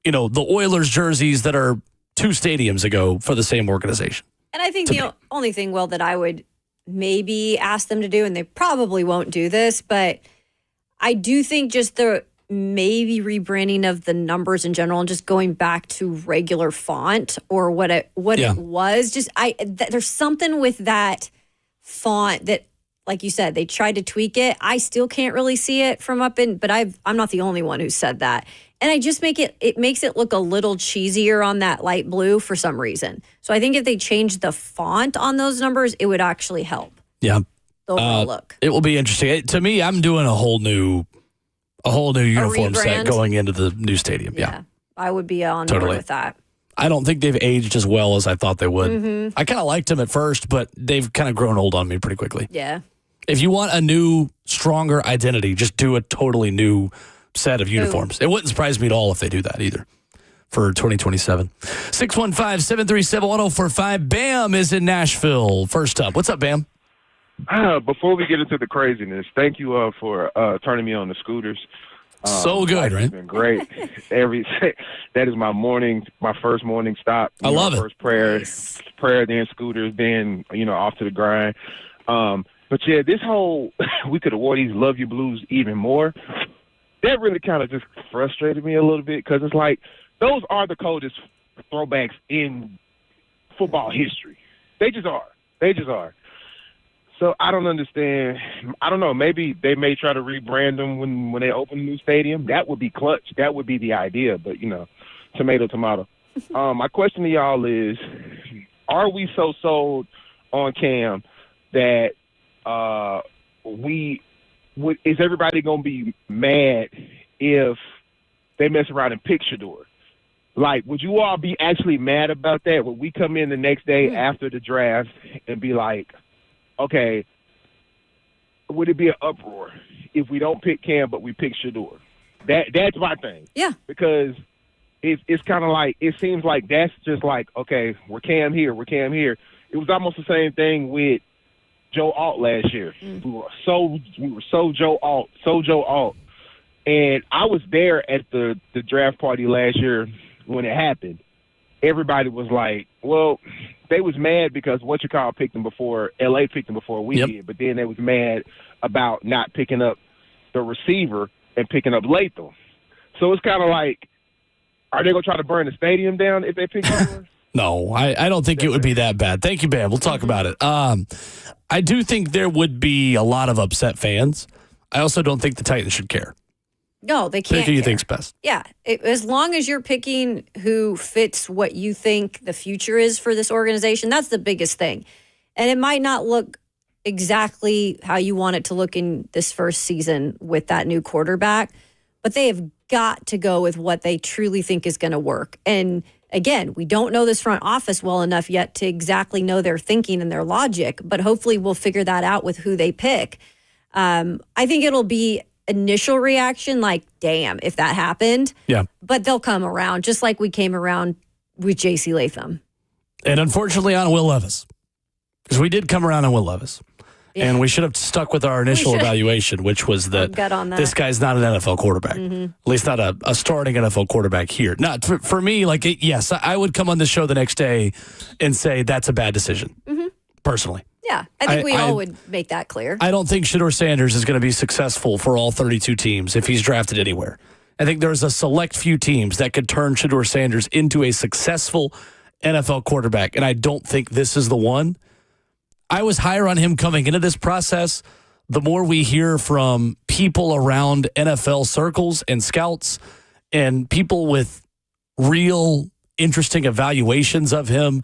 the Oilers jerseys that are 2 stadiums ago for the same organization. And I think the only thing, Will, that I would maybe ask them to do, and they probably won't do this, but I do think just the maybe rebranding of the numbers in general and just going back to regular font or what it was. Just there's something with that font that, like you said, they tried to tweak it. I still can't really see it from up in, but I'm not the only one who said that. And I just it makes it look a little cheesier on that light blue for some reason. So I think if they change the font on those numbers, it would actually help. Yeah. The overall look. It will be interesting. To me, I'm doing a whole new uniform set going into the new stadium. Yeah. I would be on board with that. I don't think they've aged as well as I thought they would. I kind of liked them at first, but they've kind of grown old on me pretty quickly. Yeah. If you want a new, stronger identity, just do a totally new set of uniforms. It wouldn't surprise me at all if they do that either for 2027. 615-737-1045. Bam is in Nashville. First up. What's up, Bam? Before we get into the craziness, thank you for turning me on the scooters. So good, right? It's been great. That is my first morning stop. I love it. First prayer, then scooters, then off to the grind. But yeah, this whole we could have wore these Love You Blues even more. That really kind of just frustrated me a little bit because it's like those are the coldest throwbacks in football history. They just are. So I don't understand. I don't know. Maybe they may try to rebrand them when they open a new stadium. That would be clutch. That would be the idea. But, tomato. My question to y'all is, are we so sold on Cam that is everybody going to be mad if they mess around and pick Shedeur? Like, would you all be actually mad about that? Would we come in the next day after the draft and be like, okay, would it be an uproar if we don't pick Cam but we pick Shedeur? That's my thing. Yeah. Because it's kind of like, it seems like that's just like, okay, we're Cam here. It was almost the same thing with Joe Alt last year. We were so Joe Alt. And I was there at the draft party last year when it happened. Everybody was like, well, they was mad because picked him before, LA picked him before we did, but then they was mad about not picking up the receiver and picking up Latham. So it's kind of like, are they going to try to burn the stadium down if they pick him? No, I don't think it would be that bad. Thank you, Bam. We'll talk about it. I do think there would be a lot of upset fans. I also don't think the Titans should care. No, they can't. Pick who you think's best. Yeah, as long as you're picking who fits what you think the future is for this organization, that's the biggest thing. And it might not look exactly how you want it to look in this first season with that new quarterback, but they have got to go with what they truly think is going to work. And again, we don't know this front office well enough yet to exactly know their thinking and their logic, but hopefully we'll figure that out with who they pick. I think it'll be initial reaction like, damn, if that happened. Yeah. But they'll come around, just like we came around with J.C. Latham. And unfortunately on Will Levis, because we did come around on Will Levis. Yeah. And we should have stuck with our initial evaluation, which was that this guy's not an NFL quarterback. At least not a starting NFL quarterback here. Not for me, yes, I would come on the show the next day and say that's a bad decision, personally. Yeah, I think we all would make that clear. I don't think Shedeur Sanders is going to be successful for all 32 teams if he's drafted anywhere. I think there's a select few teams that could turn Shedeur Sanders into a successful NFL quarterback, and I don't think this is the one. I was higher on him coming into this process. The more we hear from people around NFL circles and scouts and people with real interesting evaluations of him,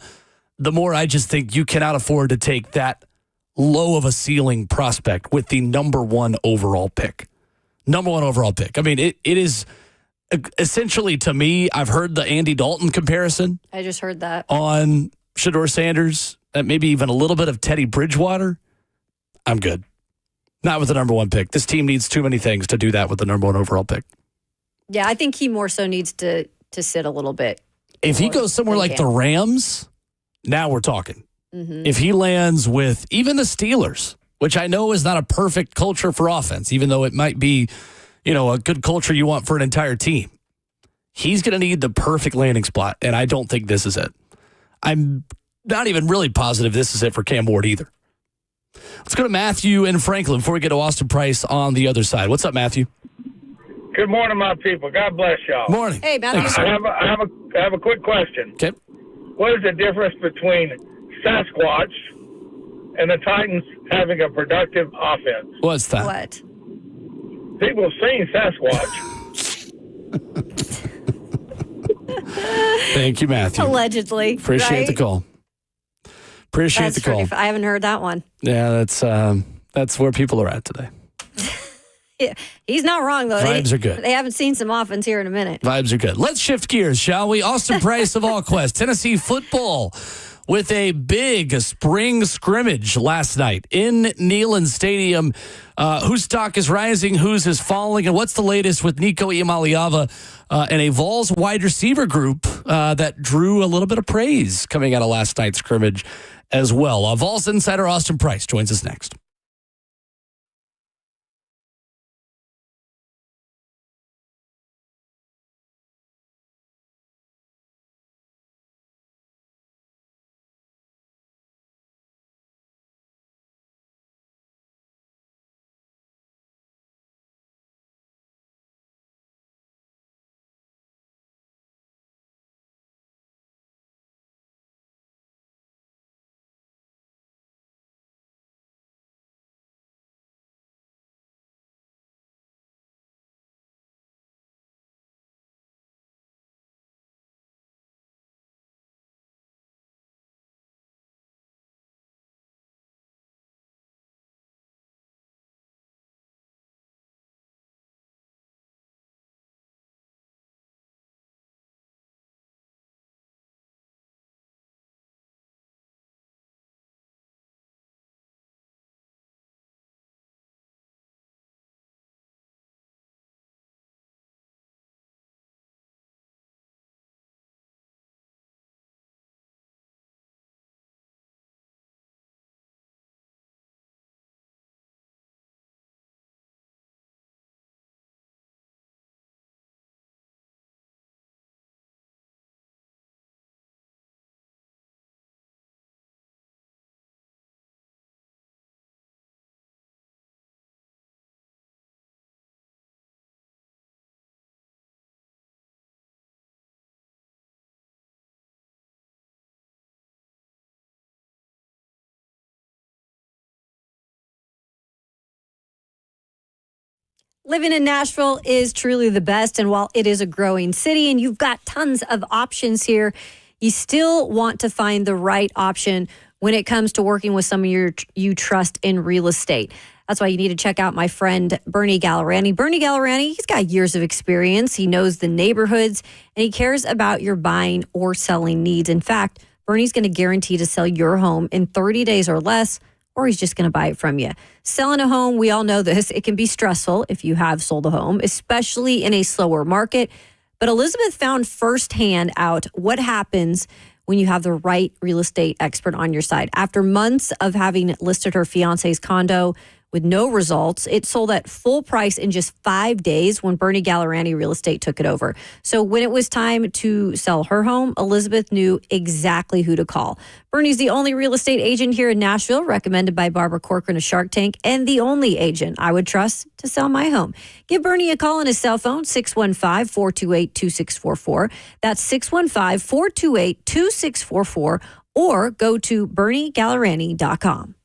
the more I just think you cannot afford to take that low of a ceiling prospect with the number one overall pick. Number one overall pick. I mean, it is essentially, to me, I've heard the Andy Dalton comparison. I just heard that. On Shedeur Sanders, maybe even a little bit of Teddy Bridgewater. I'm good. Not with the number one pick. This team needs too many things to do that with the number one overall pick. Yeah, I think he more so needs to sit a little bit. If he goes somewhere like the Rams, now we're talking. If he lands with even the Steelers, which I know is not a perfect culture for offense, even though it might be, a good culture you want for an entire team, he's going to need the perfect landing spot, and I don't think this is it. I'm not even really positive this is it for Cam Ward either. Let's go to Matthew and Franklin before we get to Austin Price on the other side. What's up, Matthew? Good morning, my people. God bless y'all. Morning. Hey, Matthew. I have a quick question. Okay. What is the difference between Sasquatch and the Titans having a productive offense? What's that? What? People have seen Sasquatch. Thank you, Matthew. Allegedly. Appreciate the call. Appreciate the call. I haven't heard that one. Yeah, that's where people are at today. Yeah, he's not wrong, though. Vibes are good. They haven't seen some offense here in a minute. Vibes are good. Let's shift gears, shall we? Austin Price of AllQuest, Tennessee football, with a big spring scrimmage last night in Neyland Stadium. Whose stock is rising, whose is falling, and what's the latest with Nico Iamaleava and a Vols wide receiver group that drew a little bit of praise coming out of last night's scrimmage as well. Vols insider Austin Price joins us next. Living in Nashville is truly the best, and while it is a growing city and you've got tons of options here, you still want to find the right option when it comes to working with some of you trust in real estate. That's why you need to check out my friend Bernie Gallerani. Bernie Gallerani, he's got years of experience. He knows the neighborhoods, and he cares about your buying or selling needs. In fact, Bernie's going to guarantee to sell your home in 30 days or less, or he's just going to buy it from you. Selling a home, we all know this, it can be stressful if you have sold a home, especially in a slower market. But Elizabeth found firsthand out what happens when you have the right real estate expert on your side. After months of having listed her fiance's condo with no results, it sold at full price in just 5 days when Bernie Gallerani Real Estate took it over. So when it was time to sell her home, Elizabeth knew exactly who to call. Bernie's the only real estate agent here in Nashville, recommended by Barbara Corcoran of Shark Tank, and the only agent I would trust to sell my home. Give Bernie a call on his cell phone, 615-428-2644. That's 615-428-2644, or go to BernieGallerani.com.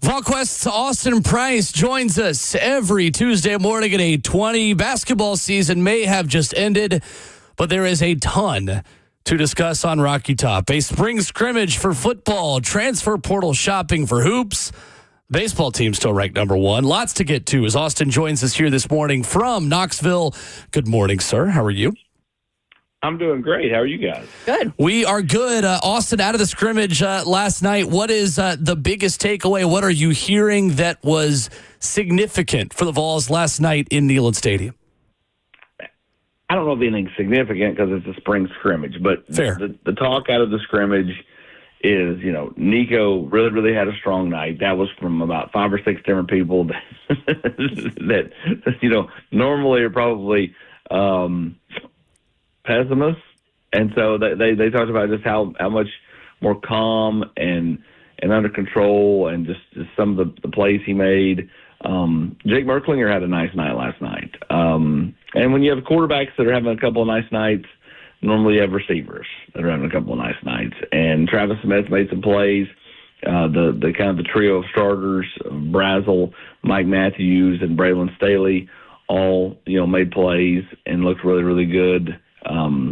VolQuest's Austin Price joins us every Tuesday morning at 8:20. Basketball season may have just ended, but there is a ton to discuss on Rocky Top. A spring scrimmage for football, transfer portal shopping for hoops. Baseball team still ranked number one. Lots to get to as Austin joins us here this morning from Knoxville. Good morning, sir. How are you? I'm doing great. How are you guys? Good. We are good. Austin, out of the scrimmage last night, what is the biggest takeaway? What are you hearing that was significant for the Vols last night in Neyland Stadium? I don't know if anything significant because it's a spring scrimmage, but fair. The talk out of the scrimmage is, Nico really, really had a strong night. That was from about 5 or 6 different people that normally are probably pessimists. And so they talked about just how much more calm and under control and just some of the plays he made. Jake Merklinger had a nice night last night. And when you have quarterbacks that are having a couple of nice nights, normally you have receivers that are having a couple of nice nights. And Travis Smith made some plays. The kind of the trio of starters, Brazel, Mike Matthews, and Braylon Staley all, made plays and looked really, really good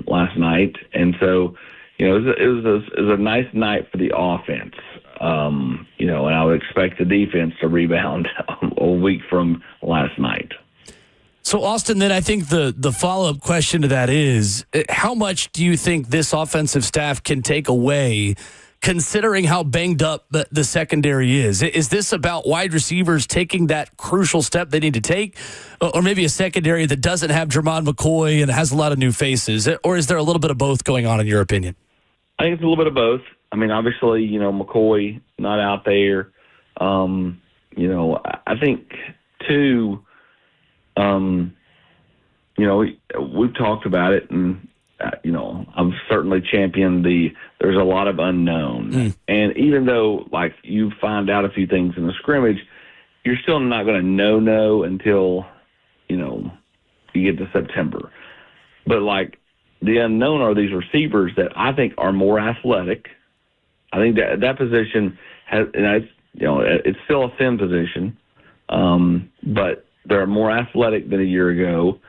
last night. And so, it was a nice night for the offense. And I would expect the defense to rebound a week from last night. So, Austin, then I think the follow-up question to that is, how much do you think this offensive staff can take away considering how banged up the secondary is? Is this about wide receivers taking that crucial step they need to take, or maybe a secondary that doesn't have Jermon McCoy and has a lot of new faces, or is there a little bit of both going on in your opinion? I think it's a little bit of both. I mean, obviously, McCoy not out there. I think, too, we've talked about it, and, I've certainly championed there's a lot of unknown. And even though, you find out a few things in the scrimmage, you're still not going to know until, you get to September. But, the unknown are these receivers that I think are more athletic. I think that position has, and it's still a thin position, but they're more athletic than a year ago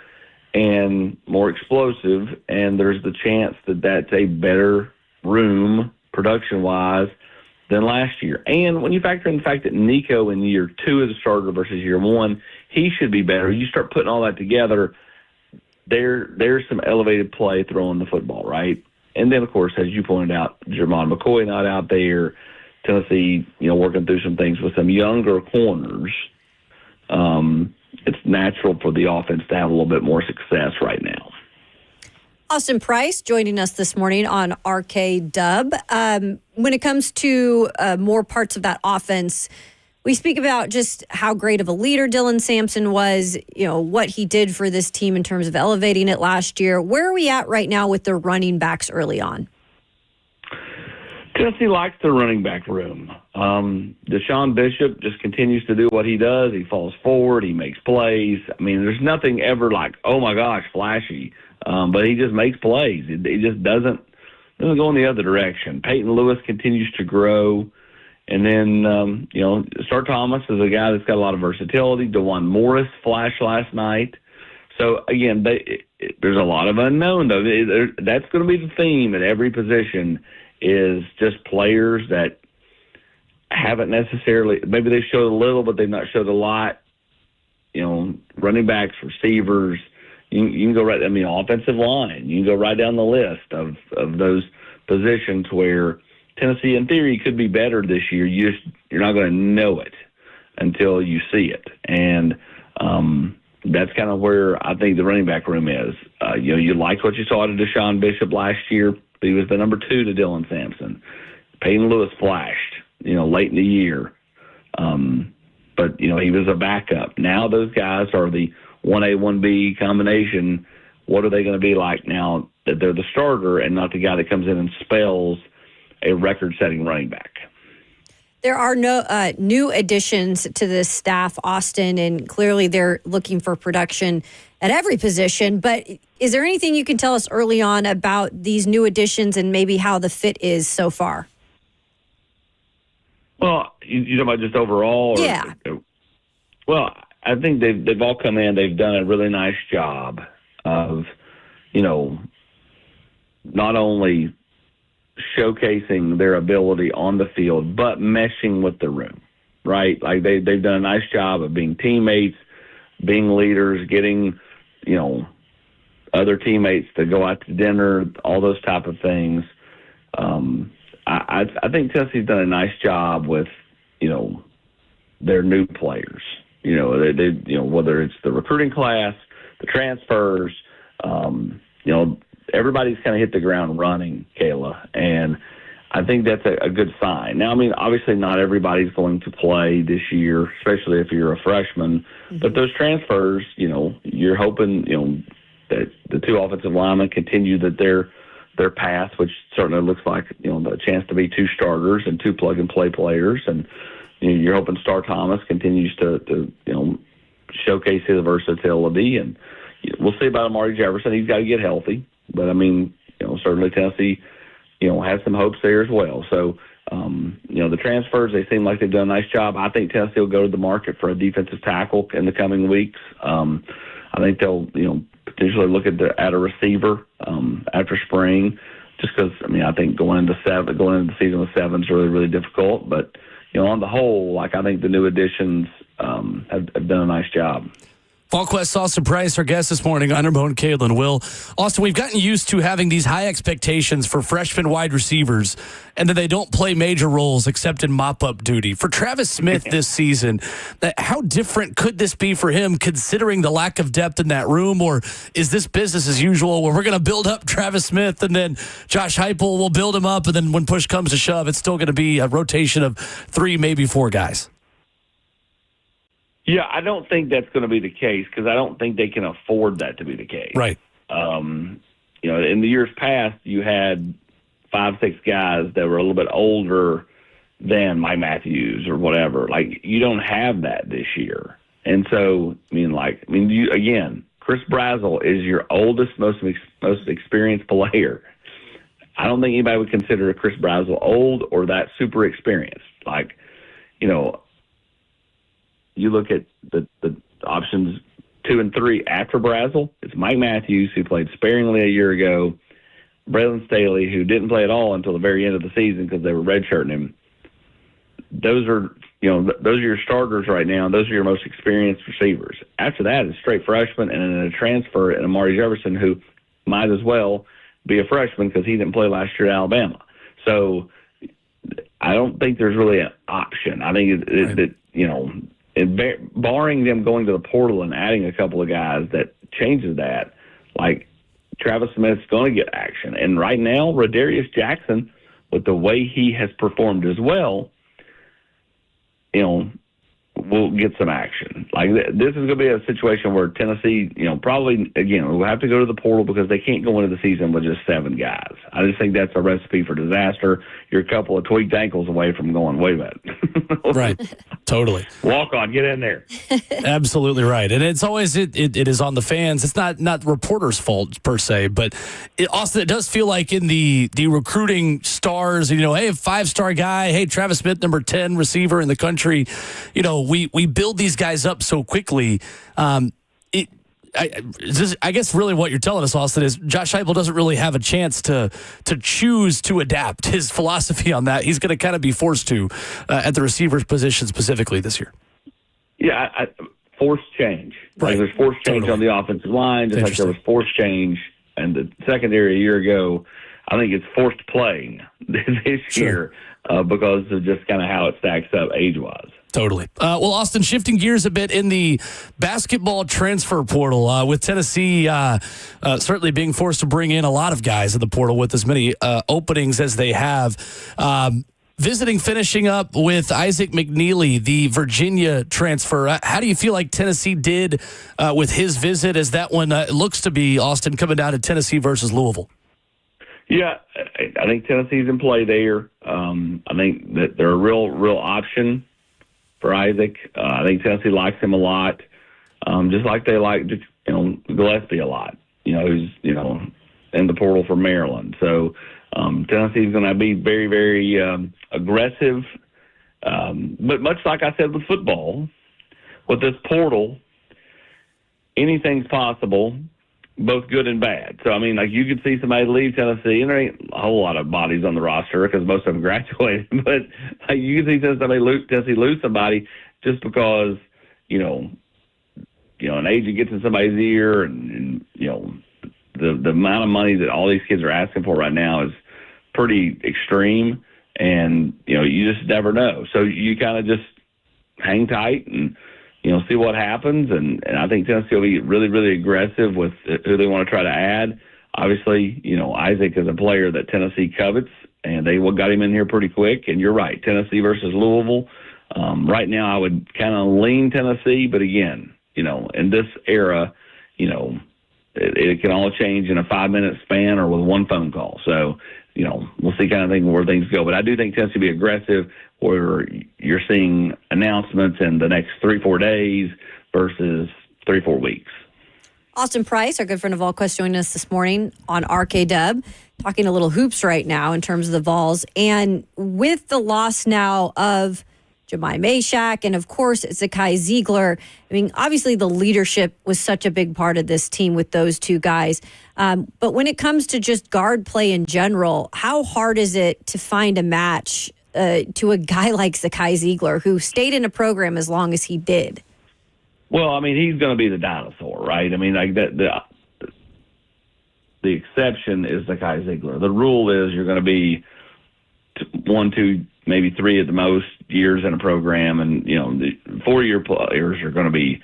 and more explosive, and there's the chance that that's a better room production-wise than last year. And when you factor in the fact that Nico in year 2 as a starter versus year 1, he should be better. You start putting all that together, there's some elevated play throwing the football, right? And then, of course, as you pointed out, Jermon McCoy not out there, Tennessee, working through some things with some younger corners. It's natural for the offense to have a little bit more success right now. Austin Price joining us this morning on RKW. When it comes to more parts of that offense, we speak about just how great of a leader Dylan Sampson was, what he did for this team in terms of elevating it last year. Where are we at right now with the running backs early on? Tennessee likes the running back room. Deshaun Bishop just continues to do what he does. He falls forward. He makes plays. I mean, there's nothing ever oh my gosh, flashy. But he just makes plays. He just doesn't go in the other direction. Peyton Lewis continues to grow. And then, Star Thomas is a guy that's got a lot of versatility. DeJuan Morris flashed last night. So, again, there's a lot of unknown, though. That's going to be the theme at every position is just players that haven't necessarily – maybe they showed a little, but they've not showed a lot. Running backs, receivers. You can go right – offensive line. You can go right down the list of those positions where – Tennessee, in theory, could be better this year. You're not going to know it until you see it, and that's kind of where I think the running back room is. You liked what you saw out of Deshaun Bishop last year. He was the number 2 to Dylan Sampson. Peyton Lewis flashed, late in the year, but he was a backup. Now those guys are the 1A, 1B combination. What are they going to be like now that they're the starter and not the guy that comes in and spells a record-setting running back? There are no new additions to this staff, Austin, and clearly they're looking for production at every position. But is there anything you can tell us early on about these new additions and maybe how the fit is so far? Well, You talking about just overall? Yeah. Well, I think they've all come in. They've done a really nice job of, not only showcasing their ability on the field, but meshing with the room, right? Like they've done a nice job of being teammates, being leaders, getting, other teammates to go out to dinner, all those type of things. I think Tennessee's done a nice job with, their new players. They whether it's the recruiting class, the transfers, everybody's kind of hit the ground running, Kayla, and I think that's a good sign. Now, I mean, obviously not everybody's going to play this year, especially if you're a freshman, but those transfers, you're hoping, that the two offensive linemen continue their path, which certainly looks like, the chance to be two starters and two plug-and-play players, and you're hoping Star Thomas continues to showcase his versatility, and we'll see about Amari Jefferson. He's got to get healthy. But, I mean, certainly Tennessee, has some hopes there as well. So, the transfers, they seem like they've done a nice job. I think Tennessee will go to the market for a defensive tackle in the coming weeks. I think they'll, potentially look at a receiver after spring, just because, I think going into the season with 7 is really, really difficult. But, on the whole, I think the new additions have done a nice job. VolQuest Austin Price, our guest this morning on Ramon Kalen. Will, Austin, we've gotten used to having these high expectations for freshman wide receivers, and then they don't play major roles except in mop-up duty. For Travis Smith this season, how different could this be for him considering the lack of depth in that room, or is this business as usual where we're going to build up Travis Smith and then Josh Heupel will build him up, and then when push comes to shove, it's still going to be a rotation of 3, maybe 4 guys? Yeah, I don't think that's going to be the case because I don't think they can afford that to be the case. Right. In the years past, you had 5, 6 guys that were a little bit older than Mike Matthews or whatever. Like, you don't have that this year. And so, Chris Brazzell is your oldest, most experienced player. I don't think anybody would consider Chris Brazzell old or that super experienced. You look at the options 2 and 3 after Brazzell. It's Mike Matthews, who played sparingly a year ago, Braylon Staley, who didn't play at all until the very end of the season because they were redshirting him. Those are your starters right now. Those are your most experienced receivers. After that, it's straight freshmen and then a transfer and Amari Jefferson, who might as well be a freshman because he didn't play last year at Alabama. So I don't think there's really an option. I think barring them going to the portal and adding a couple of guys that changes that, like Travis Smith's going to get action. And right now, Rodarius Jackson, with the way he has performed as well, will get some action. Like, this is going to be a situation where Tennessee, probably, again, will have to go to the portal because they can't go into the season with just 7 guys. I just think that's a recipe for disaster. You're a couple of tweaked ankles away from going, wait a minute. Right. Totally. Walk on, get in there. Absolutely right. And it's always, it is on the fans. It's not reporters' fault per se, but Austin, it does feel like in the recruiting stars, hey, a 5-star guy, hey, Travis Smith, number 10 receiver in the country, we build these guys up so quickly. I guess really what you're telling us, Austin, is Josh Heupel doesn't really have a chance to choose to adapt his philosophy on that. He's going to kind of be forced to at the receiver's position specifically this year. Yeah, forced change. Right. Like, there's forced change on the offensive line, just like there was forced change in the secondary a year ago. I think it's forced play this year because of just kind of how it stacks up age-wise. Totally. Well, Austin, shifting gears a bit in the basketball transfer portal, with Tennessee certainly being forced to bring in a lot of guys in the portal with as many openings as they have. Finishing up with Isaac McNeely, the Virginia transfer. How do you feel like Tennessee did with his visit, as that one looks to be, Austin, coming down to Tennessee versus Louisville? Yeah, I think Tennessee's in play there. I think that they're a real option for Isaac. I think Tennessee likes him a lot, just like they like Gillespie a lot. Who's in the portal for Maryland. So Tennessee's going to be very, very aggressive But much like I said with football, with this portal, anything's possible, both good and bad. So, I mean, like, you could see somebody leave Tennessee, and there ain't a whole lot of bodies on the roster because most of them graduated. But like, you can see Tennessee lose somebody just because, an agent gets in somebody's ear, and the amount of money that all these kids are asking for right now is pretty extreme, and you just never know. So you kind of just hang tight and see what happens, and I think Tennessee will be really, really aggressive with who they want to try to add. Obviously, Isaac is a player that Tennessee covets, and they got him in here pretty quick. And you're right, Tennessee versus Louisville. Right now, I would kind of lean Tennessee, but again, in this era, it can all change in a 5-minute span or with one phone call. So, we'll see kind of thing where things go. But I do think Tennessee will be aggressive, where you're seeing announcements in the next 3-4 days versus 3-4 weeks. Austin Price, our good friend of VolQuest, joining us this morning on RKW, talking a little hoops right now in terms of the Vols. And with the loss now of Jemai Meshack and, of course, Zakai Ziegler, I mean, obviously the leadership was such a big part of this team with those two guys. But when it comes to just guard play in general, how hard is it to find a match to a guy like Zakai Ziegler, who stayed in a program as long as he did? Well, I mean, he's going to be the dinosaur, right? I mean, like the exception is Zakai Ziegler. The rule is you're going to be 1, 2, maybe 3 at the most years in a program, and the 4-year players are going to be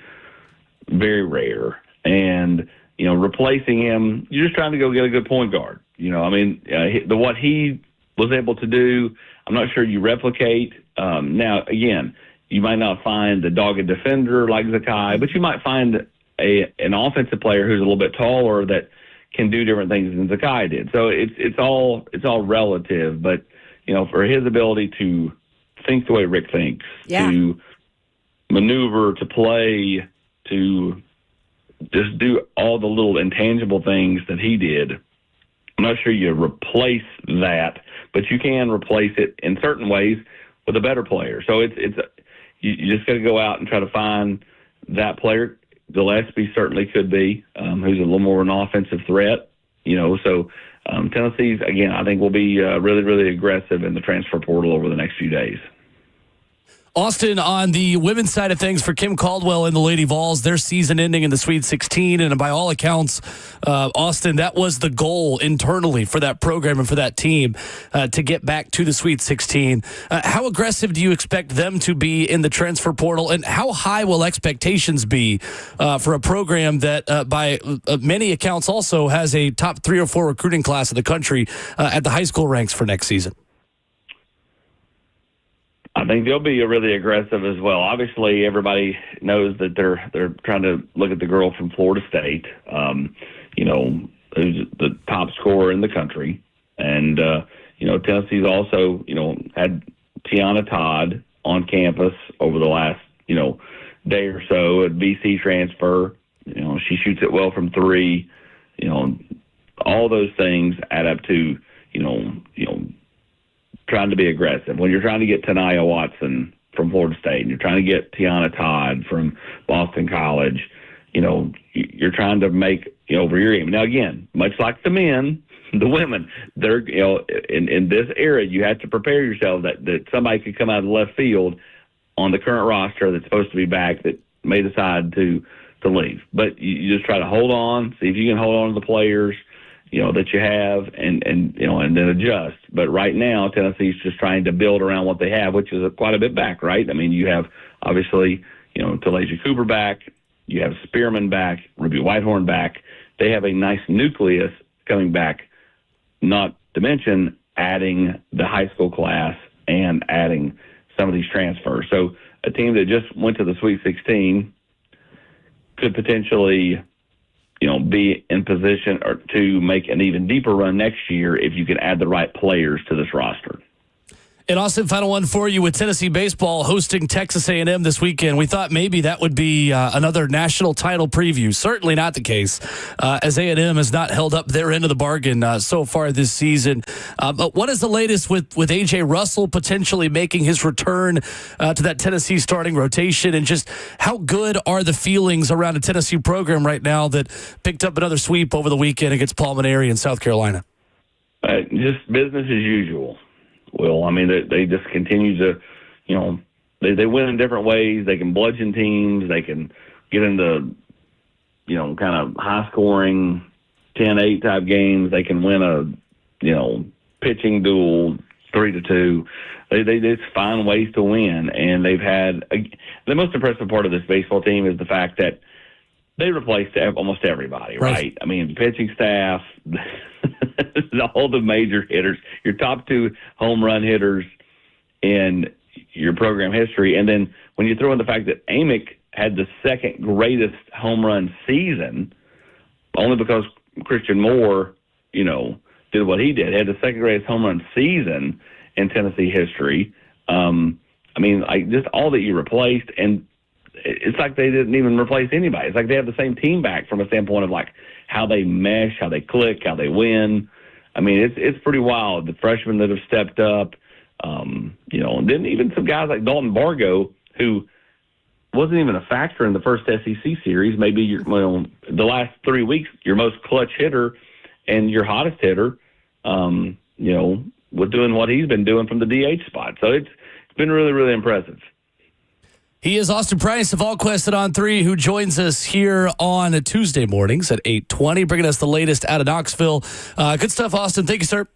very rare. And replacing him, you're just trying to go get a good point guard. What he was able to do, I'm not sure you replicate. Now, again, you might not find the dogged defender like Zakai, but you might find an offensive player who's a little bit taller that can do different things than Zakai did. So it's all relative, but for his ability to think the way Rick thinks, to maneuver, to play, to just do all the little intangible things that he did, I'm not sure you replace that, but you can replace it in certain ways with a better player. So you just got to go out and try to find that player. Gillespie certainly could be, who's a little more an offensive threat. So Tennessee's, again, I think will be really, really aggressive in the transfer portal over the next few days. Austin, on the women's side of things for Kim Caldwell and the Lady Vols, their season ending in the Sweet 16, and by all accounts, Austin, that was the goal internally for that program and for that team to get back to the Sweet 16. How aggressive do you expect them to be in the transfer portal, and how high will expectations be for a program that, by many accounts, also has a top 3 or 4 recruiting class in the country at the high school ranks for next season? I think they'll be really aggressive as well. Obviously, everybody knows that they're trying to look at the girl from Florida State, who's the top scorer in the country. And, Tennessee's also, had Tiana Todd on campus over the last, day or so, at BC transfer. She shoots it well from 3. All those things add up to, trying to be aggressive. When you're trying to get Tanaya Watson from Florida State and you're trying to get Tiana Todd from Boston College, you're trying to make over your game. Now, again, much like the men, the women, they're, in this era, you have to prepare yourself that somebody could come out of the left field on the current roster that's supposed to be back that may decide to leave. But you just try to hold on, see if you can hold on to the players that you have, and then adjust. But right now, Tennessee's just trying to build around what they have, which is quite a bit back, right? I mean, you have, obviously, Talasia Cooper back. You have Spearman back, Ruby Whitehorn back. They have a nice nucleus coming back, not to mention adding the high school class and adding some of these transfers. So a team that just went to the Sweet 16 could potentially be in position or to make an even deeper run next year if you can add the right players to this roster. And Austin, final one for you with Tennessee baseball hosting Texas A&M this weekend. We thought maybe that would be another national title preview. Certainly not the case, as A&M has not held up their end of the bargain so far this season. But what is the latest with A.J. Russell potentially making his return to that Tennessee starting rotation? And just how good are the feelings around a Tennessee program right now that picked up another sweep over the weekend against Palmetary in South Carolina? Just business as usual. Will, I mean, they just continue to, they win in different ways. They can bludgeon teams. They can get into, kind of high-scoring 10-8 type games. They can win a, pitching duel 3-2. They just find ways to win. And they've had the most impressive part of this baseball team is the fact that they replaced almost everybody, right? I mean, pitching staff, all the major hitters, your top 2 home run hitters in your program history. And then when you throw in the fact that Amick had the second greatest home run season, only because Christian Moore, did what he did, had the second greatest home run season in Tennessee history. Just all that you replaced, and it's like they didn't even replace anybody. It's like they have the same team back from a standpoint of like how they mesh, how they click, how they win. I mean, it's pretty wild. The freshmen that have stepped up, and then even some guys like Dalton Bargo, who wasn't even a factor in the first SEC series. Maybe the last 3 weeks, your most clutch hitter and your hottest hitter, with doing what he's been doing from the DH spot. So it's been really, really impressive. He is Austin Price of All Quested on 3, who joins us here on Tuesday mornings at 8:20, bringing us the latest out of Knoxville. Good stuff, Austin. Thank you, sir.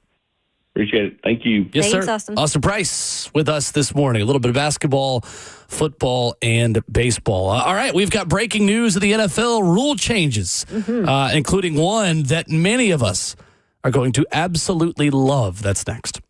Appreciate it. Thank you. Yes, Thanks, sir. Austin. Austin Price with us this morning. A little bit of basketball, football, and baseball. All right, we've got breaking news of the NFL rule changes, including one that many of us are going to absolutely love. That's next.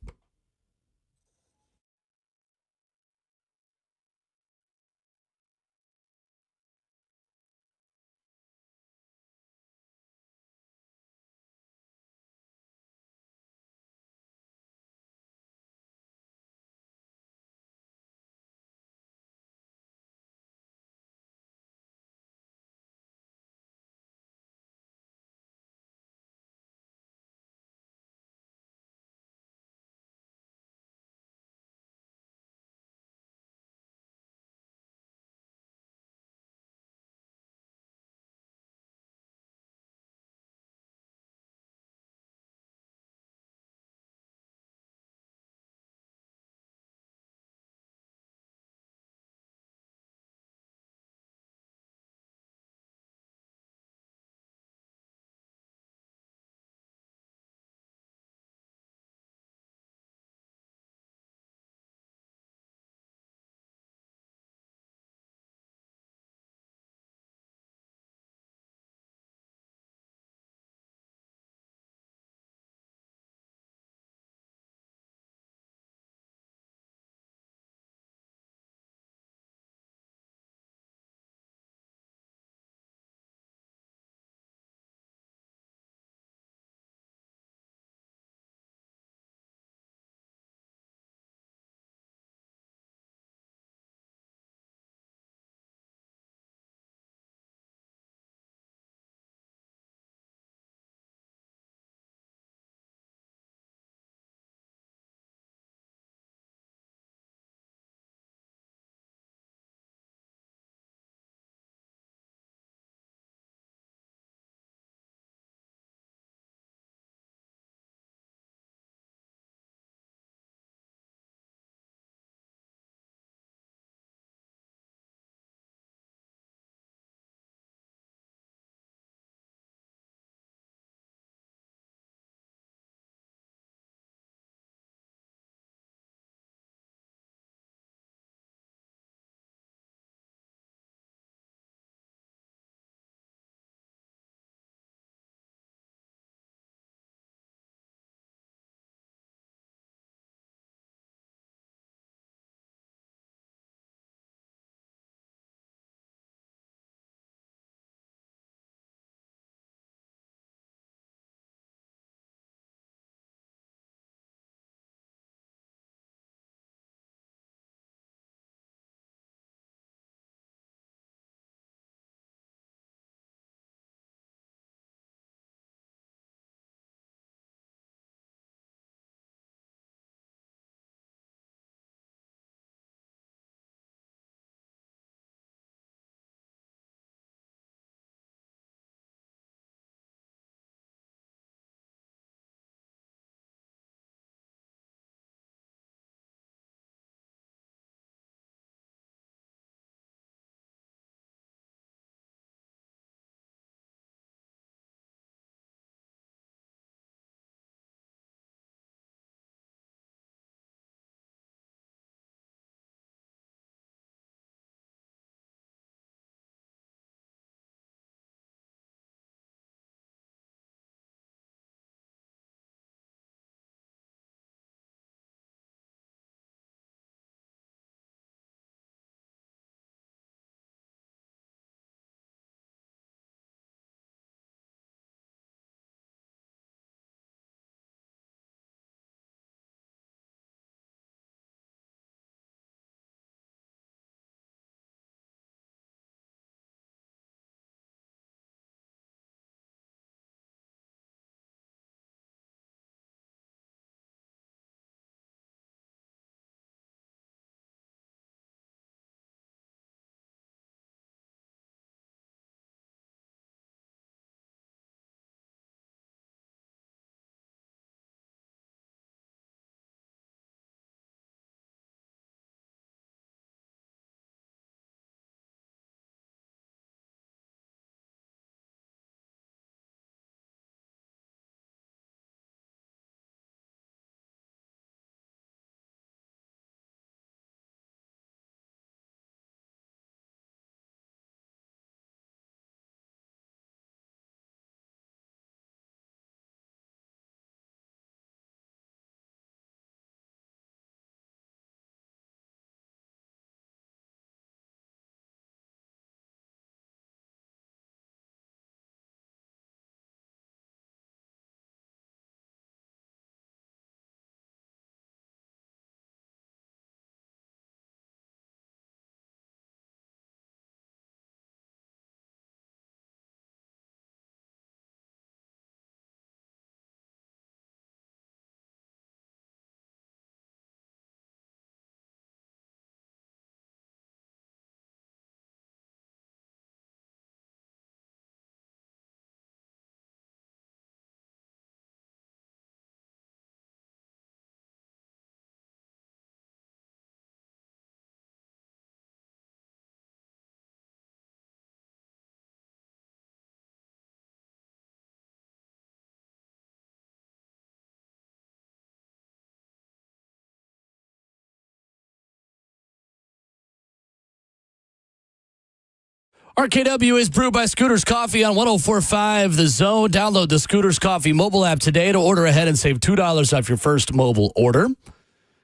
RKW is brewed by Scooters Coffee on 104.5 The Zone. Download the Scooters Coffee mobile app today to order ahead and save $2 off your first mobile order.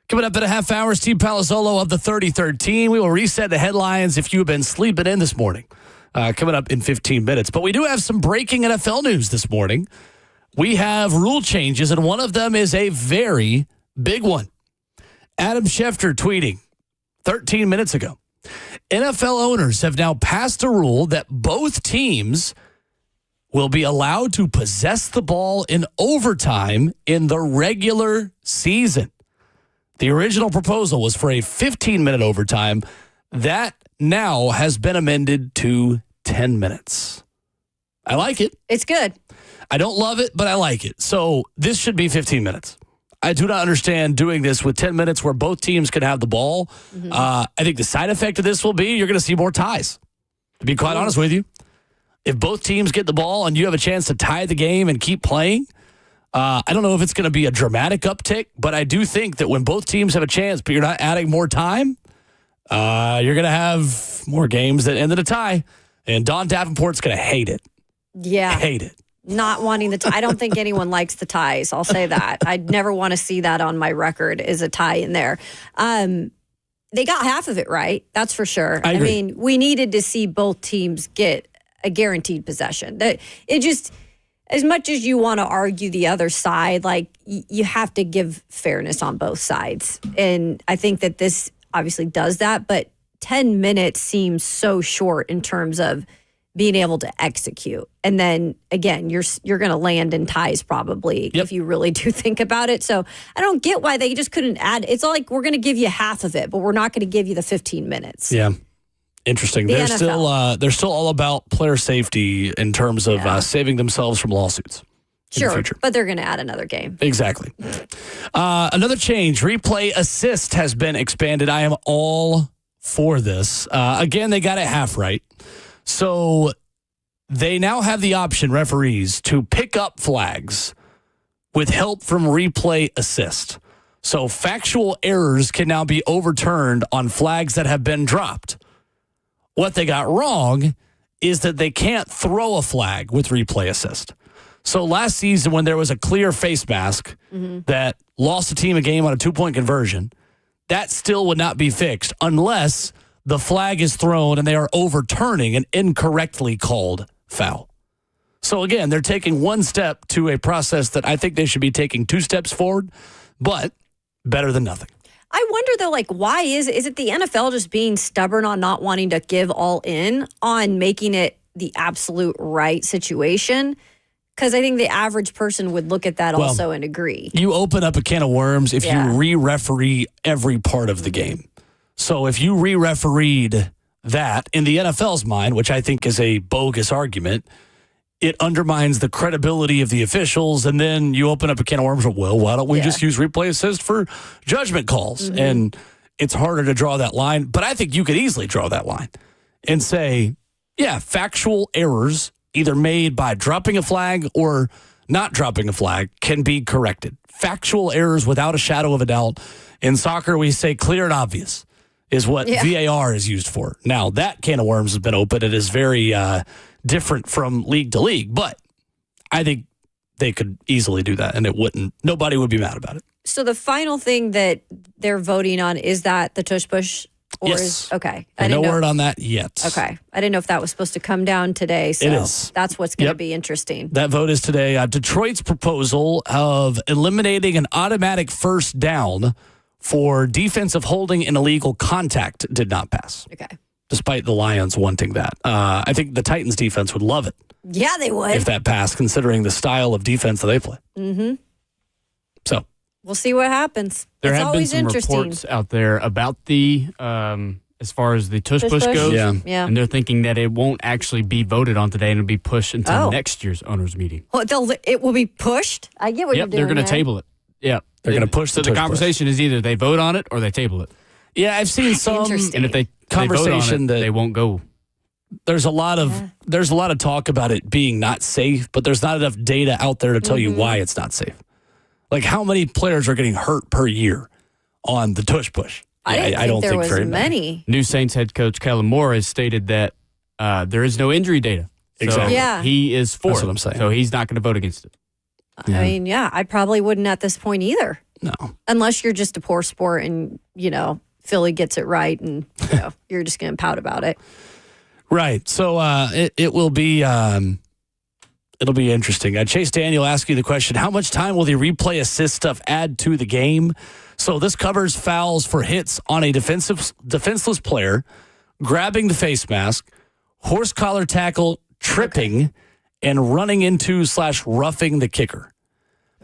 Coming up in a half hour, Steve Palazzolo of the 33rd team. We will reset the headlines if you've been sleeping in this morning. Coming up in 15 minutes. But we do have some breaking NFL news this morning. We have rule changes, and one of them is a very big one. Adam Schefter tweeting 13 minutes ago. NFL owners have now passed a rule that both teams will be allowed to possess the ball in overtime in the regular season. The original proposal was for a 15-minute overtime. That now has been amended to 10 minutes. I like it. It's good. I don't love it, but I like it. So this should be 15 minutes. I do not understand doing this with 10 minutes where both teams can have the ball. Mm-hmm. I think the side effect of this will be you're going to see more ties, to be quite honest with you. If both teams get the ball and you have a chance to tie the game and keep playing, I don't know if it's going to be a dramatic uptick, but I do think that when both teams have a chance, but you're not adding more time, you're going to have more games that end in a tie. And Don Davenport's going to hate it. Yeah. Hate it. Not wanting the tie. I don't think anyone likes the ties. I'll say that. I'd never want to see that on my record is a tie in there. They got half of it right. That's for sure. I agree. mean, we needed to see both teams get a guaranteed possession. It just, as much as you want to argue the other side, like you have to give fairness on both sides. And I think that this obviously does that, but 10 minutes seems so short in terms of being able to execute. And then again, you're going to land in ties probably if you really do think about it. So I don't get why they just couldn't add. It's like we're going to give you half of it, but we're not going to give you the 15 minutes. Yeah. Interesting. They're still all about player safety in terms of saving themselves from lawsuits. Sure, but they're going to add another game. Exactly. Another change, replay assist has been expanded. I am all for this. Again, they got it half right. So they now have the option, referees, to pick up flags with help from replay assist. So factual errors can now be overturned on flags that have been dropped. What they got wrong is that they can't throw a flag with replay assist. So last season when there was a clear face mask that lost a team a game on a 2-point conversion, that still would not be fixed unless the flag is thrown and they are overturning an incorrectly called foul. So again, they're taking one step to a process that I think they should be taking 2 steps forward, but better than nothing. I wonder though, like, why is it the NFL just being stubborn on not wanting to give all in on making it the absolute right situation? Because I think the average person would look at that also and agree. You open up a can of worms if you re-referee every part of the game. So if you re-refereed that, in the NFL's mind, which I think is a bogus argument, it undermines the credibility of the officials, and then you open up a can of worms. Well, why don't we just use replay assist for judgment calls? Mm-hmm. And it's harder to draw that line. But I think you could easily draw that line and say, factual errors either made by dropping a flag or not dropping a flag can be corrected. Factual errors without a shadow of a doubt. In soccer, we say clear and obvious is what VAR is used for. Now, that can of worms has been opened. It is very different from league to league, but I think they could easily do that, and nobody would be mad about it. So the final thing that they're voting on, is that the tush push? Okay. No word on that yet. Okay. I didn't know if that was supposed to come down today, so it is. That's what's going to be interesting. That vote is today. Detroit's proposal of eliminating an automatic first down for defensive holding and illegal contact did not pass. Okay. Despite the Lions wanting that. I think the Titans defense would love it. Yeah, they would. If that passed, considering the style of defense that they play. Mm-hmm. So. We'll see what happens. There it's have always been some interesting. reports out there about the, as far as the tush push goes. Yeah. And they're thinking that it won't actually be voted on today and it'll be pushed until next year's owners meeting. Well, it will be pushed? I get what you're doing. They're going to table it. Yeah. They're going to push So the conversation is either they vote on it or they table it. Yeah, I've seen some. And if they conversation vote on it, they won't go. There's a lot of talk about it being not safe, but there's not enough data out there to tell you why it's not safe. Like, how many players are getting hurt per year on the tush push? I don't think there was many. New Saints head coach Kellen Moore has stated that there is no injury data. So Exactly. Yeah. he is for That's it. what I'm saying. So he's not going to vote against it. I mean, yeah, I probably wouldn't at this point either. No. Unless you're just a poor sport and, Philly gets it right and, you're just going to pout about it. Right. So it will be it'll be interesting. Chase Daniel asked you the question, how much time will the replay assist stuff add to the game? So this covers fouls for hits on a defenseless player, grabbing the face mask, horse collar tackle, tripping, and running into / roughing the kicker.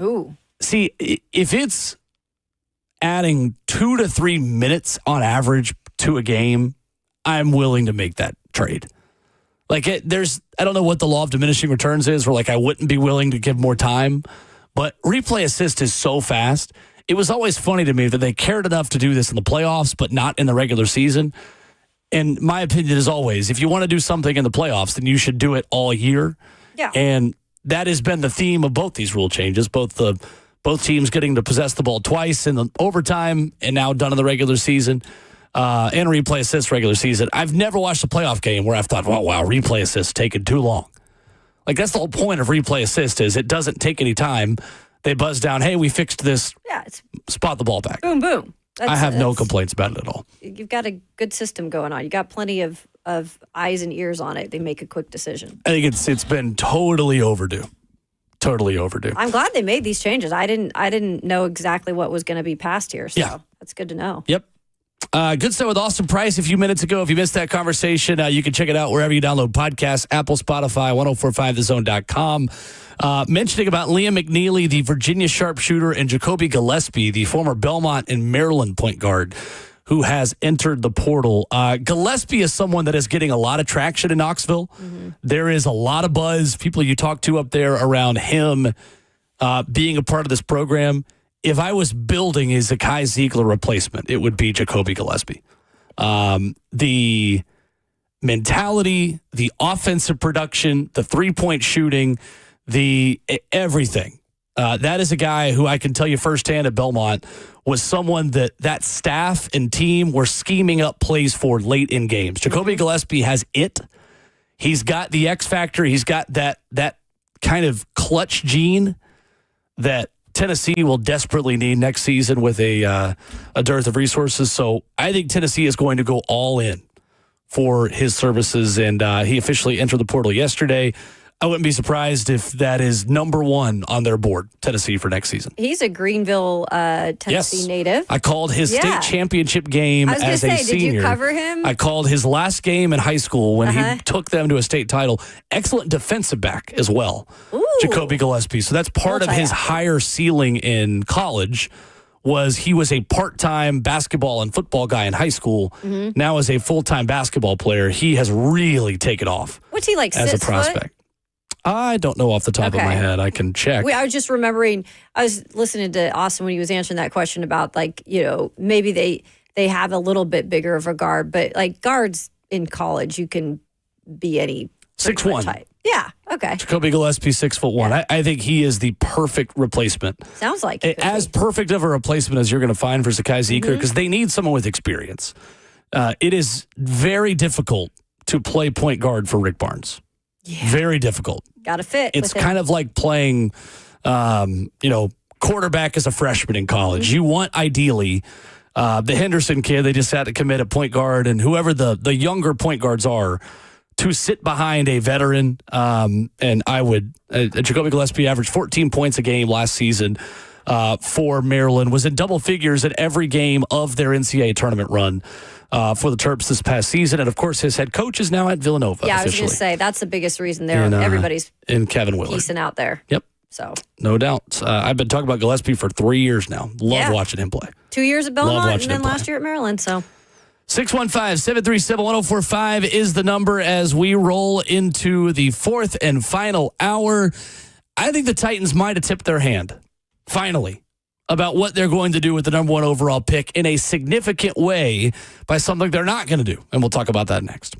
Ooh. See, if it's adding 2 to 3 minutes on average to a game, I'm willing to make that trade. Like, I don't know what the law of diminishing returns is, where I wouldn't be willing to give more time, but replay assist is so fast. It was always funny to me that they cared enough to do this in the playoffs, but not in the regular season. And my opinion is always, if you want to do something in the playoffs, then you should do it all year. Yeah. And that has been the theme of both these rule changes, both teams getting to possess the ball twice in the overtime and now done in the regular season. And replay assist regular season. I've never watched a playoff game where I've thought, wow, replay assist taking too long. That's the whole point of replay assist is it doesn't take any time. They buzz down, hey, we fixed this. Yeah, it's spot the ball back. boom, boom. I have no complaints about it at all. You've got a good system going on. You got plenty of eyes and ears on it. They make a quick decision. I think it's been totally overdue. Totally overdue. I'm glad they made these changes. I didn't know exactly what was going to be passed here, so that's good to know. Yep. Good stuff with Austin Price a few minutes ago. If you missed that conversation, you can check it out wherever you download podcasts, Apple, Spotify, 1045thezone.com. Mentioning about Liam McNeely, the Virginia sharpshooter, and Jacoby Gillespie, the former Belmont and Maryland point guard, who has entered the portal. Gillespie is someone that is getting a lot of traction in Knoxville. Mm-hmm. There is a lot of buzz, people you talk to up there around him being a part of this program. If I was building a Zakai Ziegler replacement, it would be Jacoby Gillespie. The mentality, the offensive production, the three-point shooting, the everything. That is a guy who I can tell you firsthand at Belmont was someone that staff and team were scheming up plays for late in games. Jacoby Gillespie has it. He's got the X factor. He's got that kind of clutch gene that Tennessee will desperately need next season with a dearth of resources. So I think Tennessee is going to go all in for his services, and he officially entered the portal yesterday. I wouldn't be surprised if that is number one on their board, Tennessee, for next season. He's a Greenville, Tennessee native. I called his state champmpionship game as a senior. Did you cover him? I called his last game in high school when he took them to a state title. Excellent defensive back as well, Jacoby Gillespie. So that's part of his higher ceiling in college. He was a part-time basketball and football guy in high school. Mm-hmm. Now as a full-time basketball player, he has really taken off. What's he like, as a prospect? I don't know off the top of my head. I can check. I was just remembering, I was listening to Austin when he was answering that question about maybe they have a little bit bigger of a guard, but guards in college, you can be any 6'1". type. Yeah, okay. Jacoby Gillespie, 6'1". Yeah. I think he is the perfect replacement. Sounds like it. As perfect of a replacement as you're going to find for Zakai Ziegler, because they need someone with experience. It is very difficult to play point guard for Rick Barnes. Yeah. Very difficult. Got to fit. It's kind of like playing, quarterback as a freshman in college. Mm-hmm. You want, ideally, the Henderson kid, they just had to commit a point guard, and whoever the younger point guards are, to sit behind a veteran. And I would, Jacoby Gillespie averaged 14 points a game last season for Maryland, was in double figures at every game of their NCAA tournament run. For the Terps this past season. And, of course, his head coach is now at Villanova. Yeah, officially. I was going to say, that's the biggest reason there. Everybody's in Kevin Willard. piecing out there. Yep. So no doubt. I've been talking about Gillespie for 3 years now. Love watching him play. 2 years at Belmont and then last year at Maryland. So 615-737-1045 is the number as we roll into the fourth and final hour. I think the Titans might have tipped their hand, finally, about what they're going to do with the number one overall pick in a significant way by something they're not going to do. And we'll talk about that next.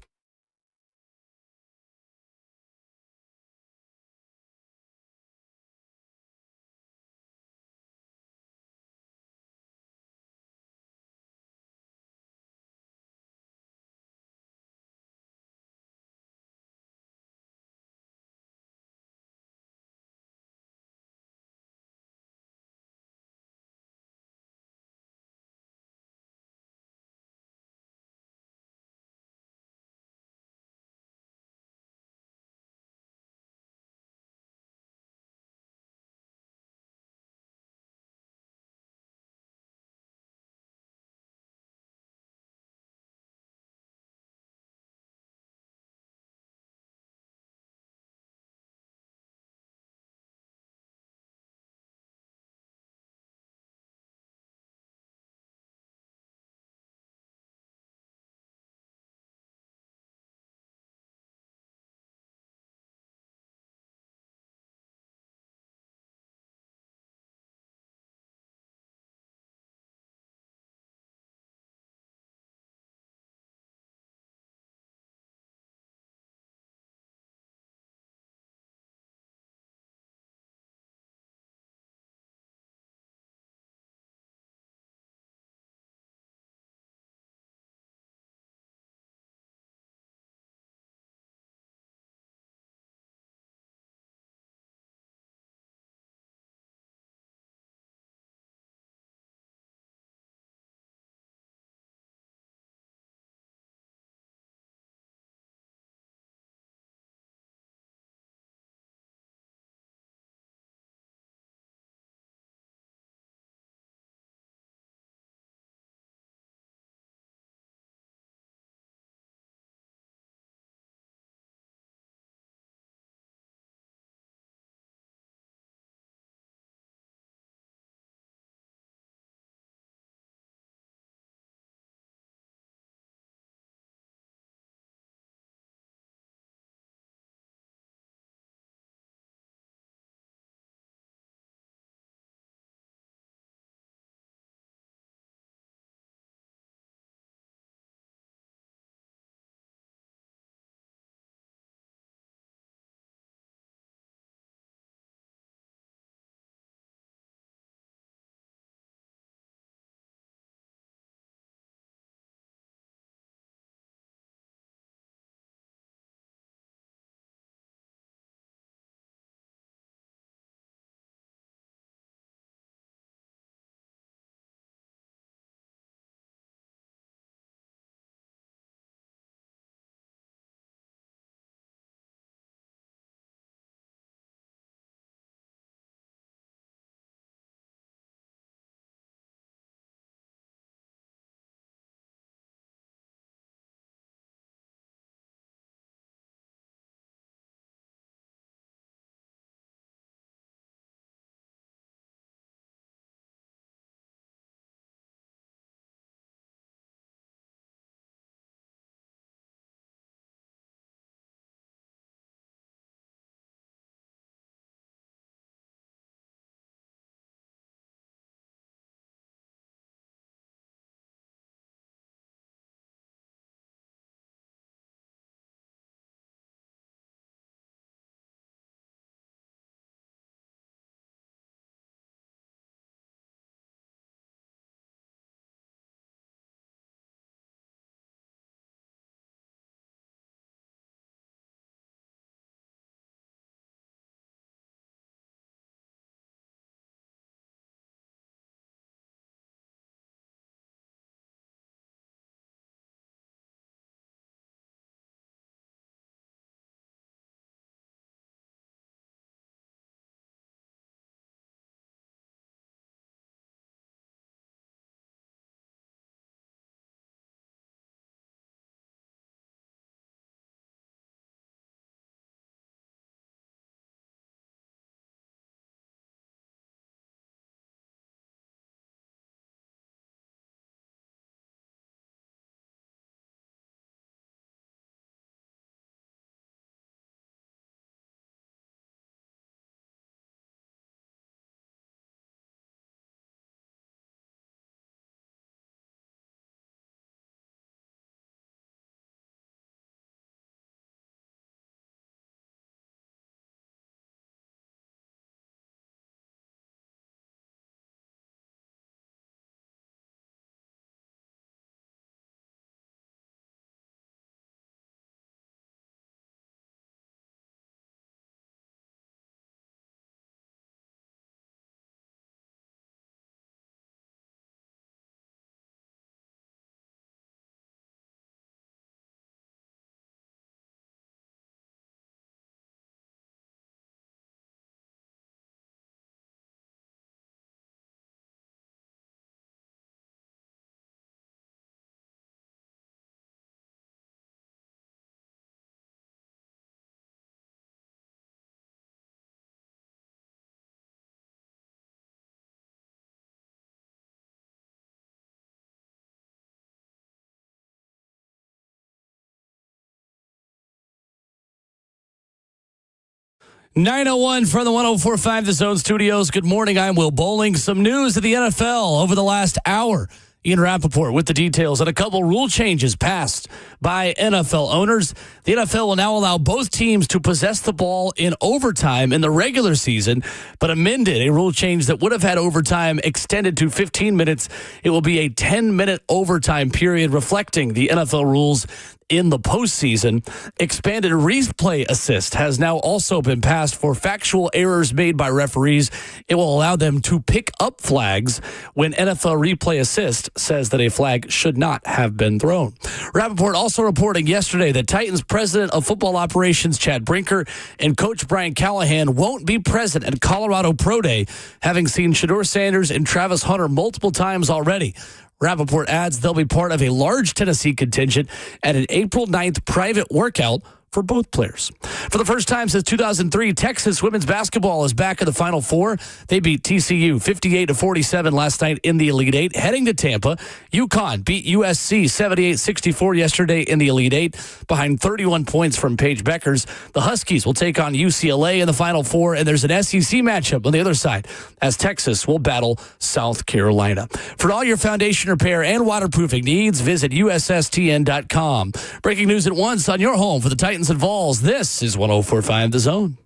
9:01 from the 104.5 The Zone Studios. Good morning. I'm Will Bowling. Some news of the NFL over the last hour. Ian Rappaport with the details on a couple rule changes passed by NFL owners. The NFL will now allow both teams to possess the ball in overtime in the regular season, but amended a rule change that would have had overtime extended to 15 minutes. It will be a 10-minute overtime period, reflecting the NFL rules in the postseason. Expanded replay assist has now also been passed for factual errors made by referees. It will allow them to pick up flags when NFL replay assist says that a flag should not have been thrown. Rappaport also reporting yesterday that Titans president of football operations Chad Brinker and coach Brian Callahan won't be present at Colorado Pro Day, having seen Shedeur Sanders and Travis Hunter multiple times already. Rappaport adds they'll be part of a large Tennessee contingent at an April 9th private workout for both players. For the first time since 2003, Texas women's basketball is back in the Final Four. They beat TCU 58-47 last night in the Elite Eight. Heading to Tampa, UConn beat USC 78-64 yesterday in the Elite Eight, behind 31 points from Paige Beckers. The Huskies will take on UCLA in the Final Four, and there's an SEC matchup on the other side as Texas will battle South Carolina. For all your foundation repair and waterproofing needs, visit USSTN.com. Breaking news at once on your home for the Titans and Vols. This is 104.5 The Zone.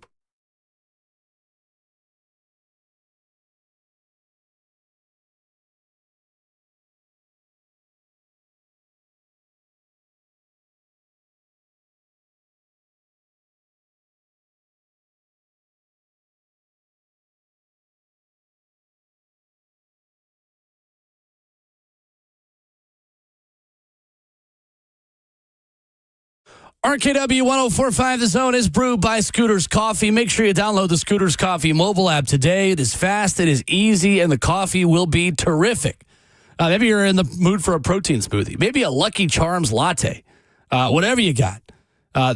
RKW 104.5 The Zone is brewed by Scooters Coffee. Make sure you download the Scooters Coffee mobile app today. It is fast, it is easy, and the coffee will be terrific. Maybe you're in the mood for a protein smoothie. Maybe a Lucky Charms latte. Whatever you got.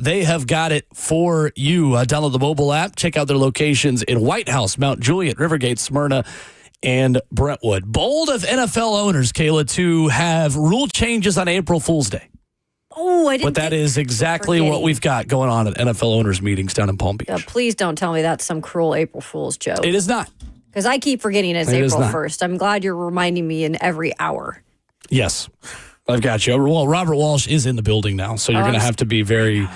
They have got it for you. Download the mobile app. Check out their locations in White House, Mount Juliet, Rivergate, Smyrna, and Brentwood. Bold of NFL owners, Kayla, to have rule changes on April Fool's Day. Oh, I didn't. But that is exactly what we've got going on at NFL owners meetings down in Palm Beach. Please don't tell me that's some cruel April Fool's joke. It is not. Because I keep forgetting it's April 1st. I'm glad you're reminding me in every hour. Yes, I've got you. Well, Robert Walsh is in the building now, so you're going to have to be very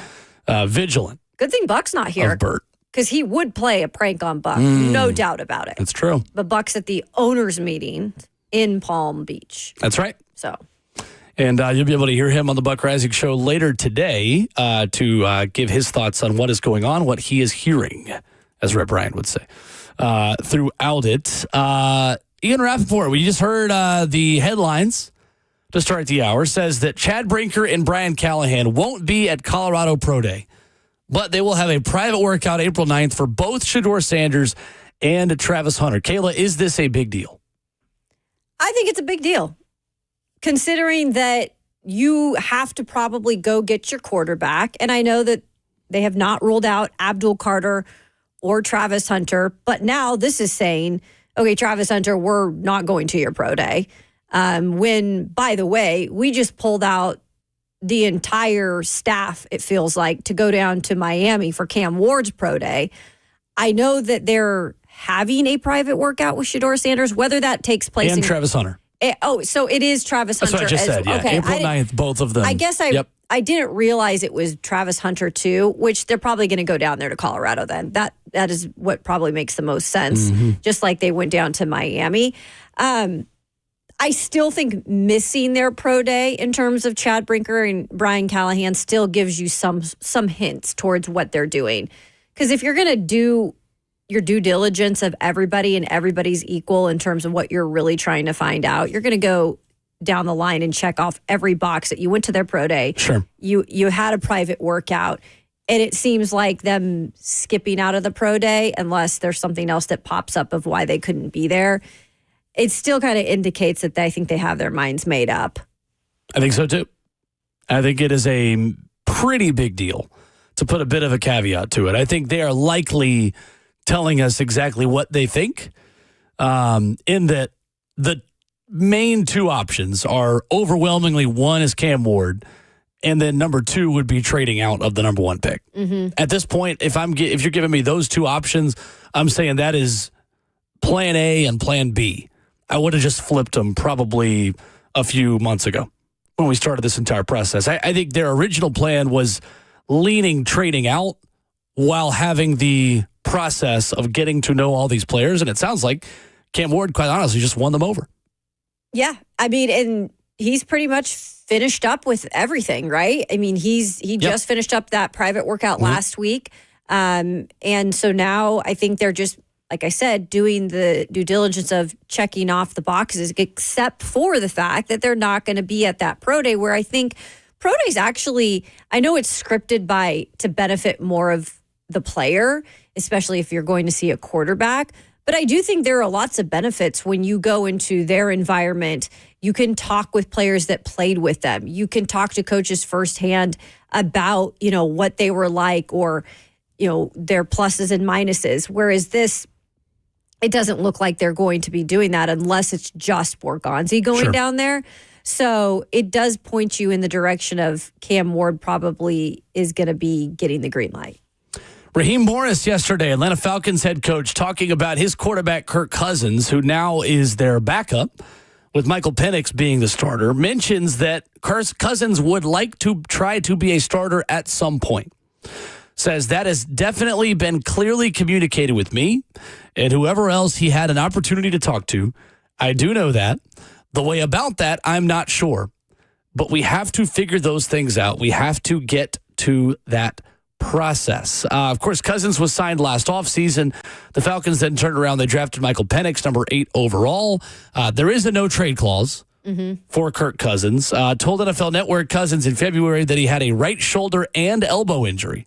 vigilant. Good thing Buck's not here. Of Bert. Because he would play a prank on Buck. No doubt about it. That's true. But Buck's at the owners meeting in Palm Beach. That's right. So... And you'll be able to hear him on the Buck Rising Show later today to give his thoughts on what is going on, what he is hearing, as Rep Bryant would say, throughout it. Ian Rappaport, we just heard the headlines to start the hour, says that Chad Brinker and Brian Callahan won't be at Colorado Pro Day, but they will have a private workout April 9th for both Shedeur Sanders and Travis Hunter. Kayla, is this a big deal? I think it's a big deal. Considering that you have to probably go get your quarterback. And I know that they have not ruled out Abdul Carter or Travis Hunter. But now this is saying, okay, Travis Hunter, we're not going to your pro day. When, by the way, we just pulled out the entire staff, it feels like, to go down to Miami for Cam Ward's pro day. I know that they're having a private workout with Shedeur Sanders, whether that takes place and Travis Hunter. So it is Travis Hunter. That's what I just said, yeah. Okay, April 9th, both of them. I guess I didn't realize it was Travis Hunter too, which they're probably going to go down there to Colorado then. That is what probably makes the most sense, just like they went down to Miami. I still think missing their pro day in terms of Chad Brinker and Brian Callahan still gives you some hints towards what they're doing. Because if you're going to do your due diligence of everybody and everybody's equal in terms of what you're really trying to find out, you're going to go down the line and check off every box that you went to their pro day. Sure. You had a private workout, and it seems like them skipping out of the pro day, unless there's something else that pops up of why they couldn't be there, it still kind of indicates that I think they have their minds made up. I think so too. I think it is a pretty big deal, to put a bit of a caveat to it. I think they are likely telling us exactly what they think, in that the main two options are overwhelmingly, one is Cam Ward And then number 2 would be trading out of the number 1 pick. At this point, if you're giving me those 2 options, I'm saying that is plan A and plan B. I would have just flipped them probably a few months ago when we started this entire process. I think their original plan was leaning trading out while having the process of getting to know all these players. And it sounds like Cam Ward, quite honestly, just won them over. Yeah. I mean, and he's pretty much finished up with everything, right? I mean, he just finished up that private workout last week. And so now I think they're just, like I said, doing the due diligence of checking off the boxes, except for the fact that they're not going to be at that pro day, where I think pro days actually, I know it's scripted to benefit more of the player, especially if you're going to see a quarterback. But I do think there are lots of benefits when you go into their environment. You can talk with players that played with them. You can talk to coaches firsthand about, what they were like, or, their pluses and minuses. Whereas this, it doesn't look like they're going to be doing that unless it's just Borgonzi going down there. So it does point you in the direction of Cam Ward probably is going to be getting the green light. Raheem Morris yesterday, Atlanta Falcons head coach, talking about his quarterback, Kirk Cousins, who now is their backup, with Michael Penix being the starter, mentions that Cousins would like to try to be a starter at some point. Says that has definitely been clearly communicated with me and whoever else he had an opportunity to talk to. I do know that. The way about that, I'm not sure. But we have to figure those things out. We have to get to that process. Of course, Cousins was signed last offseason. The Falcons then turned around. They drafted Michael Penix, number 8 overall. There is a no-trade clause for Kirk Cousins. Told NFL Network Cousins in February that he had a right shoulder and elbow injury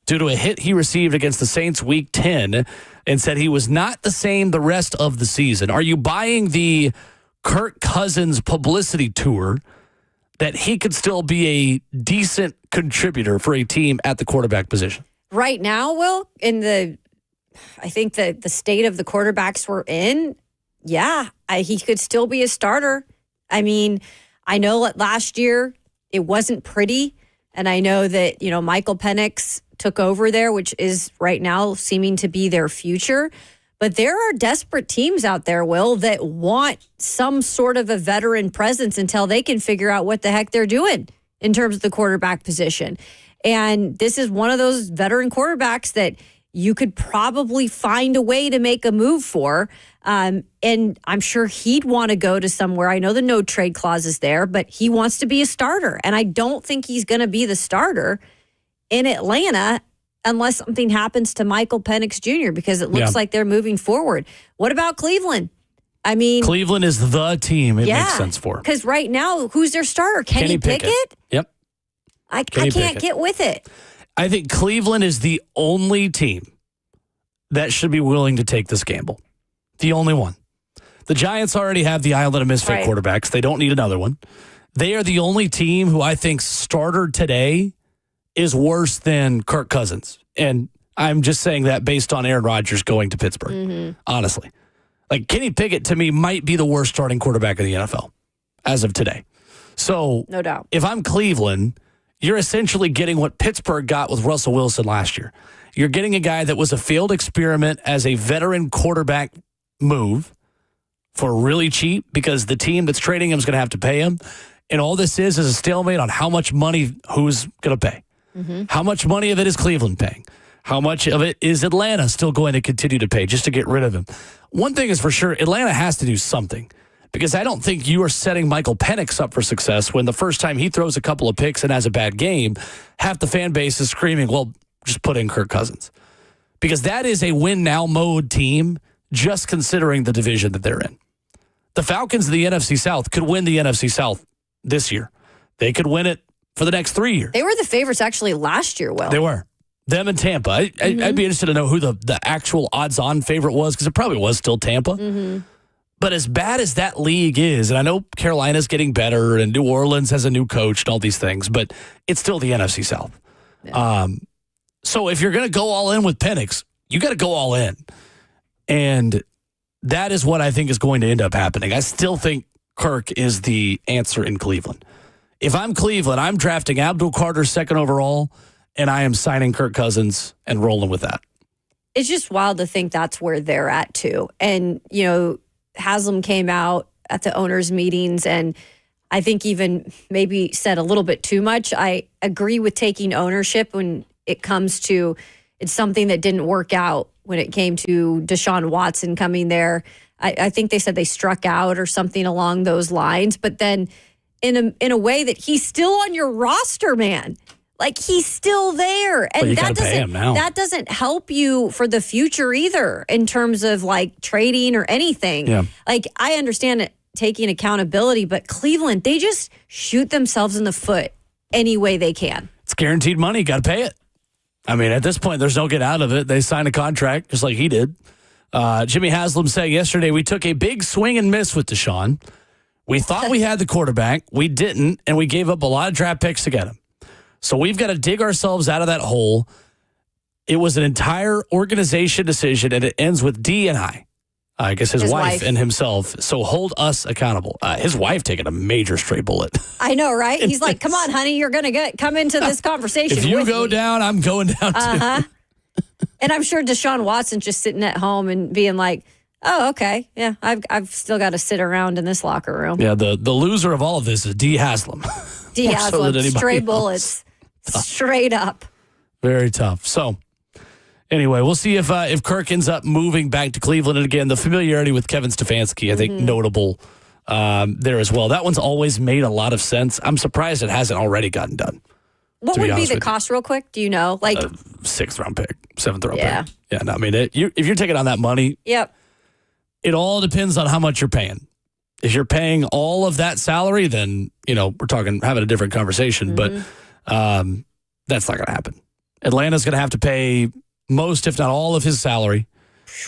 due to a hit he received against the Saints Week 10, and said he was not the same the rest of the season. Are you buying the Kirk Cousins publicity tour that he could still be a decent contributor for a team at the quarterback position? Right now, Will, I think that the state of the quarterbacks we're in, he could still be a starter. I mean, I know that last year it wasn't pretty, and I know that, Michael Penix took over there, which is right now seeming to be their future. But there are desperate teams out there, Will, that want some sort of a veteran presence until they can figure out what the heck they're doing in terms of the quarterback position. And this is one of those veteran quarterbacks that you could probably find a way to make a move for. And I'm sure he'd want to go to somewhere. I know the no trade clause is there, but he wants to be a starter. And I don't think he's going to be the starter in Atlanta unless something happens to Michael Penix Jr., because it looks like they're moving forward. What about Cleveland? I mean, Cleveland is the team it makes sense for. Because right now, who's their starter? Kenny Pickett? Yep. I can't get with it. I think Cleveland is the only team that should be willing to take this gamble. The only one. The Giants already have the island of misfit quarterbacks. They don't need another one. They are the only team who I think starter today is worse than Kirk Cousins. And I'm just saying that based on Aaron Rodgers going to Pittsburgh, honestly. Like, Kenny Pickett, to me, might be the worst starting quarterback in the NFL as of today. So, no doubt. If I'm Cleveland, you're essentially getting what Pittsburgh got with Russell Wilson last year. You're getting a guy that was a failed experiment as a veteran quarterback move for really cheap, because the team that's trading him is going to have to pay him. And all this is a stalemate on how much money who's going to pay. How much money of it is Cleveland paying? How much of it is Atlanta still going to continue to pay just to get rid of him? One thing is for sure, Atlanta has to do something, because I don't think you are setting Michael Penix up for success when the first time he throws a couple of picks and has a bad game, half the fan base is screaming, well, just put in Kirk Cousins. Because that is a win-now mode team, just considering the division that they're in. The Falcons of the NFC South could win the NFC South this year. They could win it for the next 3 years. They were the favorites actually last year, Will. They were. Them and Tampa. I'd be interested to know who the actual odds-on favorite was, because it probably was still Tampa. But as bad as that league is, and I know Carolina's getting better and New Orleans has a new coach and all these things, but it's still the NFC South. Yeah. So if you're going to go all in with Penix, you got to go all in. And that is what I think is going to end up happening. I still think Kirk is the answer in Cleveland. If I'm Cleveland, I'm drafting Abdul Carter second overall, and I am signing Kirk Cousins and rolling with that. It's just wild to think that's where they're at too. And, Haslam came out at the owners' meetings and I think even maybe said a little bit too much. I agree with taking ownership when it comes to it's something that didn't work out when it came to Deshaun Watson coming there. I think they said they struck out or something along those lines. But then in a way that he's still on your roster, man. Like he's still there. And that doesn't help you for the future either in terms of like trading or anything. Yeah. Like I understand it. Taking accountability, but Cleveland, they just shoot themselves in the foot any way they can. It's guaranteed money. Got to pay it. I mean, at this point, there's no get out of it. They signed a contract just like he did. Jimmy Haslam saying yesterday, we took a big swing and miss with Deshaun. We thought we had the quarterback. We didn't, and we gave up a lot of draft picks to get him. So we've got to dig ourselves out of that hole. It was an entire organization decision, and it ends with D and I guess his wife and himself. So hold us accountable. His wife taking a major stray bullet. I know, right? He's like, come on, honey, you're going to come into this conversation If you with go me. down, I'm going down too. And I'm sure Deshaun Watson just sitting at home and being like, oh, okay. Yeah, I've still got to sit around in this locker room. Yeah, the loser of all of this is D. Haslam. D. Haslam, stray bullets, straight up. Very tough. So, anyway, we'll see if Kirk ends up moving back to Cleveland. And again, the familiarity with Kevin Stefanski, I think, notable there as well. That one's always made a lot of sense. I'm surprised it hasn't already gotten done. What would be the cost real quick? Do you know? Like 6th round pick, 7th round pick. Yeah, no, I mean, if you're taking on that money, yep. It all depends on how much you're paying. If you're paying all of that salary, then, we're talking having a different conversation. But that's not going to happen. Atlanta's going to have to pay most, if not all, of his salary.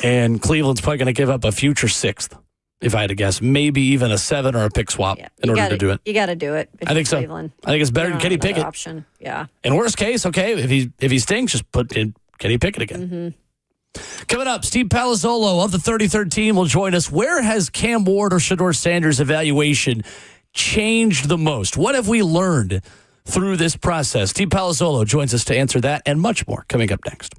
And Cleveland's probably going to give up a future 6th, if I had to guess. Maybe even a 7 or a pick swap in order to do it. You got to do it. I think so. Cleveland. I think it's better than Kenny Pickett. Option. Yeah. In worst case, okay, if he stinks, just put in Kenny Pickett again. Coming up, Steve Palazzolo of the 33rd team will join us. Where has Cam Ward or Shedeur Sanders' evaluation changed the most? What have we learned through this process? Steve Palazzolo joins us to answer that and much more coming up next.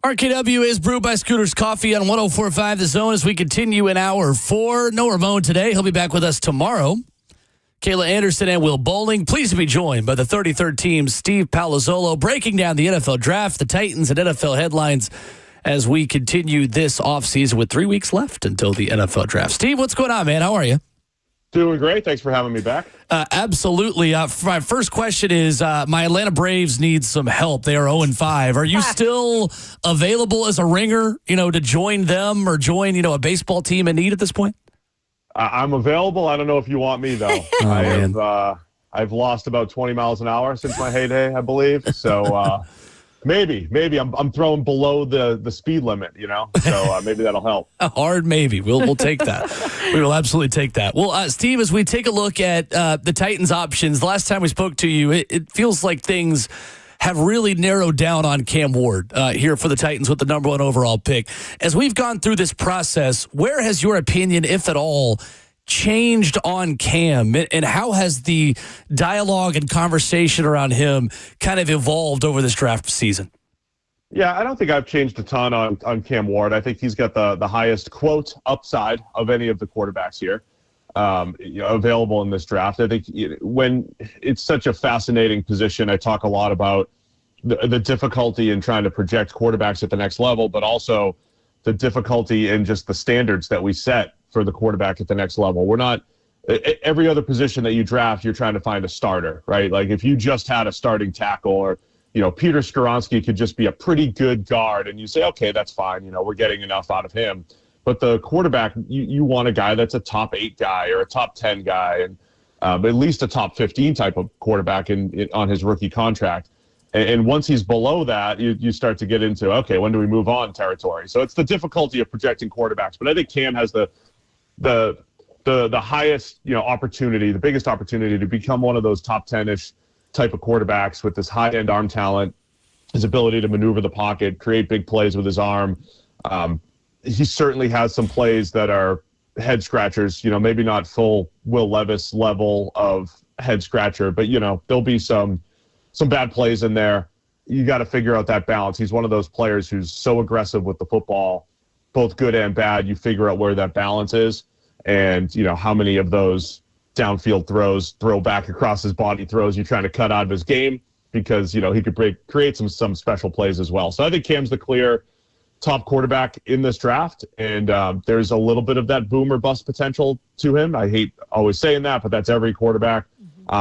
RKW is brewed by Scooter's Coffee on 104.5 The Zone as we continue in hour 4. No Ramon today. He'll be back with us tomorrow. Kayla Anderson and Will Bowling. Pleased to be joined by the 33rd team's Steve Palazzolo, breaking down the NFL draft, the Titans, and NFL headlines as we continue this offseason with 3 weeks left until the NFL draft. Steve, what's going on, man? How are you? Doing great. Thanks for having me back. Absolutely. My first question is, my Atlanta Braves need some help. They are 0-5. Are you still available as a ringer, to join them or join, a baseball team in need at this point? I'm available. I don't know if you want me, though. I've lost about 20 miles an hour since my heyday, I believe. So maybe I'm throwing below the speed limit, so maybe that'll help. A hard maybe. We'll take that. We will absolutely take that. Well, Steve, as we take a look at the Titans options, the last time we spoke to you, it feels like things have really narrowed down on Cam Ward here for the Titans with the number 1 overall pick. As we've gone through this process, where has your opinion, if at all, changed on Cam, and how has the dialogue and conversation around him kind of evolved over this draft season? Yeah, I don't think I've changed a ton on Cam Ward. I think he's got the highest quote upside of any of the quarterbacks here available in this draft. I think when it's such a fascinating position, I talk a lot about the difficulty in trying to project quarterbacks at the next level, but also the difficulty in just the standards that we set for the quarterback at the next level. We're not every other position that you draft, you're trying to find a starter, right? Like if you just had a starting tackle or, Peter Skoronski could just be a pretty good guard and you say, okay, that's fine. We're getting enough out of him. But the quarterback, you want a guy that's a top 8 guy or a top 10 guy and at least a top 15 type of quarterback on his rookie contract. And once he's below that, you start to get into, okay, when do we move on territory? So it's the difficulty of projecting quarterbacks. But I think Cam has the highest, opportunity, the biggest opportunity to become one of those top 10-ish type of quarterbacks with this high-end arm talent, his ability to maneuver the pocket, create big plays with his arm. He certainly has some plays that are head scratchers, maybe not full Will Levis level of head scratcher, but, there'll be some bad plays in there. You got to figure out that balance. He's one of those players who's so aggressive with the football, both good and bad. You figure out where that balance is and, how many of those downfield throws, throw back across his body throws you're trying to cut out of his game because, he could create some special plays as well. So I think Cam's the clear top quarterback in this draft, and there's a little bit of that boom or bust potential to him. I hate always saying that, but that's every quarterback.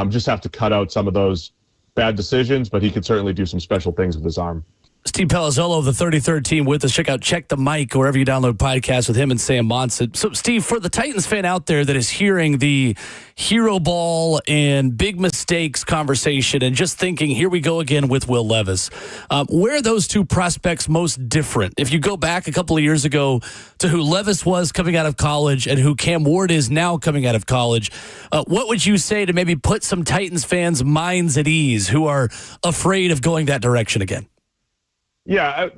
Just have to cut out some of those bad decisions, but he could certainly do some special things with his arm. Steve Palazzolo of the 33rd team with us. Check out Check the Mic wherever you download podcasts with him and Sam Monson. So, Steve, for the Titans fan out there that is hearing the hero ball and big mistakes conversation and just thinking, here we go again with Will Levis, where are those two prospects most different? If you go back a couple of years ago to who Levis was coming out of college and who Cam Ward is now coming out of college, what would you say to maybe put some Titans fans' minds at ease who are afraid of going that direction again? Yeah,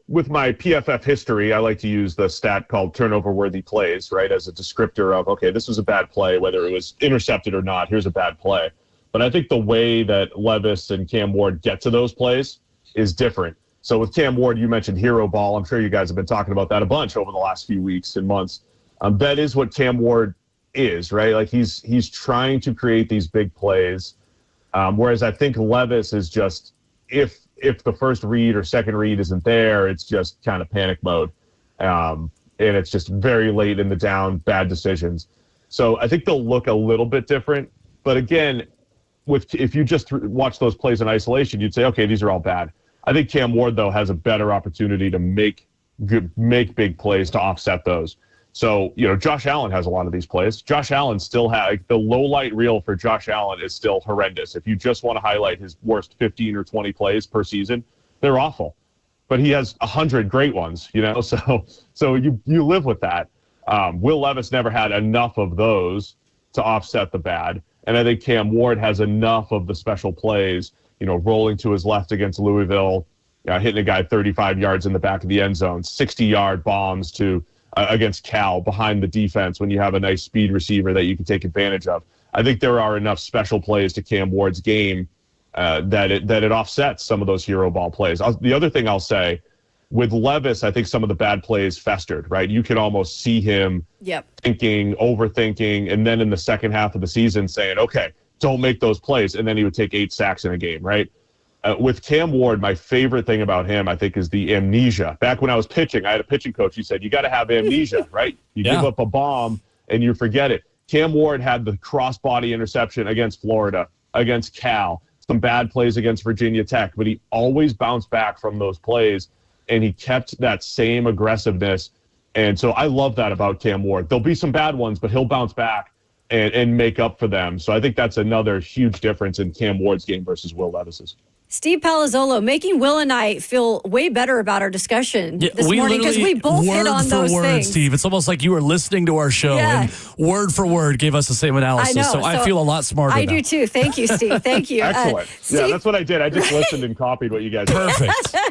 with my PFF history, I like to use the stat called turnover-worthy plays, right, as a descriptor of, okay, this was a bad play, whether it was intercepted or not, here's a bad play. But I think the way that Levis and Cam Ward get to those plays is different. So with Cam Ward, you mentioned hero ball. I'm sure you guys have been talking about that a bunch over the last few weeks and months. That is what Cam Ward is, right? Like he's trying to create these big plays, whereas I think Levis is just, if the first read or second read isn't there, it's just kind of panic mode. And it's just very late in the down, bad decisions. So I think they'll look a little bit different. But again, if you just watch those plays in isolation, you'd say, okay, these are all bad. I think Cam Ward, though, has a better opportunity to make big plays to offset those. So, Josh Allen has a lot of these plays. Josh Allen still has the low light reel for Josh Allen is still horrendous. If you just want to highlight his worst 15 or 20 plays per season, they're awful. But he has 100 great ones, so you live with that. Will Levis never had enough of those to offset the bad. And I think Cam Ward has enough of the special plays, rolling to his left against Louisville, hitting a guy 35 yards in the back of the end zone, 60-yard bombs to against Cal behind the defense when you have a nice speed receiver that you can take advantage of. I think there are enough special plays to Cam Ward's game that it offsets some of those hero ball plays. The other thing I'll say With Levis, I think some of the bad plays festered, right? You could almost see him thinking, overthinking, and then in the second half of the season saying, okay, don't make those plays. And then he would take 8 sacks in a game, right? With Cam Ward, my favorite thing about him, I think, is the amnesia. Back when I was pitching, I had a pitching coach. He said, you got to have amnesia, right? You give up a bomb and you forget it. Cam Ward had the crossbody interception against Florida, against Cal, some bad plays against Virginia Tech, but he always bounced back from those plays, and he kept that same aggressiveness. And so I love that about Cam Ward. There'll be some bad ones, but he'll bounce back and make up for them. So I think that's another huge difference in Cam Ward's game versus Will Levis's. Steve Palazzolo, making Will and I feel way better about our discussion this morning because we both hit on those things. Steve, it's almost like you were listening to our show and word for word gave us the same analysis. I know, so I feel a lot smarter I now. do too. Thank you, Steve. Thank you. Excellent. Steve, that's what I did. I just listened and copied what you guys did.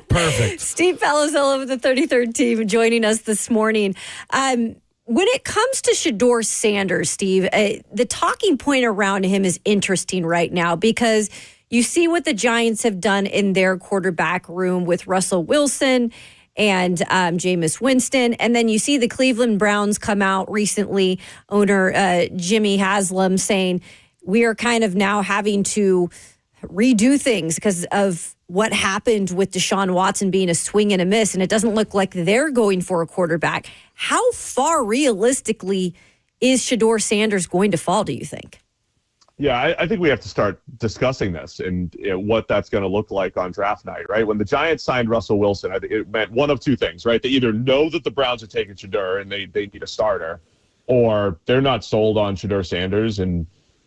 Perfect. Steve Palazzolo with the 33rd team joining us this morning. When it comes to Shedeur Sanders, Steve, the talking point around him is interesting right now because you see what the Giants have done in their quarterback room with Russell Wilson and Jameis Winston. And then you see the Cleveland Browns come out recently, owner Jimmy Haslam saying, we are kind of now having to redo things because of what happened with Deshaun Watson being a swing and a miss. And it doesn't look like they're going for a quarterback. How far realistically is Shedeur Sanders going to fall, do you think? Yeah, I think we have to start discussing this and what that's going to look like on draft night, right? When the Giants signed Russell Wilson, I think it meant one of two things, right? They either know that the Browns are taking Shedeur and they need a starter, or they're not sold on Shedeur Sanders, and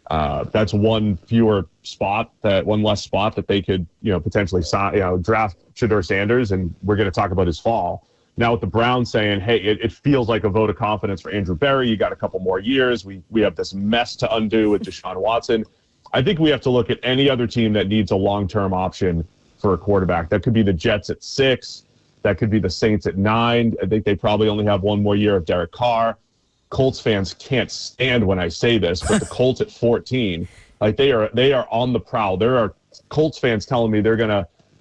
that's one less spot that they could, potentially draft Shedeur Sanders, and we're going to talk about his fall. Now with the Browns saying, hey, it feels like a vote of confidence for Andrew Berry. You got a couple more years. We have this mess to undo with Deshaun Watson. I think we have to look at any other team that needs a long-term option for a quarterback. That could be the Jets at 6. That could be the Saints at 9. I think they probably only have one more year of Derek Carr. Colts fans can't stand when I say this, but the Colts at 14, like they are on the prowl. There are Colts fans telling me they're going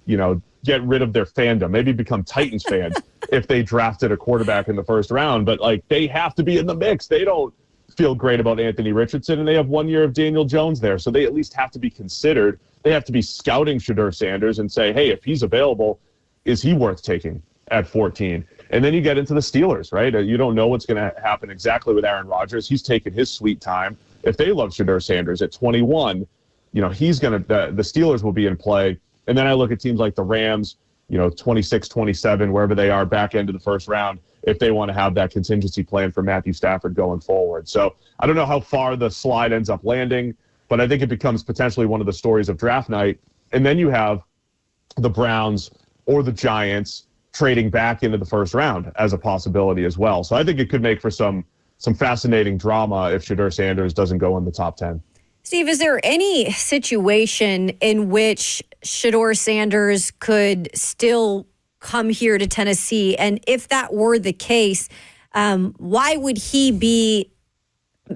to, get rid of their fandom, maybe become Titans fans if they drafted a quarterback in the first round. But they have to be in the mix. They don't feel great about Anthony Richardson, and they have 1 year of Daniel Jones there. So they at least have to be considered. They have to be scouting Shedeur Sanders and say, hey, if he's available, is he worth taking at 14? And then you get into the Steelers, right? You don't know what's going to happen exactly with Aaron Rodgers. He's taken his sweet time. If they love Shedeur Sanders at 21, the Steelers will be in play. And then I look at teams like the Rams, 26, 27, wherever they are, back end of the first round, if they want to have that contingency plan for Matthew Stafford going forward. So I don't know how far the slide ends up landing, but I think it becomes potentially one of the stories of draft night. And then you have the Browns or the Giants trading back into the first round as a possibility as well. So I think it could make for some fascinating drama if Shedeur Sanders doesn't go in the top 10. Steve, is there any situation in which Shedeur Sanders could still come here to Tennessee? And if that were the case, why would he be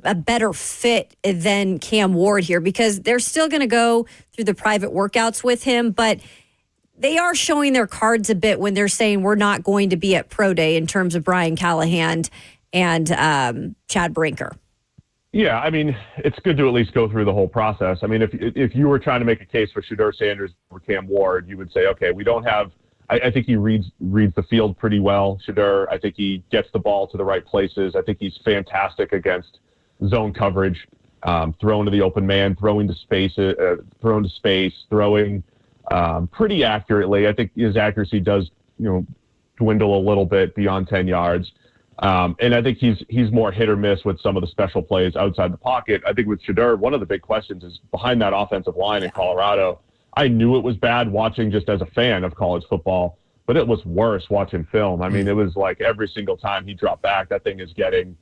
a better fit than Cam Ward here? Because they're still going to go through the private workouts with him, but they are showing their cards a bit when they're saying we're not going to be at Pro Day in terms of Brian Callahan and Chad Brinker. Yeah, I mean, it's good to at least go through the whole process. I mean, if you were trying to make a case for Shedeur Sanders or Cam Ward, you would say, okay, we don't have – I think he reads the field pretty well, Shedeur. I think he gets the ball to the right places. I think he's fantastic against zone coverage, throwing to the open man, throwing to space, throwing pretty accurately. I think his accuracy does, dwindle a little bit beyond 10 yards. And I think he's more hit or miss with some of the special plays outside the pocket. I think with Shedeur, one of the big questions is behind that offensive line in Colorado. I knew it was bad watching just as a fan of college football, but it was worse watching film. I mean, it was like every single time he dropped back, that thing is getting,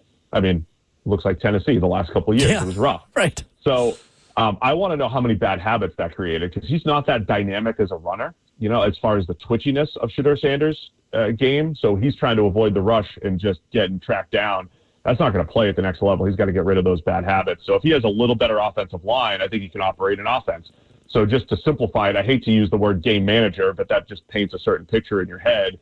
looks like Tennessee the last couple of years. Yeah, it was rough. Right. So I want to know how many bad habits that created, because he's not that dynamic as a runner, as far as the twitchiness of Shedeur Sanders' game. So he's trying to avoid the rush and just getting tracked down. That's not going to play at the next level. He's got to get rid of those bad habits. So if he has a little better offensive line, I think he can operate an offense. So just to simplify it, I hate to use the word game manager, but that just paints a certain picture in your head.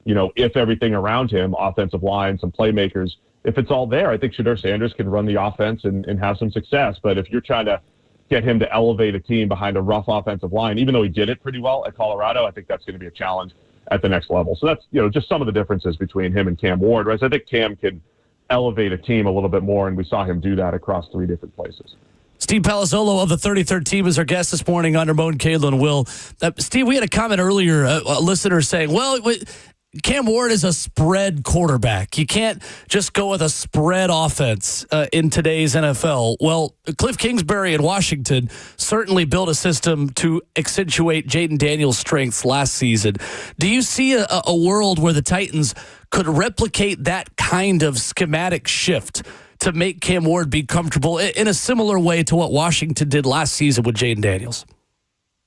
if everything around him, offensive line, some playmakers, if it's all there, I think Shedeur Sanders can run the offense and have some success. But if you're trying to get him to elevate a team behind a rough offensive line, even though he did it pretty well at Colorado, I think that's going to be a challenge at the next level. So that's, just some of the differences between him and Cam Ward. Whereas I think Cam can elevate a team a little bit more, and we saw him do that across 3 different places. Steve Palazzolo of the 33rd team is our guest this morning on Ramon, Kayla, and Will. Steve, we had a comment earlier, a listener saying, well, Cam Ward is a spread quarterback. You can't just go with a spread offense in today's NFL. Well, Cliff Kingsbury in Washington certainly built a system to accentuate Jaden Daniels' strengths last season. Do you see a world where the Titans could replicate that kind of schematic shift to make Cam Ward be comfortable in a similar way to what Washington did last season with Jaden Daniels?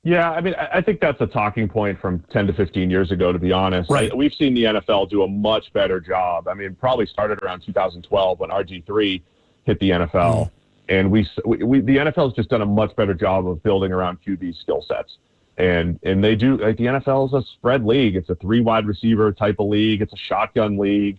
Yeah, I mean, I think that's a talking point from 10 to 15 years ago, to be honest. Right. We've seen the NFL do a much better job. I mean, probably started around 2012 when RG3 hit the NFL. And the NFL has just done a much better job of building around QB skill sets. And they do, the NFL is a spread league. It's a 3 wide receiver type of league. It's a shotgun league.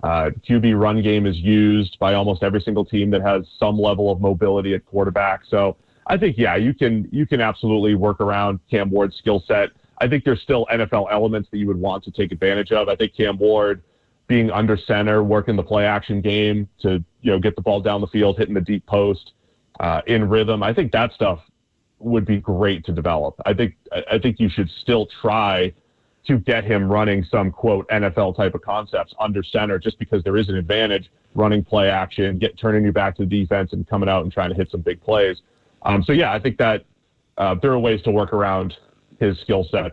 QB run game is used by almost every single team that has some level of mobility at quarterback. So I think, you can absolutely work around Cam Ward's skill set. I think there's still NFL elements that you would want to take advantage of. I think Cam Ward being under center, working the play action game to, get the ball down the field, hitting the deep post in rhythm. I think that stuff would be great to develop. I think you should still try to get him running some, quote, NFL type of concepts under center, just because there is an advantage running play action, turning you back to the defense and coming out and trying to hit some big plays. I think that there are ways to work around his skill set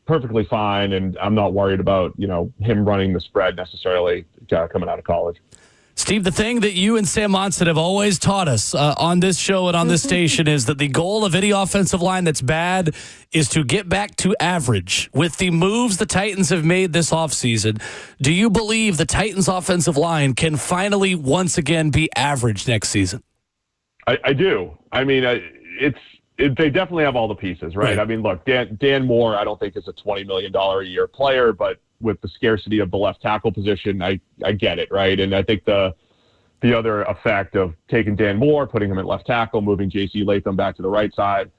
perfectly fine. And I'm not worried about, him running the spread necessarily coming out of college. Steve, the thing that you and Sam Monson have always taught us on this show and on this station is that the goal of any offensive line that's bad is to get back to average. With the moves the Titans have made this offseason, do you believe the Titans offensive line can finally once again be average next season? I do. I mean, they definitely have all the pieces, right? I mean, look, Dan Moore, I don't think is a $20 million a year player, but with the scarcity of the left tackle position, I get it, right? And I think the other effect of taking Dan Moore, putting him at left tackle, moving J.C. Latham back to the right side,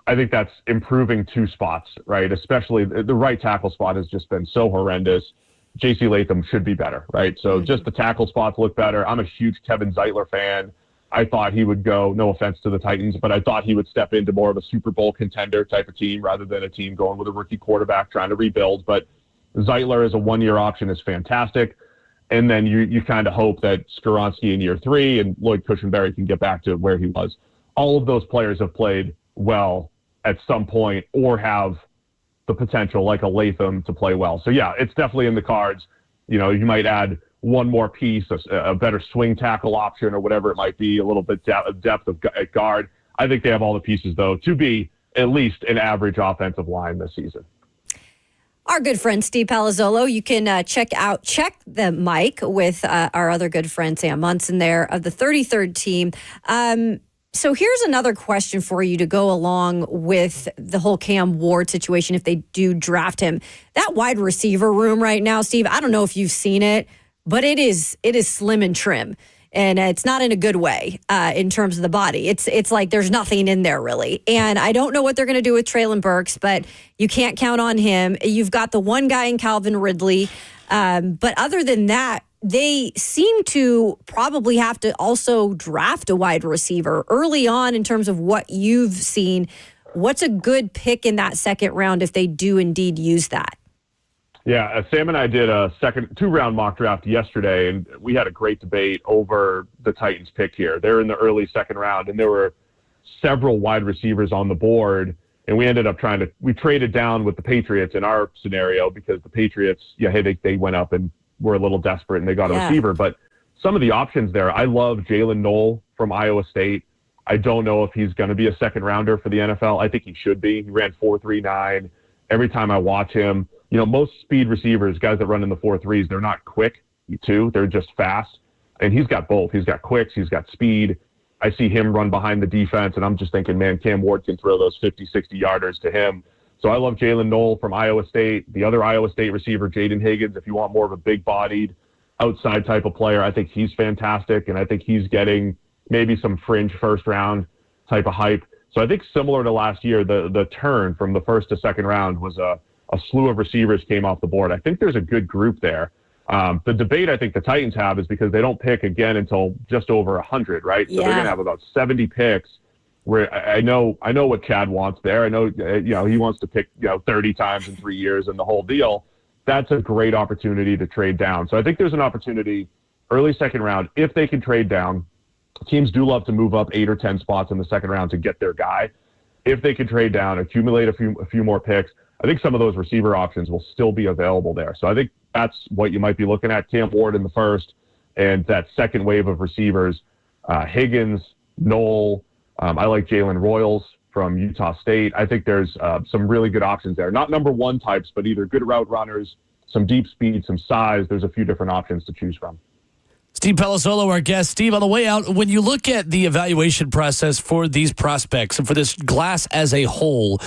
I think that's improving 2 spots, right? Especially the right tackle spot has just been so horrendous. J.C. Latham should be better, right? So just the tackle spots look better. I'm a huge Kevin Zeitler fan. I thought he would go, no offense to the Titans, but I thought he would step into more of a Super Bowl contender type of team rather than a team going with a rookie quarterback trying to rebuild. But Zeitler as a 1-year option is fantastic. And then you kind of hope that Skoronski in year 3 and Lloyd Cushenberry can get back to where he was. All of those players have played well at some point or have the potential, like a Latham, to play well. So, it's definitely in the cards. You might add one more piece, a better swing tackle option or whatever it might be, a little bit depth at guard. I think they have all the pieces, though, to be at least an average offensive line this season. Our good friend Steve Palazzolo. You can check the mic with our other good friend Sam Monson there of the 33rd team. So here's another question for you to go along with the whole Cam Ward situation if they do draft him. That wide receiver room right now, Steve, I don't know if you've seen it, but it is slim and trim. And it's not in a good way in terms of the body. It's like there's nothing in there really. And I don't know what they're going to do with Treylon Burks, but you can't count on him. You've got the one guy in Calvin Ridley. But other than that, they seem to probably have to also draft a wide receiver early on in terms of what you've seen. What's a good pick in that second round if they do indeed use that? Yeah, Sam and I did a 2-round mock draft yesterday, and we had a great debate over the Titans pick here. They're in the early second round, and there were several wide receivers on the board, and we ended up we traded down with the Patriots in our scenario because the Patriots, they went up and were a little desperate, and they got a receiver. But some of the options there, I love Jalen Knoll from Iowa State. I don't know if he's going to be a second rounder for the NFL. I think he should be. He ran 4.39. Every time I watch him, most speed receivers, guys that run in the 4.3s, they're not quick, too. They're just fast. And he's got both. He's got quicks. He's got speed. I see him run behind the defense, and I'm just thinking, man, Cam Ward can throw those 50, 60-yarders to him So I love Jalen Knoll from Iowa State. The other Iowa State receiver, Jaden Higgins, if you want more of a big-bodied outside type of player, I think he's fantastic, and I think he's getting maybe some fringe first-round type of hype. So I think similar to last year, the turn from the first to second round was a slew of receivers came off the board. I think there's a good group there. The debate I think the Titans have is because they don't pick again until just over 100, right? So they're going to have about 70 picks. Where I know what Chad wants there. I know he wants to pick 30 times in 3 years and the whole deal. That's a great opportunity to trade down. So I think there's an opportunity early second round if they can trade down. Teams do love to move up 8 or 10 spots in the second round to get their guy. If they can trade down, accumulate a few more picks, I think some of those receiver options will still be available there. So I think that's what you might be looking at. Cam Ward in the first, and that second wave of receivers, Higgins, Knoll. I like Jalen Royals from Utah State. I think there's some really good options there. Not number one types, but either good route runners, some deep speed, some size. There's a few different options to choose from. Steve Palazzolo, our guest. Steve, on the way out, when you look at the evaluation process for these prospects and for this class as a whole,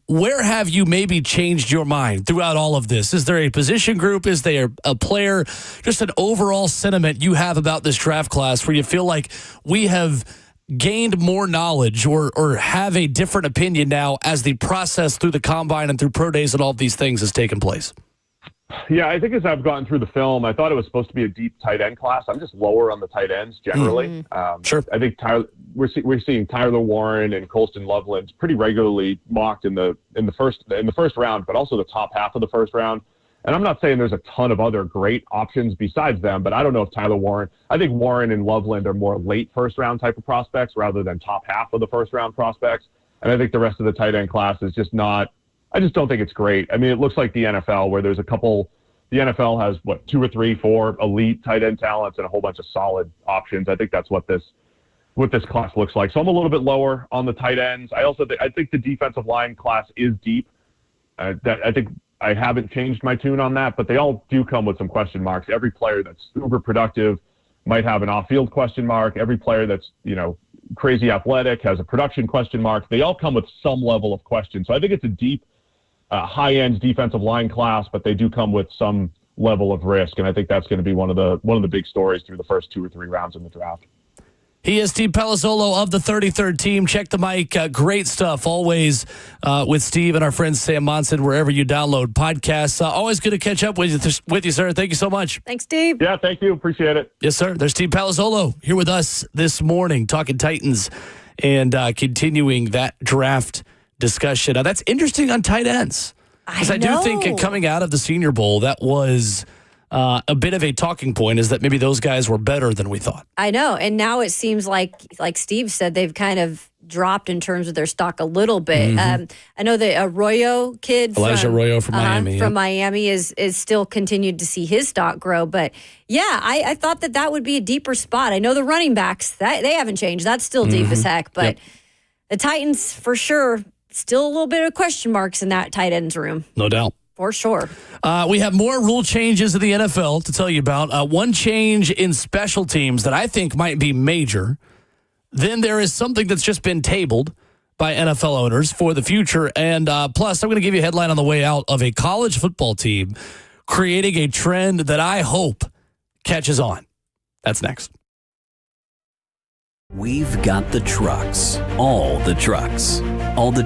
where have you maybe changed your mind throughout all of this? Is there a position group? Is there a player? Just an overall sentiment you have about this draft class where you feel like we have gained more knowledge or have a different opinion now as the process through the combine and through pro days and all of these things has taken place? Yeah, I think as I've gone through the film, I thought it was supposed to be a deep tight end class. I'm just lower on the tight ends generally. Sure. I think we're seeing Tyler Warren and Colston Loveland pretty regularly mocked in the first round, but also the top half of the first round. And I'm not saying there's a ton of other great options besides them, but I don't know if Tyler Warren. I think Warren and Loveland are more late first round type of prospects rather than top half of the first round prospects. And I think the rest of the tight end class is just not. I just don't think it's great. I mean, it looks like the NFL where there's a couple. The NFL has 2 or 3, 4 elite tight end talents and a whole bunch of solid options. I think that's what this class looks like. So I'm a little bit lower on the tight ends. I think the defensive line class is deep. I think I haven't changed my tune on that, but they all do come with some question marks. Every player that's uber productive might have an off-field question mark. Every player that's crazy athletic has a production question mark. They all come with some level of question. So I think it's a deep, high-end defensive line class, but they do come with some level of risk, and I think that's going to be one of the big stories through the first 2 or 3 rounds in the draft. He is Steve Palazzolo of the 33rd team. Check the mic. Great stuff always with Steve and our friend Sam Monson wherever you download podcasts. Always good to catch up with you, sir. Thank you so much. Thanks, Steve. Yeah, thank you. Appreciate it. Yes, sir. There's Steve Palazzolo here with us this morning talking Titans and continuing that draft discussion. Now, that's interesting on tight ends. Because I do think coming out of the Senior Bowl, that was a bit of a talking point, is that maybe those guys were better than we thought. I know. And now it seems like Steve said, they've kind of dropped in terms of their stock a little bit. I know the Arroyo kid Elijah Arroyo from Miami. From Miami is still continued to see his stock grow. But yeah, I thought that would be a deeper spot. I know the running backs, they haven't changed. That's still deep as heck. But the Titans, for sure, still a little bit of question marks in that tight ends room. No doubt. For sure. We have more rule changes in the NFL to tell you about. One change in special teams that I think might be major. Then there is something that's just been tabled by NFL owners for the future. And plus, I'm going to give you a headline on the way out of a college football team creating a trend that I hope catches on. That's next. We've got the trucks, all the trims, all the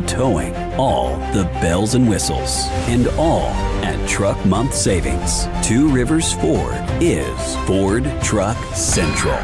towing, all the bells and whistles, and all at Truck Month Savings. Two Rivers Ford is Ford Truck Central.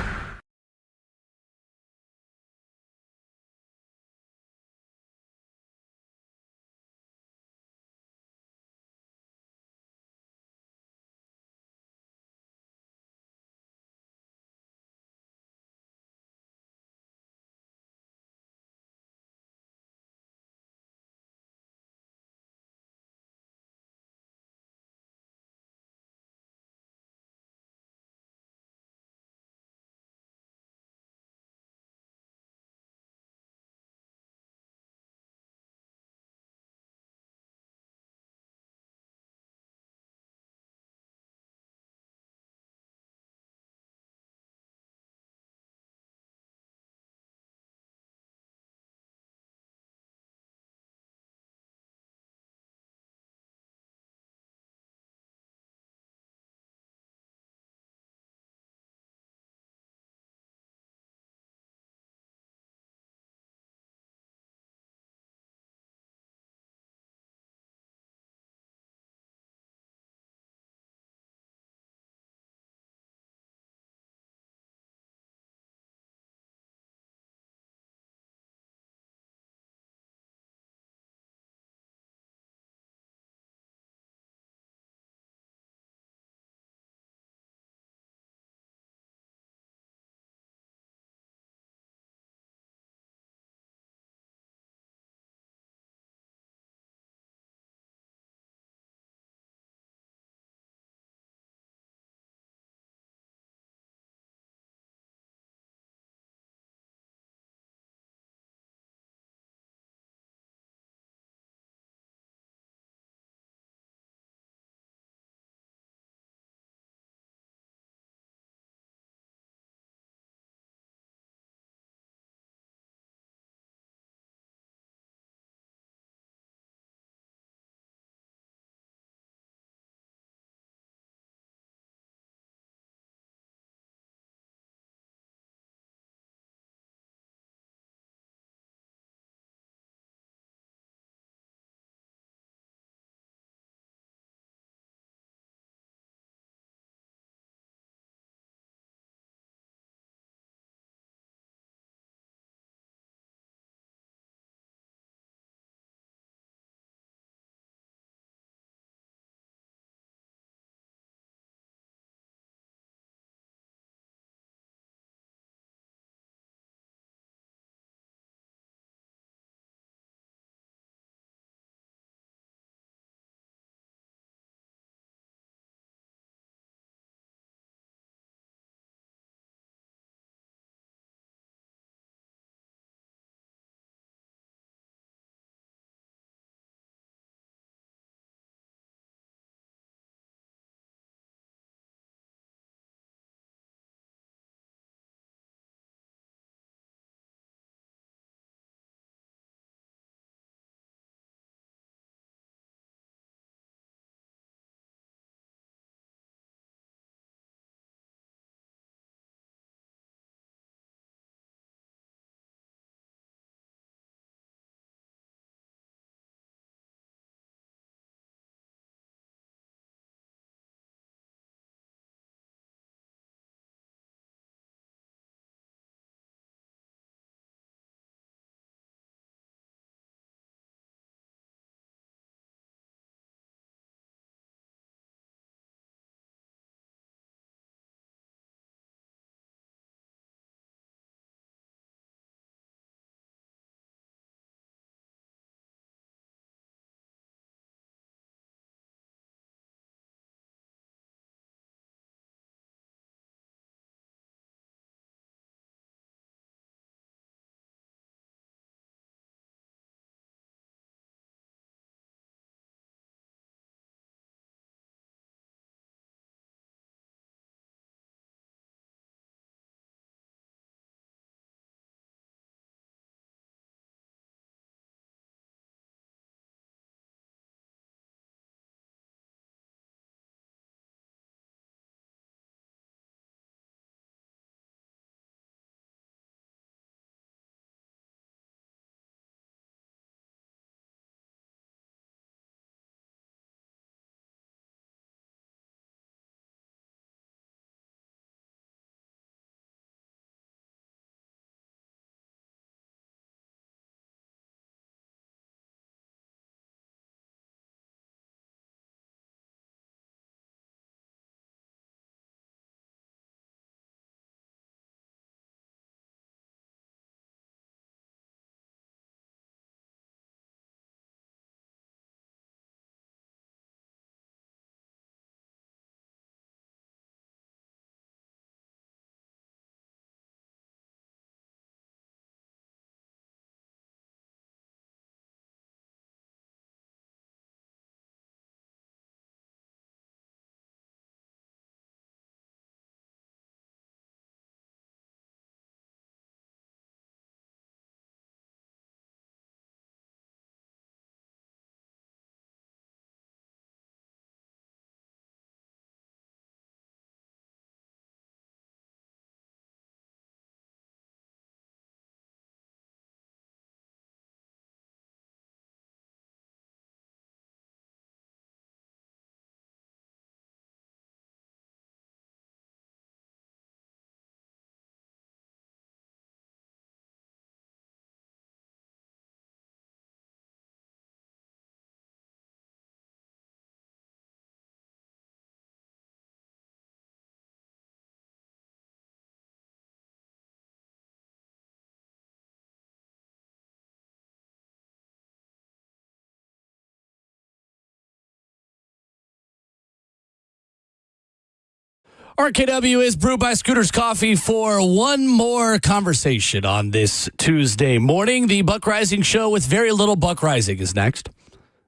RKW is brewed by Scooter's Coffee for one more conversation on this Tuesday morning. The Buck Rising Show with very little Buck Rising is next,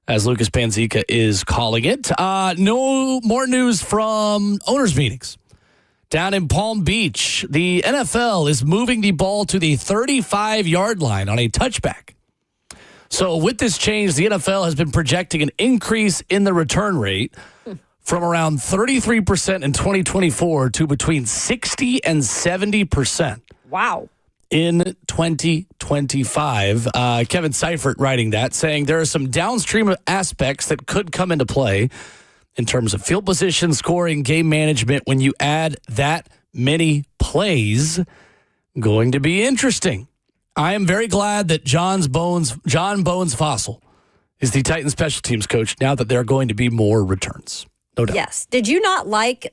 as Lucas Panzica is calling it. No more news from owners' meetings. Down in Palm Beach, the NFL is moving the ball to the 35-yard line on a touchback. So with this change, the NFL has been projecting an increase in the return rate from around 33% in 2024 to between 60 and 70%. Wow. In 2025. Kevin Seifert writing that, saying there are some downstream aspects that could come into play in terms of field position, scoring, game management. When you add that many plays, going to be interesting. I am very glad that John Bones Fossil is the Titans special teams coach now that there are going to be more returns. No doubt. Yes. Did you not like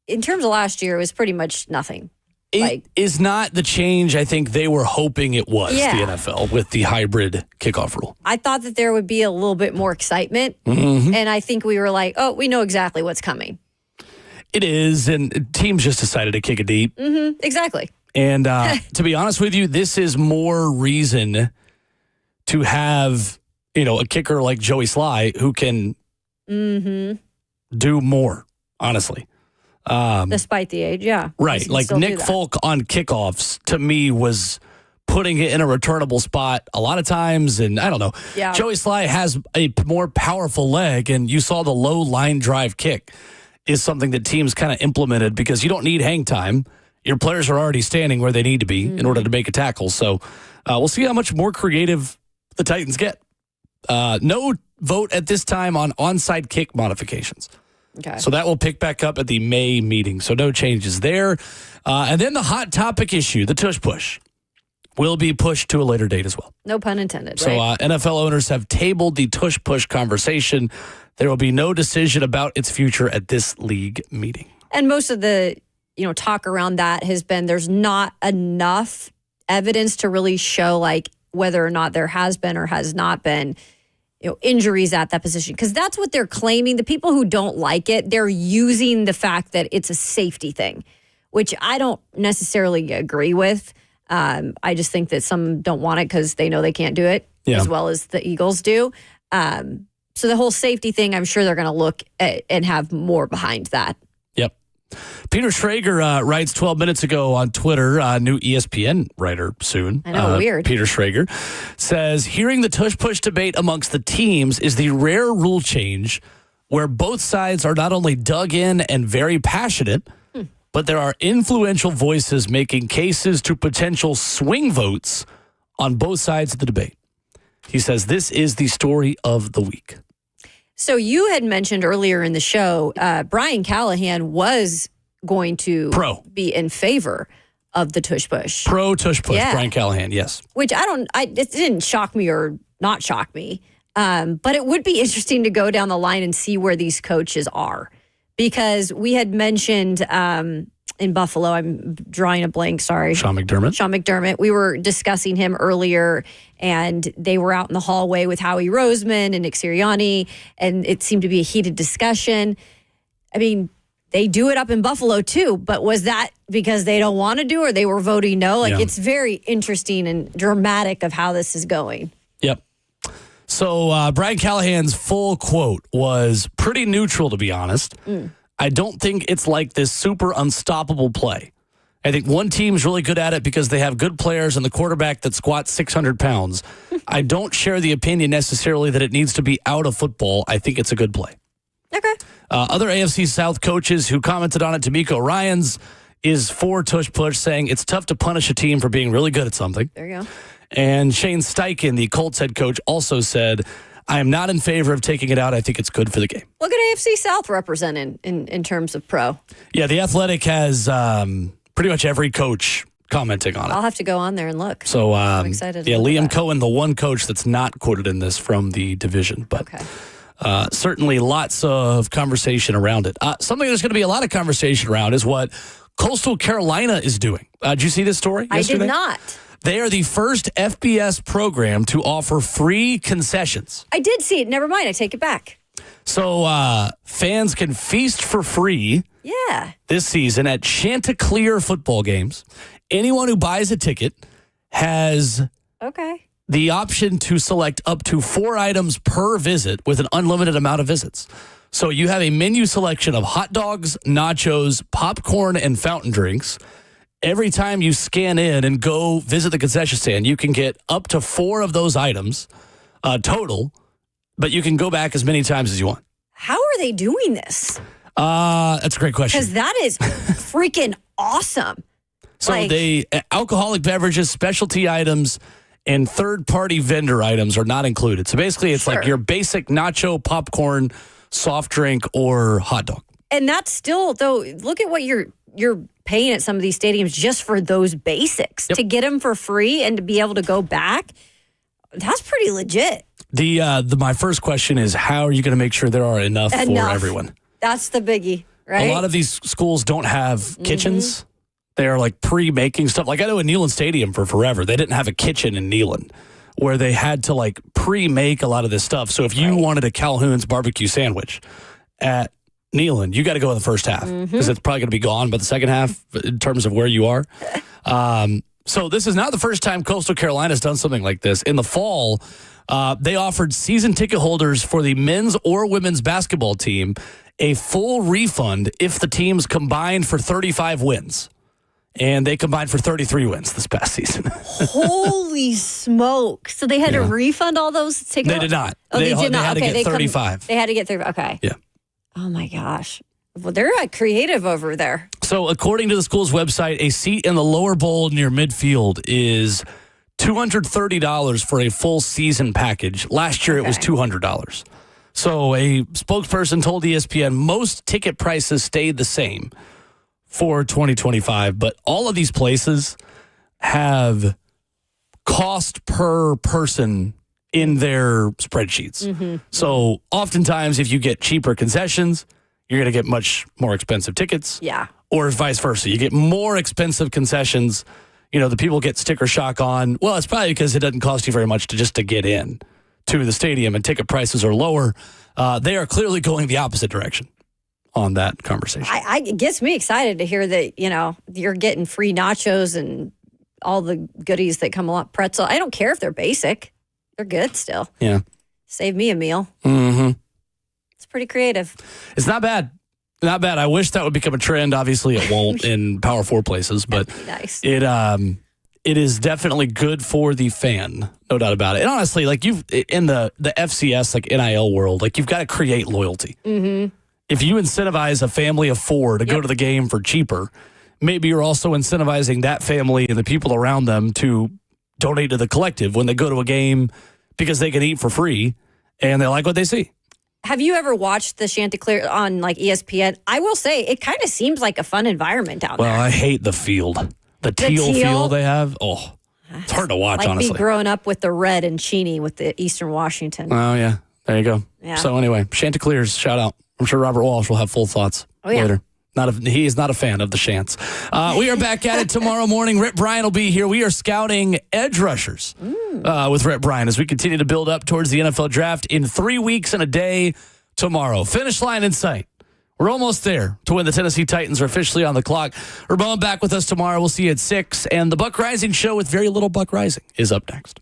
in terms of last year, it was pretty much nothing. It is not the change I think they were hoping it was, Yeah. the NFL, with the hybrid kickoff rule. I thought that there would be a little bit more excitement. And I think we were like, oh, we know exactly what's coming. It is, and teams just decided to kick it deep. Exactly. And to be honest with you, this is more reason to have, a kicker like Joey Sly who can do more, honestly. Despite the age, yeah. Right. Like Nick Folk on kickoffs, to me, was putting it in a returnable spot a lot of times. And I don't know. Yeah. Joey Sly has a more powerful leg, and you saw the low line drive kick is something that teams kind of implemented because you don't need hang time. Your players are already standing where they need to be in order to make a tackle. So we'll see how much more creative the Titans get. No vote at this time on onside kick modifications. Okay. So that will pick back up at the May meeting. So no changes there. And then the hot topic issue, the Tush push, will be pushed to a later date as well. No pun intended. So right? NFL owners have tabled the Tush push conversation. There will be no decision about its future at this league meeting. And most of the talk around that has been there's not enough evidence to really show whether or not there has been or has not been injuries at that position, because that's what they're claiming. The people who don't like it, they're using the fact that it's a safety thing, which I don't necessarily agree with. I just think that some don't want it because they know they can't do it as well as the Eagles do. So the whole safety thing, I'm sure they're going to look at and have more behind that. Yep. Peter Schrager writes 12 minutes ago on Twitter, new ESPN writer soon. I know, weird. Peter Schrager says, hearing the tush push debate amongst the teams is the rare rule change where both sides are not only dug in and very passionate, but there are influential voices making cases to potential swing votes on both sides of the debate. He says this is the story of the week. So you had mentioned earlier in the show, Brian Callahan was going to be in favor of the tush push. Pro tush push, Brian Callahan, yes. Which it didn't shock me or not shock me. But it would be interesting to go down the line and see where these coaches are. Because we had mentioned in Buffalo, I'm drawing a blank, sorry. Sean McDermott. We were discussing him earlier, and they were out in the hallway with Howie Roseman and Nick Sirianni, and it seemed to be a heated discussion. I mean, they do it up in Buffalo too, but was that because they don't want to do or they were voting no? It's very interesting and dramatic of how this is going. Yep. So Brian Callahan's full quote was pretty neutral, to be honest. I don't think it's like this super unstoppable play. I think one team's really good at it because they have good players and the quarterback that squats 600 pounds. I don't share the opinion necessarily that it needs to be out of football. I think it's a good play. Okay. Other AFC South coaches who commented on it, D'Amico Ryans is for tush push, saying it's tough to punish a team for being really good at something. There you go. And Shane Steichen, the Colts head coach, also said, I am not in favor of taking it out. I think it's good for the game. Look at AFC South represented in terms of pro. Yeah, The Athletic has pretty much every coach commenting on it. I'll have to go on there and look. So I'm excited. Yeah, Liam Cohen, the one coach that's not quoted in this from the division. But certainly lots of conversation around it. Something there's going to be a lot of conversation around is what Coastal Carolina is doing. Did you see this story yesterday? I did not. They are the first FBS program to offer free concessions. I did see it. Never mind. I take it back. So fans can feast for free Yeah. This season at Chanticleer football games, anyone who buys a ticket has the option to select up to 4 items per visit with an unlimited amount of visits. So you have a menu selection of hot dogs, nachos, popcorn, and fountain drinks. Every time you scan in and go visit the concession stand, you can get up to 4 of those items total, but you can go back as many times as you want. How are they doing this? That's a great question. Because that is freaking awesome. So alcoholic beverages, specialty items, and third-party vendor items are not included. So basically, it's like your basic nacho, popcorn, soft drink, or hot dog. And that's still, though, look at what you're paying at some of these stadiums just for those basics. To get them for free and to be able to go back, that's pretty legit. My first question is, how are you going to make sure there are enough for everyone? That's the biggie, right? A lot of these schools don't have kitchens. They're like pre-making stuff. Like I know in Neyland Stadium for forever, they didn't have a kitchen in Neyland where they had to like pre-make a lot of this stuff. So if you wanted a Calhoun's barbecue sandwich at Neyland, you got to go in the first half because it's probably going to be gone by the second half in terms of where you are. So this is not the first time Coastal Carolina's done something like this. In the fall, they offered season ticket holders for the men's or women's basketball team a full refund if the teams combined for 35 wins. And they combined for 33 wins this past season. Holy smoke. So they had to refund all those tickets? They did not. Oh, they did not. Had to get 35. They had to get 35. Okay. Yeah. Oh, my gosh. Well, they're creative over there. So according to the school's website, a seat in the lower bowl near midfield is $230 for a full season package. Last year, it was $200. So a spokesperson told ESPN most ticket prices stayed the same for 2025, but all of these places have cost per person in their spreadsheets. So oftentimes if you get cheaper concessions, you're going to get much more expensive tickets. Yeah. Or vice versa. You get more expensive concessions. You know, the people get sticker shock on. Well, it's probably because it doesn't cost you very much to get in to the stadium and ticket prices are lower. They are clearly going the opposite direction on that conversation. It gets me excited to hear that, you're getting free nachos and all the goodies that come along. Pretzel. I don't care if they're basic. They're good still. Yeah. Save me a meal. It's pretty creative. It's not bad. Not bad. I wish that would become a trend. Obviously, it won't in Power 4 places, but nice. It is definitely good for the fan. No doubt about it. And honestly, like in the FCS, like NIL world, like you've got to create loyalty. If you incentivize a family of 4 to go to the game for cheaper, maybe you're also incentivizing that family and the people around them to donate to the collective when they go to a game because they can eat for free and they like what they see. Have you ever watched the Chanticleer on like ESPN? I will say it kind of seems like a fun environment down there. Well, I hate the field. The teal field they have. Oh, it's hard to watch, like honestly. Like me growing up with the red and Cheney with the Eastern Washington. Oh, yeah. There you go. Yeah. So anyway, Chanticleers, shout out. I'm sure Robert Walsh will have full thoughts later. He is not a fan of the Chants. We are back at it tomorrow morning. Rhett Bryan will be here. We are scouting edge rushers with Rhett Bryan as we continue to build up towards the NFL draft in 3 weeks and a day tomorrow. Finish line in sight. We're almost there to when the Tennessee Titans are officially on the clock. Ramon back with us tomorrow. We'll see you at 6. And the Buck Rising Show with very little Buck Rising is up next.